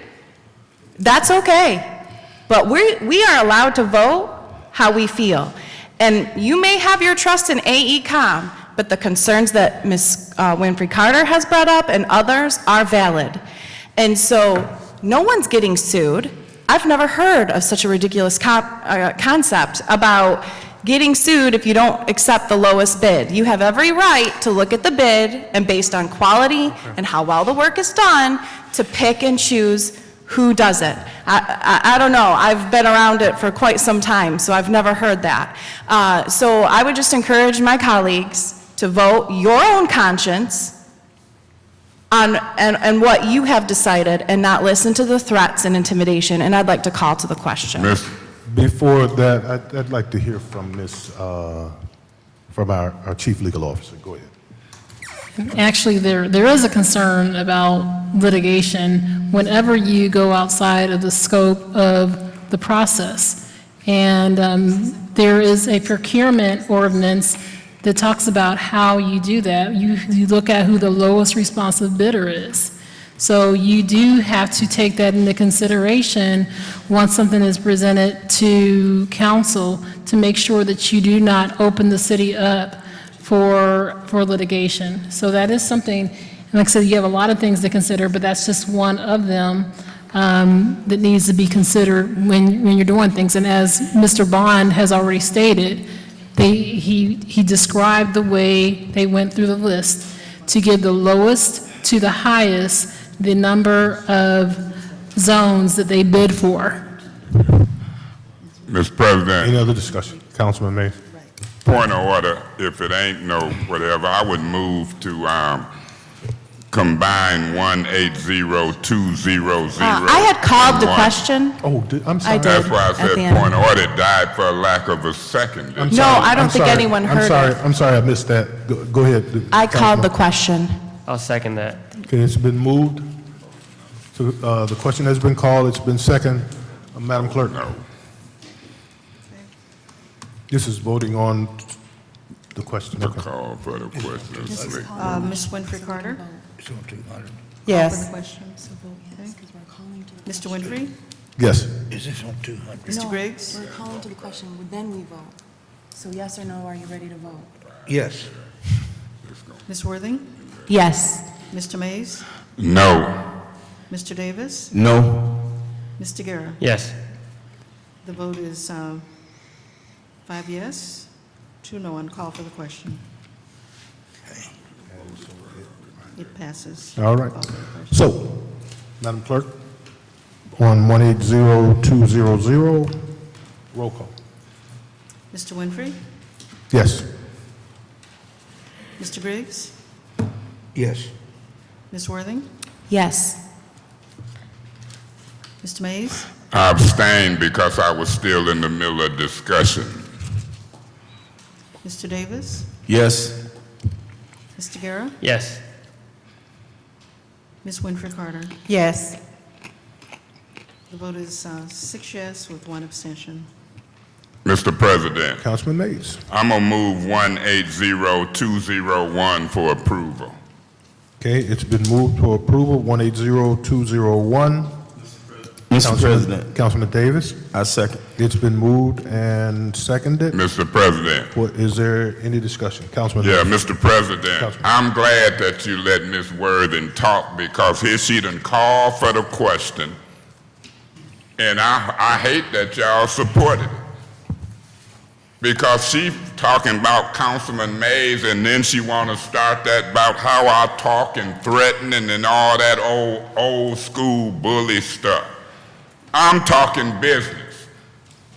That's okay. But we are allowed to vote how we feel. And you may have your trust in AECom, but the concerns that Ms. Winfrey Carter has brought up and others are valid. And so no one's getting sued. I've never heard of such a ridiculous concept about getting sued if you don't accept the lowest bid. You have every right to look at the bid and based on quality and how well the work is done to pick and choose who does it. I don't know. I've been around it for quite some time, so I've never heard that. So I would just encourage my colleagues to vote your own conscience on and what you have decided and not listen to the threats and intimidation. And I'd like to call to the question. Before that, I'd like to hear from from our Chief Legal Officer. Go ahead. Actually, there is a concern about litigation whenever you go outside of the scope of the process. And there is a procurement ordinance that talks about how you do that. You look at who the lowest responsive bidder is. So you do have to take that into consideration once something is presented to council to make sure that you do not open the city up for litigation. So that is something, and like I said, you have a lot of things to consider, but that's just one of them that needs to be considered when you're doing things. And as Mr. Bond has already stated, he described the way they went through the list to give the lowest to the highest the number of zones that they bid for. Mr. President. Any other discussion? Councilman Mays. Point of order, if it ain't no whatever, I would move to combine 180-200. I had called the question. Oh, I'm sorry. I did. That's why I at said the end. point of order died for lack of a second. No, I don't think anyone heard it. I'm sorry, I missed that. Go ahead. I called the question. I'll second that. Okay, it's been moved. So the question has been called. It's been seconded. Madam Clerk. No. This is voting on the question. The Okay. call for the question. Ms. Winfrey Carter? Yes. For the question. Mr. Winfrey? Yes. Is this on 200? Mr. Griggs? We're calling to the question, then we vote. So yes or no, are you ready to vote? Yes. Ms. Worthing? Yes. Mr. Mays? No. Mr. Davis? No. Mr. Guerra? Yes. The vote is 5 yes, 2 no, and call for the question. It passes. All right. Call for the question. So, Madam Clerk, on 180-200, roll call. Mr. Winfrey? Yes. Mr. Griggs? Yes. Ms. Worthing? Yes. Mr. Mays? I abstained because I was still in the middle of discussion. Mr. Davis? Yes. Mr. Guerra? Yes. Ms. Winfrey Carter? Yes. The vote is 6 yes with 1 abstention. Mr. President, Councilman Mays. I'm going to move 180-201 for approval. Okay, it's been moved for approval, 180-201. Mr. President. Councilman Davis. I second. It's been moved and seconded. Mr. President. Is there any discussion? Councilman Yeah, Mays. Mr. President, Councilman. I'm glad that you let Ms. Worthing talk because here she done called for the question, and I hate that y'all supported it. Because she talking about Councilman Mays, and then she want to start that about how I talk and threatening and all that old school bully stuff. I'm talking business.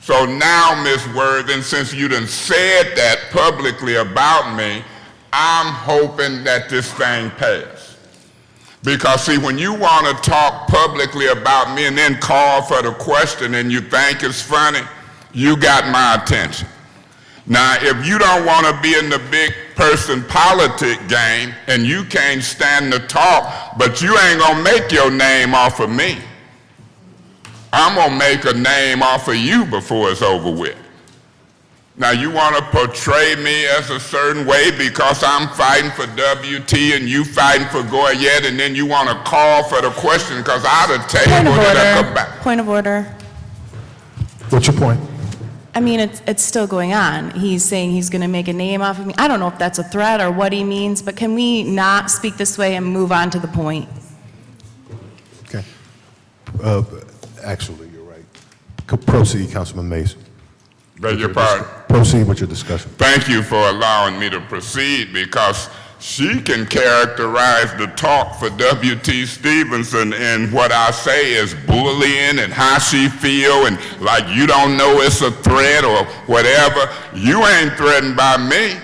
So now, Ms. Worthing, since you done said that publicly about me, I'm hoping that this thing passes. Because see, when you want to talk publicly about me and then call for the question and you think it's funny, you got my attention. Now, if you don't want to be in the big person politic game and you can't stand to talk, but you ain't going to make your name off of me, I'm going to make a name off of you before it's over with. Now, you want to portray me as a certain way because I'm fighting for WT and you fighting for Goyette, and then you want to call for the question because I'd have tabled it and come back. Point of order. What's your point? I mean, it's still going on. He's saying he's going to make a name off of me. I don't know if that's a threat or what he means, but can we not speak this way and move on to the point? Okay. Actually, you're right. Proceed, Councilman Mays. Beg your pardon? Proceed with your discussion. Thank you for allowing me to proceed, because she can characterize the talk for W.T. Stevenson and what I say is bullying and how she feel and like you don't know it's a threat or whatever. You ain't threatened by me.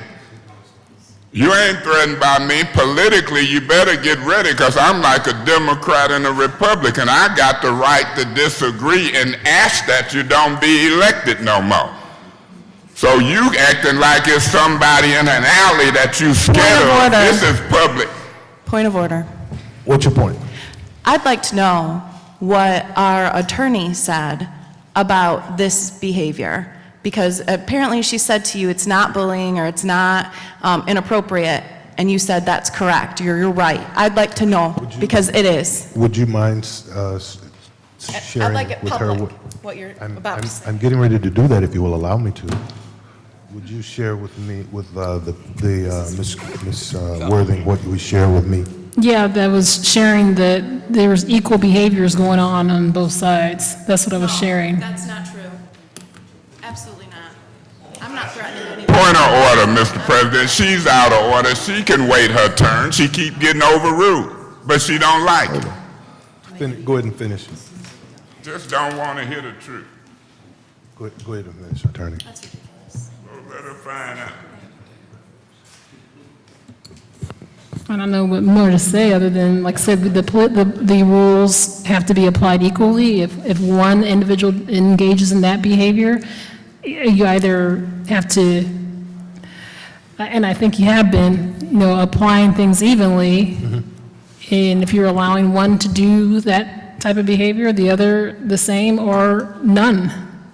You ain't threatened by me. Politically, you better get ready, because I'm like a Democrat and a Republican. I got the right to disagree and ask that you don't be elected no more. So you acting like it's somebody in an alley that you scared of. This is public. Point of order. What's your point? I'd like to know what our attorney said about this behavior, because apparently she said to you it's not bullying or it's not inappropriate, and you said that's correct. You're right. I'd like to know, because it is. Would you mind sharing I'd like it with public, her what you're about to say. I'm getting ready to do that if you will allow me to. Would you share with me, with Ms. Worthing, what you share with me? Yeah, that was sharing that there's equal behaviors going on both sides. That's what I was sharing. That's not true. Absolutely not. I'm not threatening anyone. Point of order, Mr. President. She's out of order. She can wait her turn. She keep getting overruled, but she don't like it. Go ahead and finish. Just don't want to hear the truth. Go ahead and finish, Attorney. Let her find out. I don't know what more to say other than, like I said, the rules have to be applied equally. If one individual engages in that behavior, you either have to, and I think you have been, applying things evenly. And if you're allowing one to do that type of behavior, the other the same or none.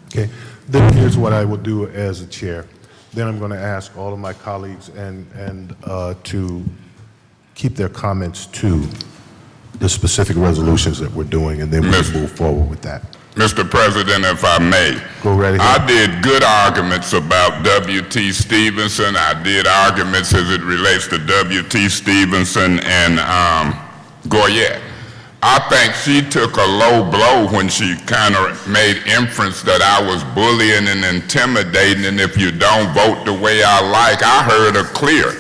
Okay. Then here's what I will do as a chair. Then I'm going to ask all of my colleagues and to keep their comments to the specific resolutions that we're doing, and then we'll move forward with that. Mr. President, if I may. Go right ahead. I did good arguments about W.T. Stevenson. I did arguments as it relates to W.T. Stevenson and Goyette. I think she took a low blow when she kind of made inference that I was bullying and intimidating, and if you don't vote the way I like, I heard her clear.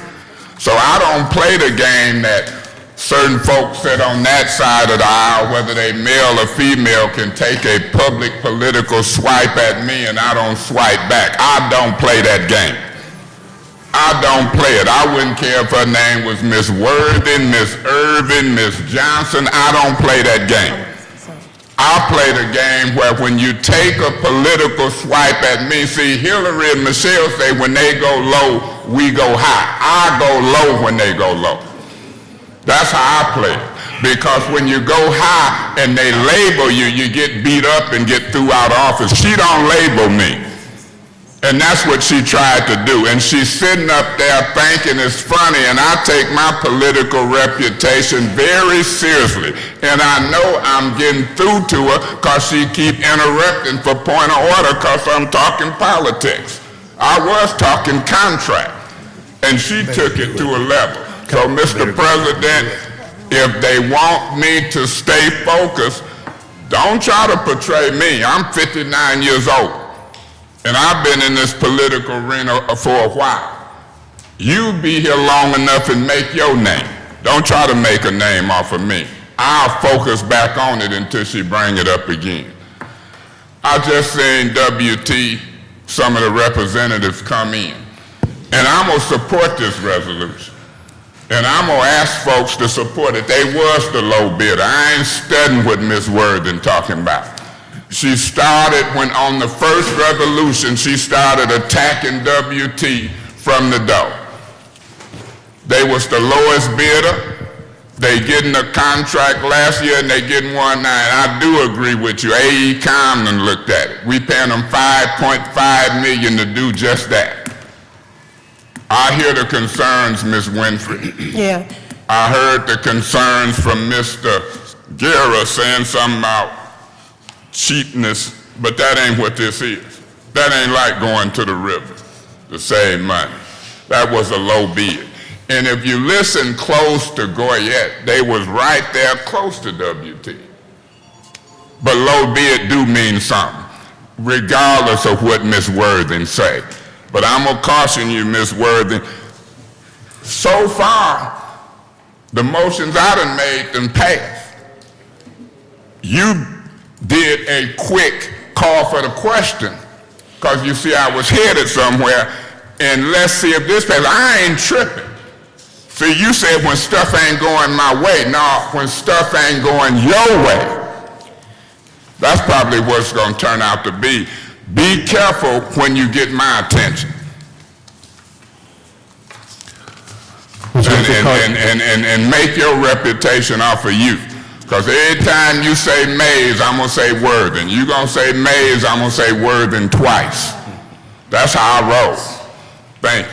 So I don't play the game that certain folks sit on that side of the aisle, whether they male or female, can take a public political swipe at me and I don't swipe back. I don't play that game. I don't play it. I wouldn't care if her name was Miss Worthing, Miss Irvin, Miss Johnson. I don't play that game. I play the game where when you take a political swipe at me, see, Hillary and Michelle say when they go low, we go high. I go low when they go low. That's how I play it. Because when you go high and they label you, you get beat up and get threw out of office. She don't label me. And that's what she tried to do. And she's sitting up there thinking it's funny, and I take my political reputation very seriously. And I know I'm getting through to her because she keep interrupting for point of order because I'm talking politics. I was talking contract, and she took it to a level. So, Mr. President, if they want me to stay focused, don't try to portray me. I'm 59 years old. And I've been in this political arena for a while. You be here long enough and make your name. Don't try to make a name off of me. I'll focus back on it until she bring it up again. I just seen WT, some of the representatives come in. And I'm gonna support this resolution. And I'm gonna ask folks to support it. They was the low bidder. I ain't studying what Ms. Worthing talking about. She started when on the first revolution, she started attacking WT from the door. They was the lowest bidder. They getting a contract last year and they getting one now. And I do agree with you. A.E. Comden looked at it. We paying them $5.5 million to do just that. I hear the concerns, Ms. Winfrey. Yeah. I heard the concerns from Mr. Guerra saying something about cheapness But that ain't what this is. That ain't like going to the river to save money. That was a low bid. And if you listen close to Goyette, they was right there close to WT. But low bid do mean something, regardless of what Ms. Worthing say. But I'm gonna caution you, Ms. Worthing, so far, the motions I done made them passed. You did a quick call for the question, because you see I was headed somewhere, and let's see if this passes. I ain't tripping. See, you said when stuff ain't going my way. No, when stuff ain't going your way. That's probably what it's going to turn out to be. Be careful when you get my attention. And make your reputation off of you. Because every time you say Mays, I'm going to say Worthing. You going to say Mays, I'm going to say Worthing twice. That's how I roll. Thank you.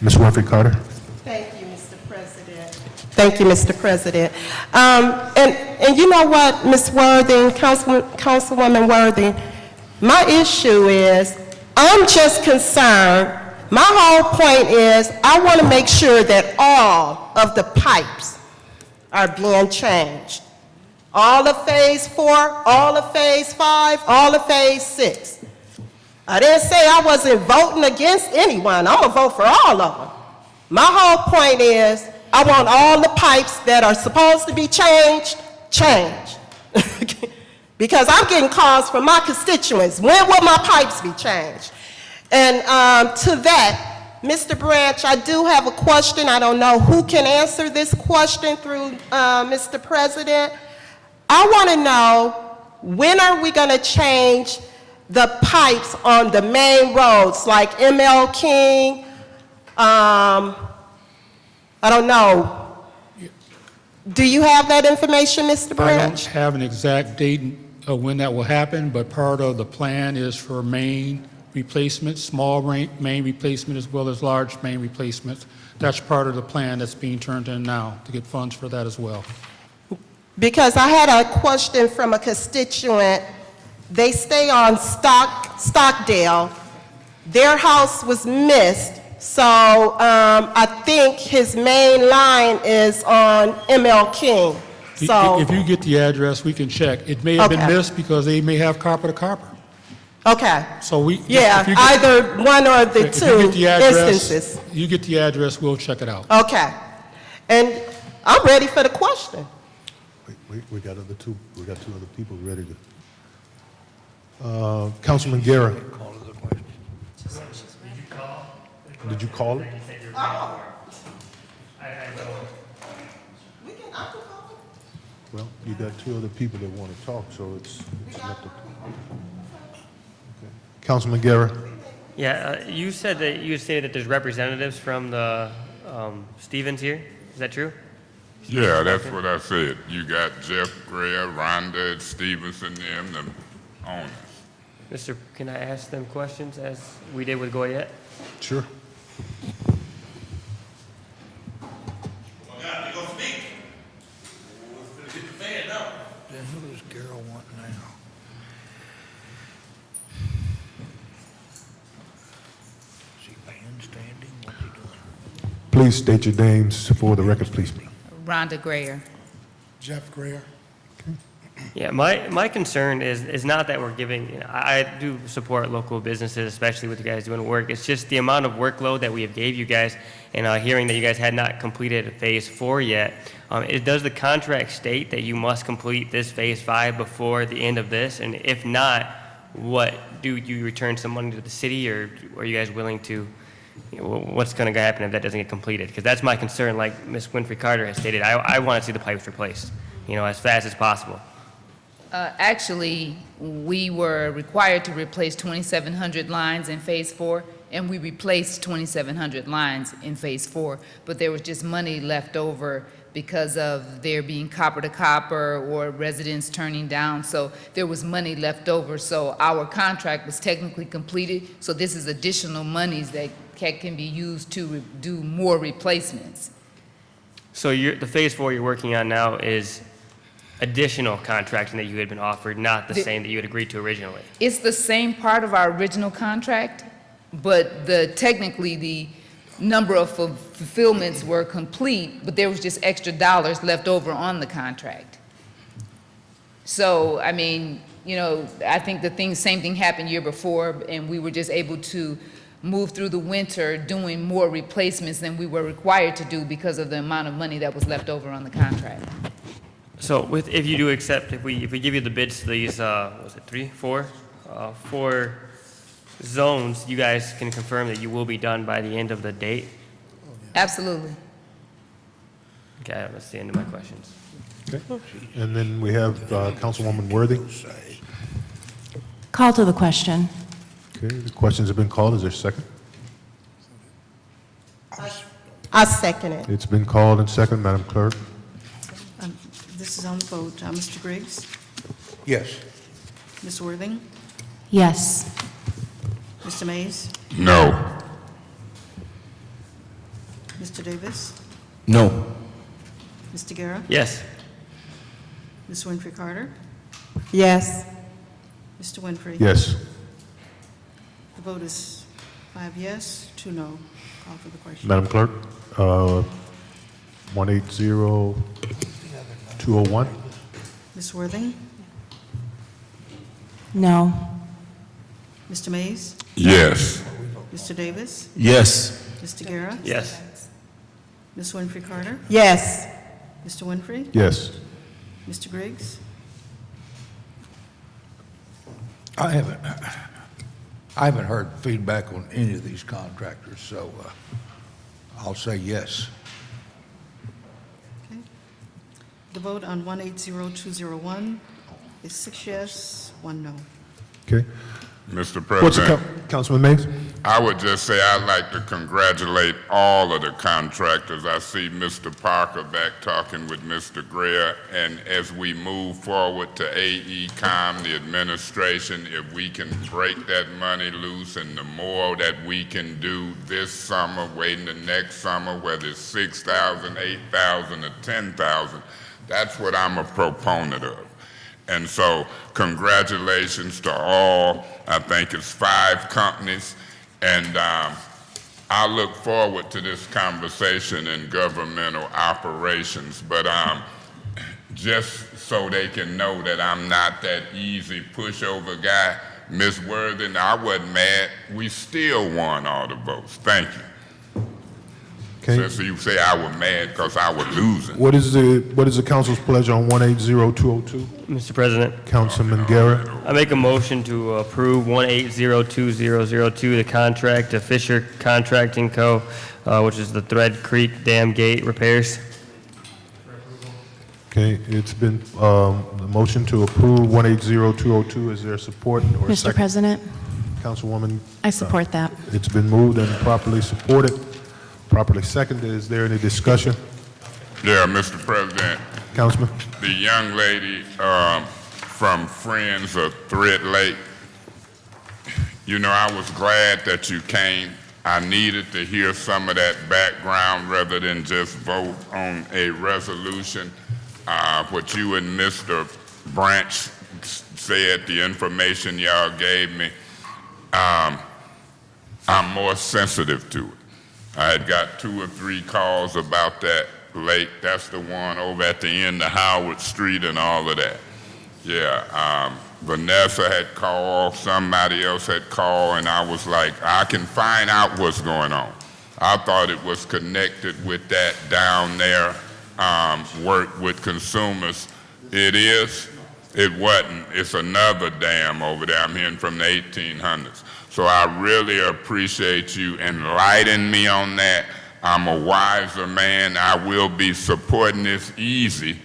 Ms. Winfrey Carter. Thank you, Mr. President. Thank you, Mr. President. And you know what, Ms. Worthing, Councilwoman Worthing, my issue is I'm just concerned. My whole point is I want to make sure that all of the pipes are being changed. All of Phase 4, all of Phase 5, all of Phase 6. I didn't say I wasn't voting against anyone. I'm going to vote for all of them. My whole point is I want all the pipes that are supposed to be changed. Because I'm getting calls from my constituents. When will my pipes be changed? And to that, Mr. Branch, I do have a question. I don't know who can answer this question through Mr. President. I want to know, when are we going to change the pipes on the main roads like ML King? I don't know. Do you have that information, Mr. Branch? I don't have an exact date of when that will happen, but part of the plan is for main replacement, small main replacement as well as large main replacements. That's part of the plan that's being turned in now to get funds for that as well. Because I had a question from a constituent. They stay on Stockdale. Their house was missed, so I think his main line is on ML King. So If you get the address, we can check. It may have been Okay. missed because they may have copper to copper. Okay. So we Yeah, if you either one or the if you two get the address, instances. you get the address, we'll check it out. Okay. And I'm ready for the question. We got two other people ready to. Councilman Guerra. Did you call it? Well, you got two other people that want to talk, so it's not the. Okay. Councilman Guerra. Yeah, you said that there's representatives from the Stevens here. Is that true? Yeah, that's what I said. You got Jeff Greer, Rhonda Stevenson, them, the owners. Mr., can I ask them questions as we did with Goyette? Sure. Then who does Gerald want now? Is he bandstanding? What's he doing? Please state your names for the record, please. Rhonda Grayer. Jeff Greer. Yeah, my concern is not that we're giving, I do support local businesses, especially with you guys doing work. It's just the amount of workload that we have gave you guys, and hearing that you guys had not completed Phase 4 yet. Does the contract state that you must complete this Phase 5 before the end of this? And if not, what, do you return some money to the city, or are you guys willing to, what's going to happen if that doesn't get completed? Because that's my concern, like Ms. Winfrey Carter has stated. I want to see the pipes replaced, as fast as possible. Actually, we were required to replace 2,700 lines in Phase 4, and we replaced 2,700 lines in Phase 4, but there was just money left over because of there being copper to copper or residents turning down, so there was money left over. So our contract was technically completed, so this is additional monies that can be used to do more replacements. So the Phase 4 you're working on now is additional contracting that you had been offered, not the same that you had agreed to originally. It's the same part of our original contract, but technically the number of fulfillments were complete, but there was just extra dollars left over on the contract. So, I mean, you know, I think same thing happened year before, and we were just able to move through the winter doing more replacements than we were required to do because of the amount of money that was left over on the contract. So if you do accept, if we give you the bids to these, was it four zones, you guys can confirm that you will be done by the end of the date? Absolutely. Okay, that's the end of my questions. Okay. And then we have Councilwoman Worthy. Call to the question. Okay, the questions have been called. Is there a second? I second it. It's been called and second, Madam Clerk. This is on the vote. Mr. Griggs? Yes. Ms. Worthing? Yes. Mr. Mays? No. Mr. Davis? No. Mr. Guerra? Yes. Ms. Winfrey Carter? Yes. Mr. Winfrey? Yes. The vote is 5 yes, 2 no. Call for the question. Madam Clerk, 180-201. Ms. Worthing? No. Mr. Mays? Yes. Mr. Davis? Yes. Mr. Guerra? Yes. Ms. Winfrey Carter? Yes. Mr. Winfrey? Yes. Mr. Griggs? I haven't heard feedback on any of these contractors, so I'll say yes. Okay. The vote on 180201 is 6 yes, 1 no. Okay. Mr. What's President, Councilman Mays? I would just say I'd like to congratulate all of the contractors. I see Mr. Parker back talking with Mr. Greer, and as we move forward to AECOM, the administration, if we can break that money loose and the more that we can do this summer, waiting the next summer, whether it's 6,000, 8,000, or 10,000, that's what I'm a proponent of. And so congratulations to all. I think it's 5 companies. And I look forward to this conversation in governmental operations. But just so they can know that I'm not that easy pushover guy, Ms. Worthing, I wasn't mad. We still won all the votes. Thank you. Okay. Since you say I was mad because I was losing. What is the council's pleasure on 180-202? Mr. President, Councilman Guerra. I make a motion to approve 1802002, the contract to Fisher Contracting Co., which is the Thread Creek Dam Gate repairs. Okay, it's been the motion to approve 180-202. Is there support or a Mr. second? President, Councilwoman. I support that. It's been moved and properly supported, properly seconded. Is there any discussion? Yeah, Mr. President. Councilman. The young lady from Friends of Thread Lake, you know, I was glad that you came. I needed to hear some of that background rather than just vote on a resolution. What you and Mr. Branch said, the information y'all gave me, I'm more sensitive to it. I had got 2 or 3 calls about that lake. That's the one over at the end of Howard Street and all of that. Yeah, Vanessa had called, somebody else had called, and I was like, I can find out what's going on. I thought it was connected with that down there, work with consumers. It is. It wasn't. It's another dam over there. I'm hearing from the 1800s. So I really appreciate you enlightening me on that. I'm a wiser man. I will be supporting this easy.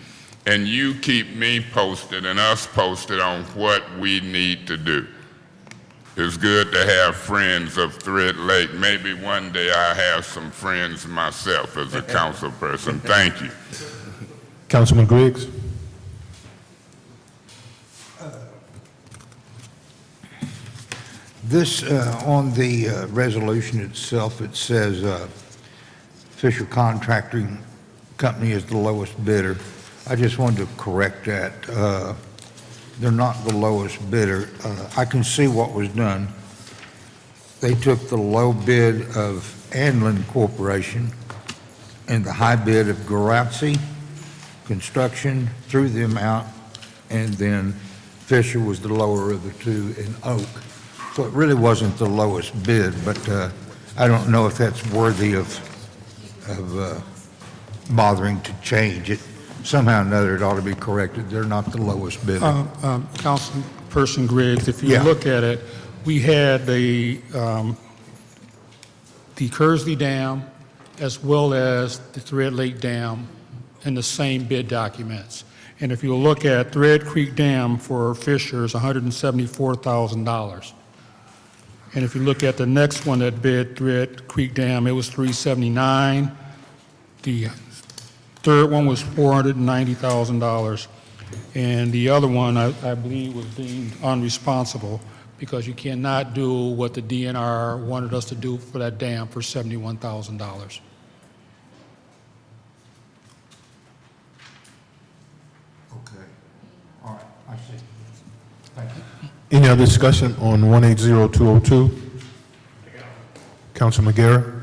And you keep me posted and us posted on what we need to do. It's good to have friends of Thread Lake. Maybe one day I'll have some friends myself as a council person. Thank you. Councilman Griggs. This, on the resolution itself, it says Fisher Contracting Company is the lowest bidder. I just wanted to correct that. They're not the lowest bidder. I can see what was done. They took the low bid of Anlin Corporation and the high bid of Garazzi Construction, threw them out, and then Fisher was the lower of the two in Oak. So it really wasn't the lowest bid, but I don't know if that's worthy of bothering to change it. Somehow or another, it ought to be corrected. They're not the lowest bidder. Councilperson Griggs, if you Yeah. look at it, we had the Kearsley Dam as well as the Thread Lake Dam in the same bid documents. And if you look at Thread Creek Dam for Fisher is $174,000. And if you look at the next one that bid Thread Creek Dam, it was $379,000. The third one was $490,000. And the other one, I believe, was deemed unresponsible because you cannot do what the DNR wanted us to do for that dam for $71,000. Okay. All right, I see. Thank you. Any other discussion on 180202? Councilman McGarrett?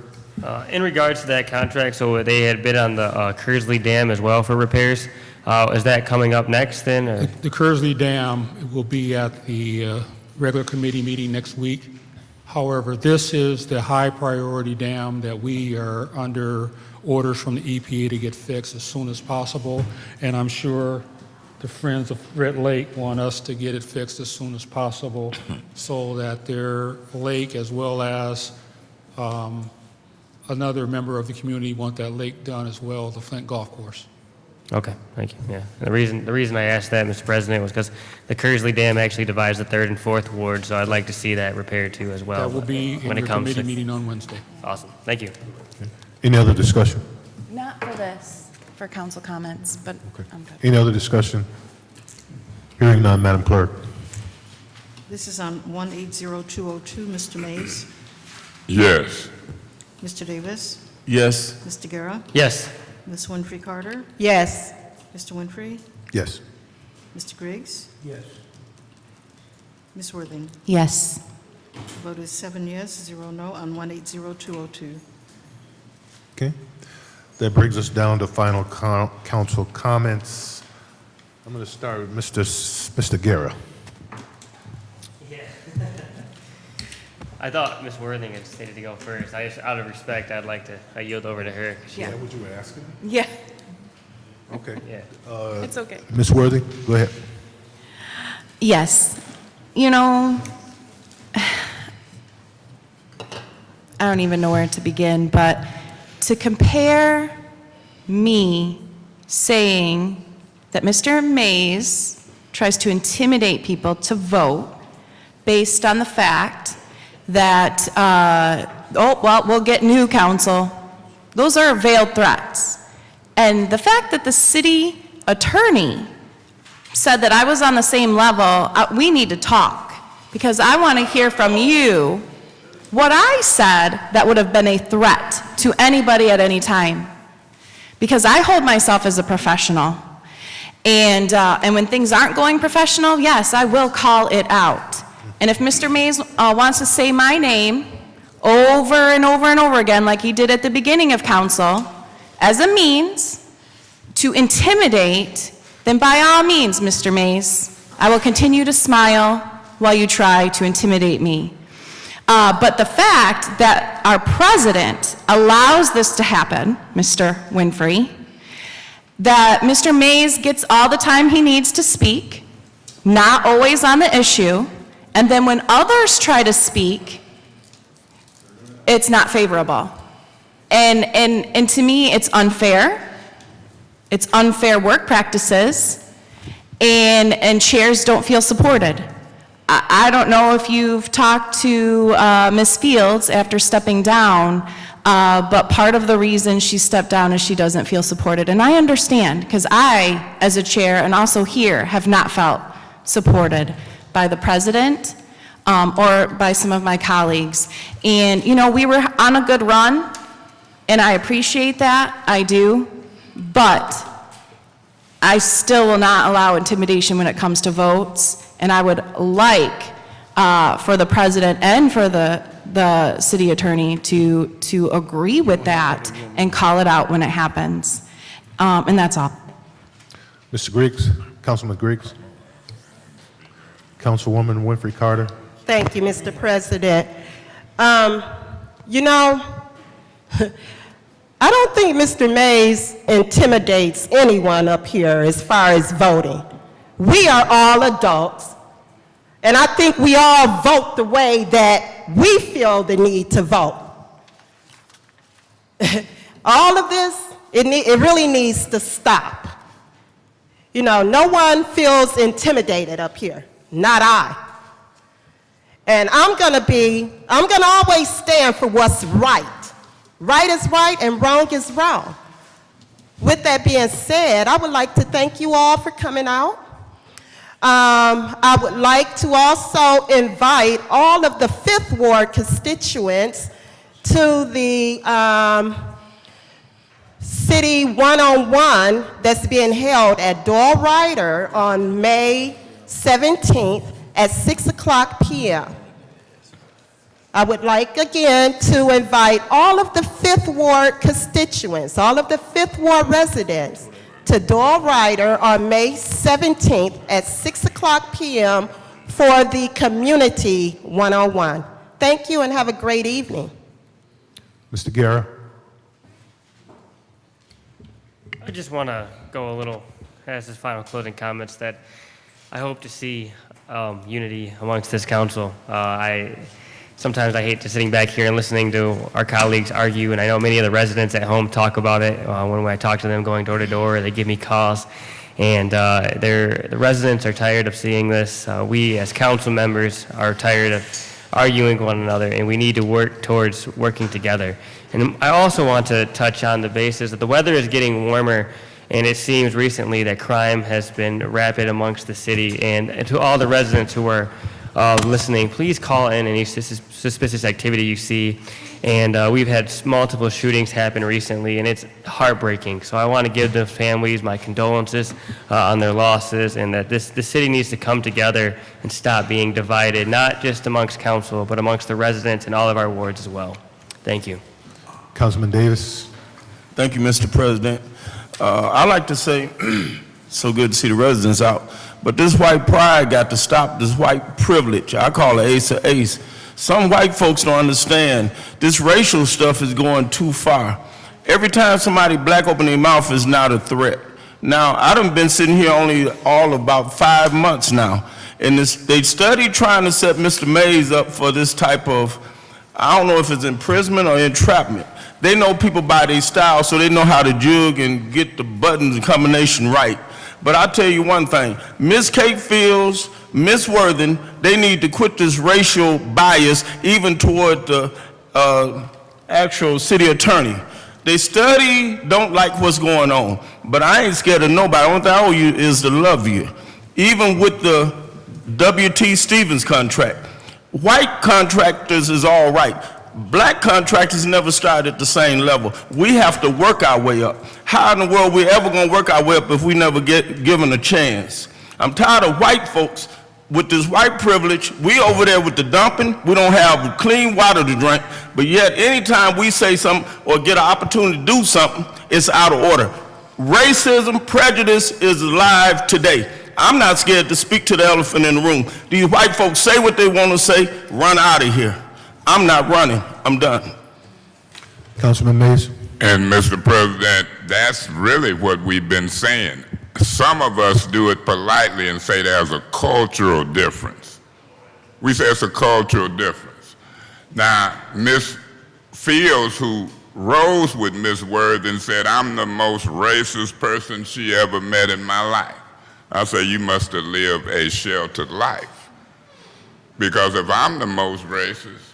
In regards to that contract, so they had bid on the Kearsley Dam as well for repairs. Is that coming up next then? Or? The Kearsley Dam will be at the regular committee meeting next week. However, this is the high priority dam that we are under orders from the EPA to get fixed as soon as possible. And I'm sure the Friends of Red Lake want us to get it fixed as soon as possible so that their lake as well as another member of the community want that lake done as well, the Flint Golf Course. Okay, thank you. Yeah, the reason I asked that, Mr. President, was because the Kearsley Dam actually divides the 3rd and 4th ward, so I'd like to see that repaired too as well. That will be in when your it comes committee to meeting on Wednesday. Awesome, thank you. Any other discussion? Not for this, for council comments, but I'm good. Any other discussion? Hearing none, Madam Clerk. This is on 180202, Mr. Mays, Yes. Mr. Davis, Yes. Mr. Guerra, Yes. Ms. Winfrey Carter, Yes. Mr. Winfrey, Yes. Mr. Griggs, Yes. Ms. Worthing. Yes. The vote is 7 yes, 0 no on 180202. Okay. That brings us down to final council comments. I'm going to start with Mr. Guerra. I thought Ms. Worthing had stated to go first. I just, out of respect, I'd like to yield over to her. Yeah. What you were asking? Yeah, Okay. Yeah. it's okay. Ms. Worthy, go ahead. Yes. You know, I don't even know where to begin, but to compare me saying that Mr. Mays tries to intimidate people to vote based on the fact that, we'll get new counsel. Those are veiled threats. And the fact that the city attorney said that I was on the same level, we need to talk, because I want to hear from you what I said that would have been a threat to anybody at any time. Because I hold myself as a professional. And when things aren't going professional, yes, I will call it out. And if Mr. Mays wants to say my name over and over and over again, like he did at the beginning of council, as a means to intimidate, then by all means, Mr. Mays, I will continue to smile while you try to intimidate me. But the fact that our president allows this to happen, Mr. Winfrey, that Mr. Mays gets all the time he needs to speak, not always on the issue, and then when others try to speak, it's not favorable. And to me, it's unfair. It's unfair work practices, and chairs don't feel supported. I don't know if you've talked to Ms. Fields after stepping down, but part of the reason she stepped down is she doesn't feel supported. And I understand, because I, as a chair, and also here, have not felt supported by the president or by some of my colleagues. And, you know, we were on a good run, and I appreciate that, I do, but I still will not allow intimidation when it comes to votes, and I would like for the president and for the city attorney to agree with that and call it out when it happens. And that's all. Mr. Griggs, Councilman Griggs. Councilwoman Winfrey Carter. Thank you, Mr. President. You know, I don't think Mr. Mays intimidates anyone up here as far as voting. We are all adults, and I think we all vote the way that we feel the need to vote. All of this, it really needs to stop. You know, no one feels intimidated up here, not I. And I'm gonna always stand for what's right. Right is right and wrong is wrong. With that being said, I would like to thank you all for coming out. I would like to also invite all of the Fifth Ward constituents to the City One-on-One that's being held at Doyle Ryder on May 17th at 6:00 p.m. I would like again to invite all of the Fifth Ward constituents, all of the Fifth Ward residents to Doyle Ryder on May 17th at 6:00 p.m. for the Community One-on-One. Thank you and have a great evening. Mr. Guerra. I just want to go a little, as his final closing comments, that I hope to see unity amongst this council. Sometimes I hate just sitting back here and listening to our colleagues argue, and I know many of the residents at home talk about it. When I talk to them going door to door, they give me calls, and the residents are tired of seeing this. We as council members are tired of arguing with one another, and we need to work towards working together. And I also want to touch on the basis that the weather is getting warmer, and it seems recently that crime has been rapid amongst the city. And to all the residents who are listening, please call in any suspicious activity you see. And we've had multiple shootings happen recently, and it's heartbreaking. So I want to give the families my condolences on their losses, and that the city needs to come together and stop being divided, not just amongst council, but amongst the residents in all of our wards as well. Thank you. Councilman Davis. Thank you, Mr. President. I like to say, so good to see the residents out, but this white pride got to stop, this white privilege. I call it ace of ace. Some white folks don't understand this racial stuff is going too far. Every time somebody black open their mouth is not a threat. Now, I done been sitting here only all about 5 months now, and they studied trying to set Mr. Mays up for this type of, I don't know if it's imprisonment or entrapment. They know people by their style, so they know how to jug and get the buttons and combination right. But I'll tell you one thing, Ms. Kate Fields, Ms. Worthen, they need to quit this racial bias even toward the actual city attorney. They study, don't like what's going on, but I ain't scared of nobody. The only thing I owe you is to love you. Even with the W.T. Stevens contract, white contractors is all right. Black contractors never started at the same level. We have to work our way up. How in the world we ever gonna work our way up if we never get given a chance? I'm tired of white folks with this white privilege. We over there with the dumping. We don't have clean water to drink, but yet anytime we say something or get an opportunity to do something, it's out of order. Racism, prejudice is alive today. I'm not scared to speak to the elephant in the room. These white folks say what they want to say, run out of here. I'm not running. I'm done. Councilman Mays. And Mr. President, that's really what we've been saying. Some of us do it politely and say there's a cultural difference. We say it's a cultural difference. Now, Ms. Fields, who rose with Ms. Worthen, said, I'm the most racist person she ever met in my life. I say, you must have lived a sheltered life. Because if I'm the most racist,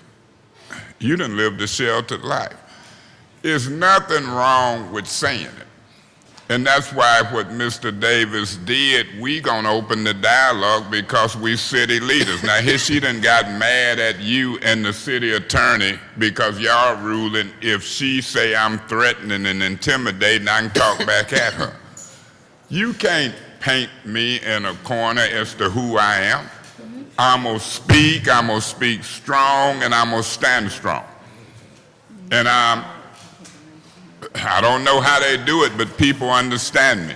you done lived a sheltered life. There's nothing wrong with saying it. And that's why what Mr. Davis did, we gonna open the dialogue because we city leaders. Now here she done got mad at you and the city attorney because y'all ruling if she say I'm threatening and intimidating, I can talk back at her. You can't paint me in a corner as to who I am. I'm gonna speak strong, and I'm gonna stand strong. And I don't know how they do it, but people understand me.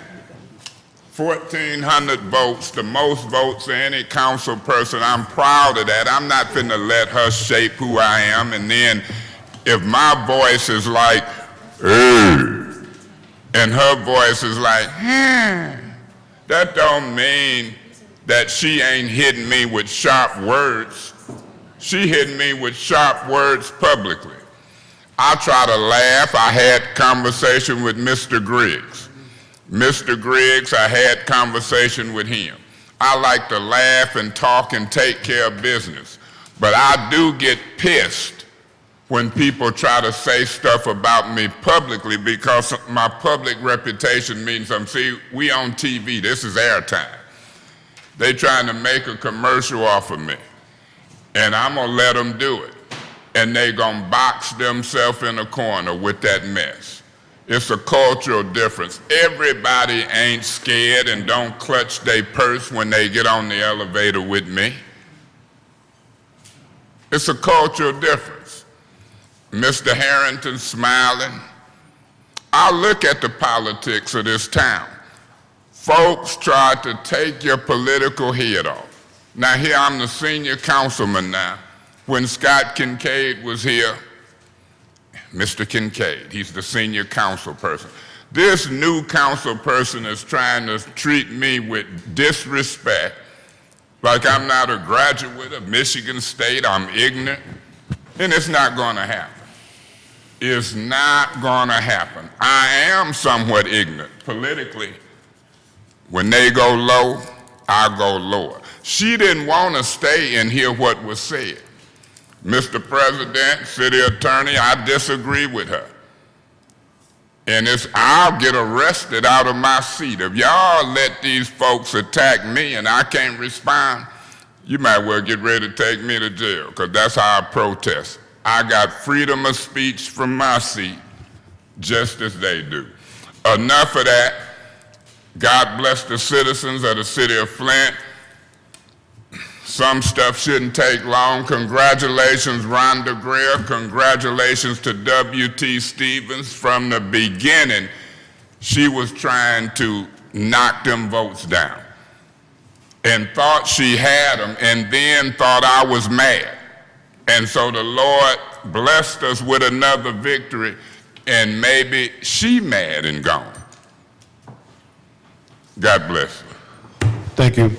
1,400 votes, the most votes of any council person. I'm proud of that. I'm not finna let her shape who I am, and then if my voice is like, and her voice is like, that don't mean that she ain't hitting me with sharp words. She hitting me with sharp words publicly. I try to laugh. I had conversation with Mr. Griggs. Mr. Griggs, I had conversation with him. I like to laugh and talk and take care of business. But I do get pissed when people try to say stuff about me publicly, because my public reputation means something. See, we on TV, this is airtime. They trying to make a commercial off of me, and I'm gonna let them do it. And they gonna box themselves in a corner with that mess. It's a cultural difference. Everybody ain't scared and don't clutch their purse when they get on the elevator with me. It's a cultural difference. Mr. Harrington smiling. I look at the politics of this town. Folks try to take your political head off. Now here I'm the senior councilman now. When Scott Kincaid was here, Mr. Kincaid, he's the senior council person. This new council person is trying to treat me with disrespect, like I'm not a graduate of Michigan State, I'm ignorant, and it's not gonna happen. It's not gonna happen. I am somewhat ignorant politically. When they go low, I go lower. She didn't want to stay and hear what was said. Mr. President, city attorney, I disagree with her. And I'll get arrested out of my seat. If y'all let these folks attack me and I can't respond, you might well get ready to take me to jail, because that's how I protest. I got freedom of speech from my seat, just as they do. Enough of that. God bless the citizens of the city of Flint. Some stuff shouldn't take long. Congratulations, Rhonda Greer. Congratulations to W.T. Stevens. From the beginning, she was trying to knock them votes down and thought she had them, and then thought I was mad. And so the Lord blessed us with another victory, and maybe she mad and gone. God bless. Thank you.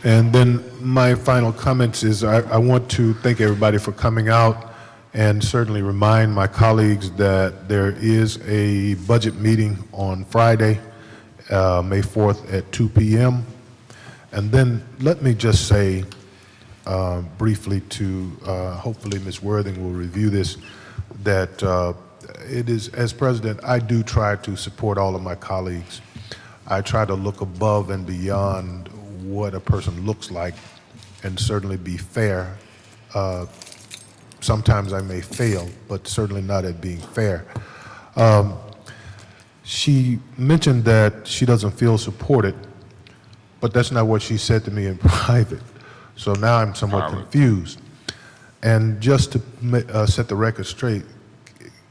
And then my final comments is I want to thank everybody for coming out, and certainly remind my colleagues that there is a budget meeting on Friday, May 4th at 2 p.m. And then let me just say briefly to, hopefully Ms. Worthing will review this, that it is, as president, I do try to support all of my colleagues. I try to look above and beyond what a person looks like, and certainly be fair. Sometimes I may fail, but certainly not at being fair. She mentioned that she doesn't feel supported, but that's not what she said to me in private. So now I'm somewhat confused. And just to set the record straight,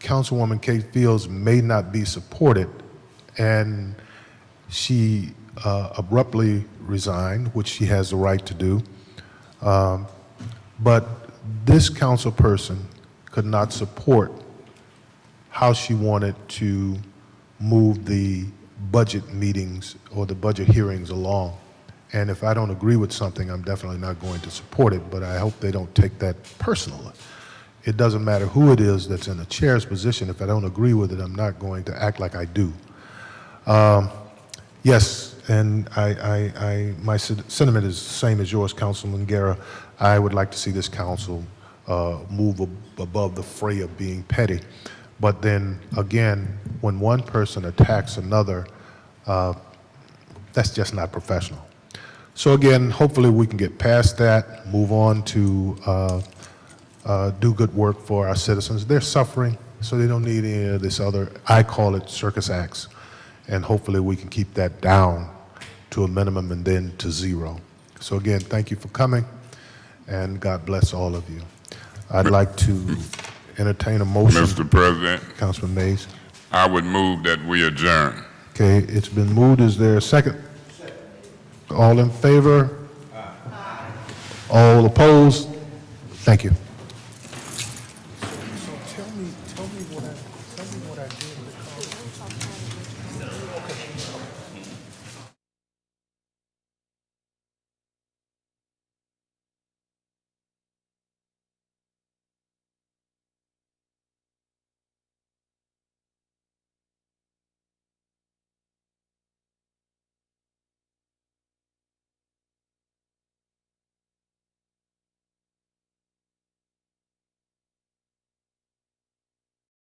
Councilwoman Kate Fields may not be supported, and she abruptly resigned, which she has the right to do. But this council person could not support how she wanted to move the budget meetings or the budget hearings along. And if I don't agree with something, I'm definitely not going to support it, but I hope they don't take that personally. It doesn't matter who it is that's in a chair's position. If I don't agree with it, I'm not going to act like I do. Yes, and my sentiment is the same as yours, Councilman Guerra. I would like to see this council move above the fray of being petty. But then again, when one person attacks another, that's just not professional. So again, hopefully we can get past that, move on to do good work for our citizens. They're suffering, so they don't need any of this other, I call it circus acts. and hopefully we can keep that down to a minimum and then to zero. So again, thank you for coming, and God bless all of you. I'd like to entertain a motion. Mr. President, Councilman Mays. I would move that we adjourn. Okay, it's been moved. Is there a second? All in favor? All opposed? Thank you.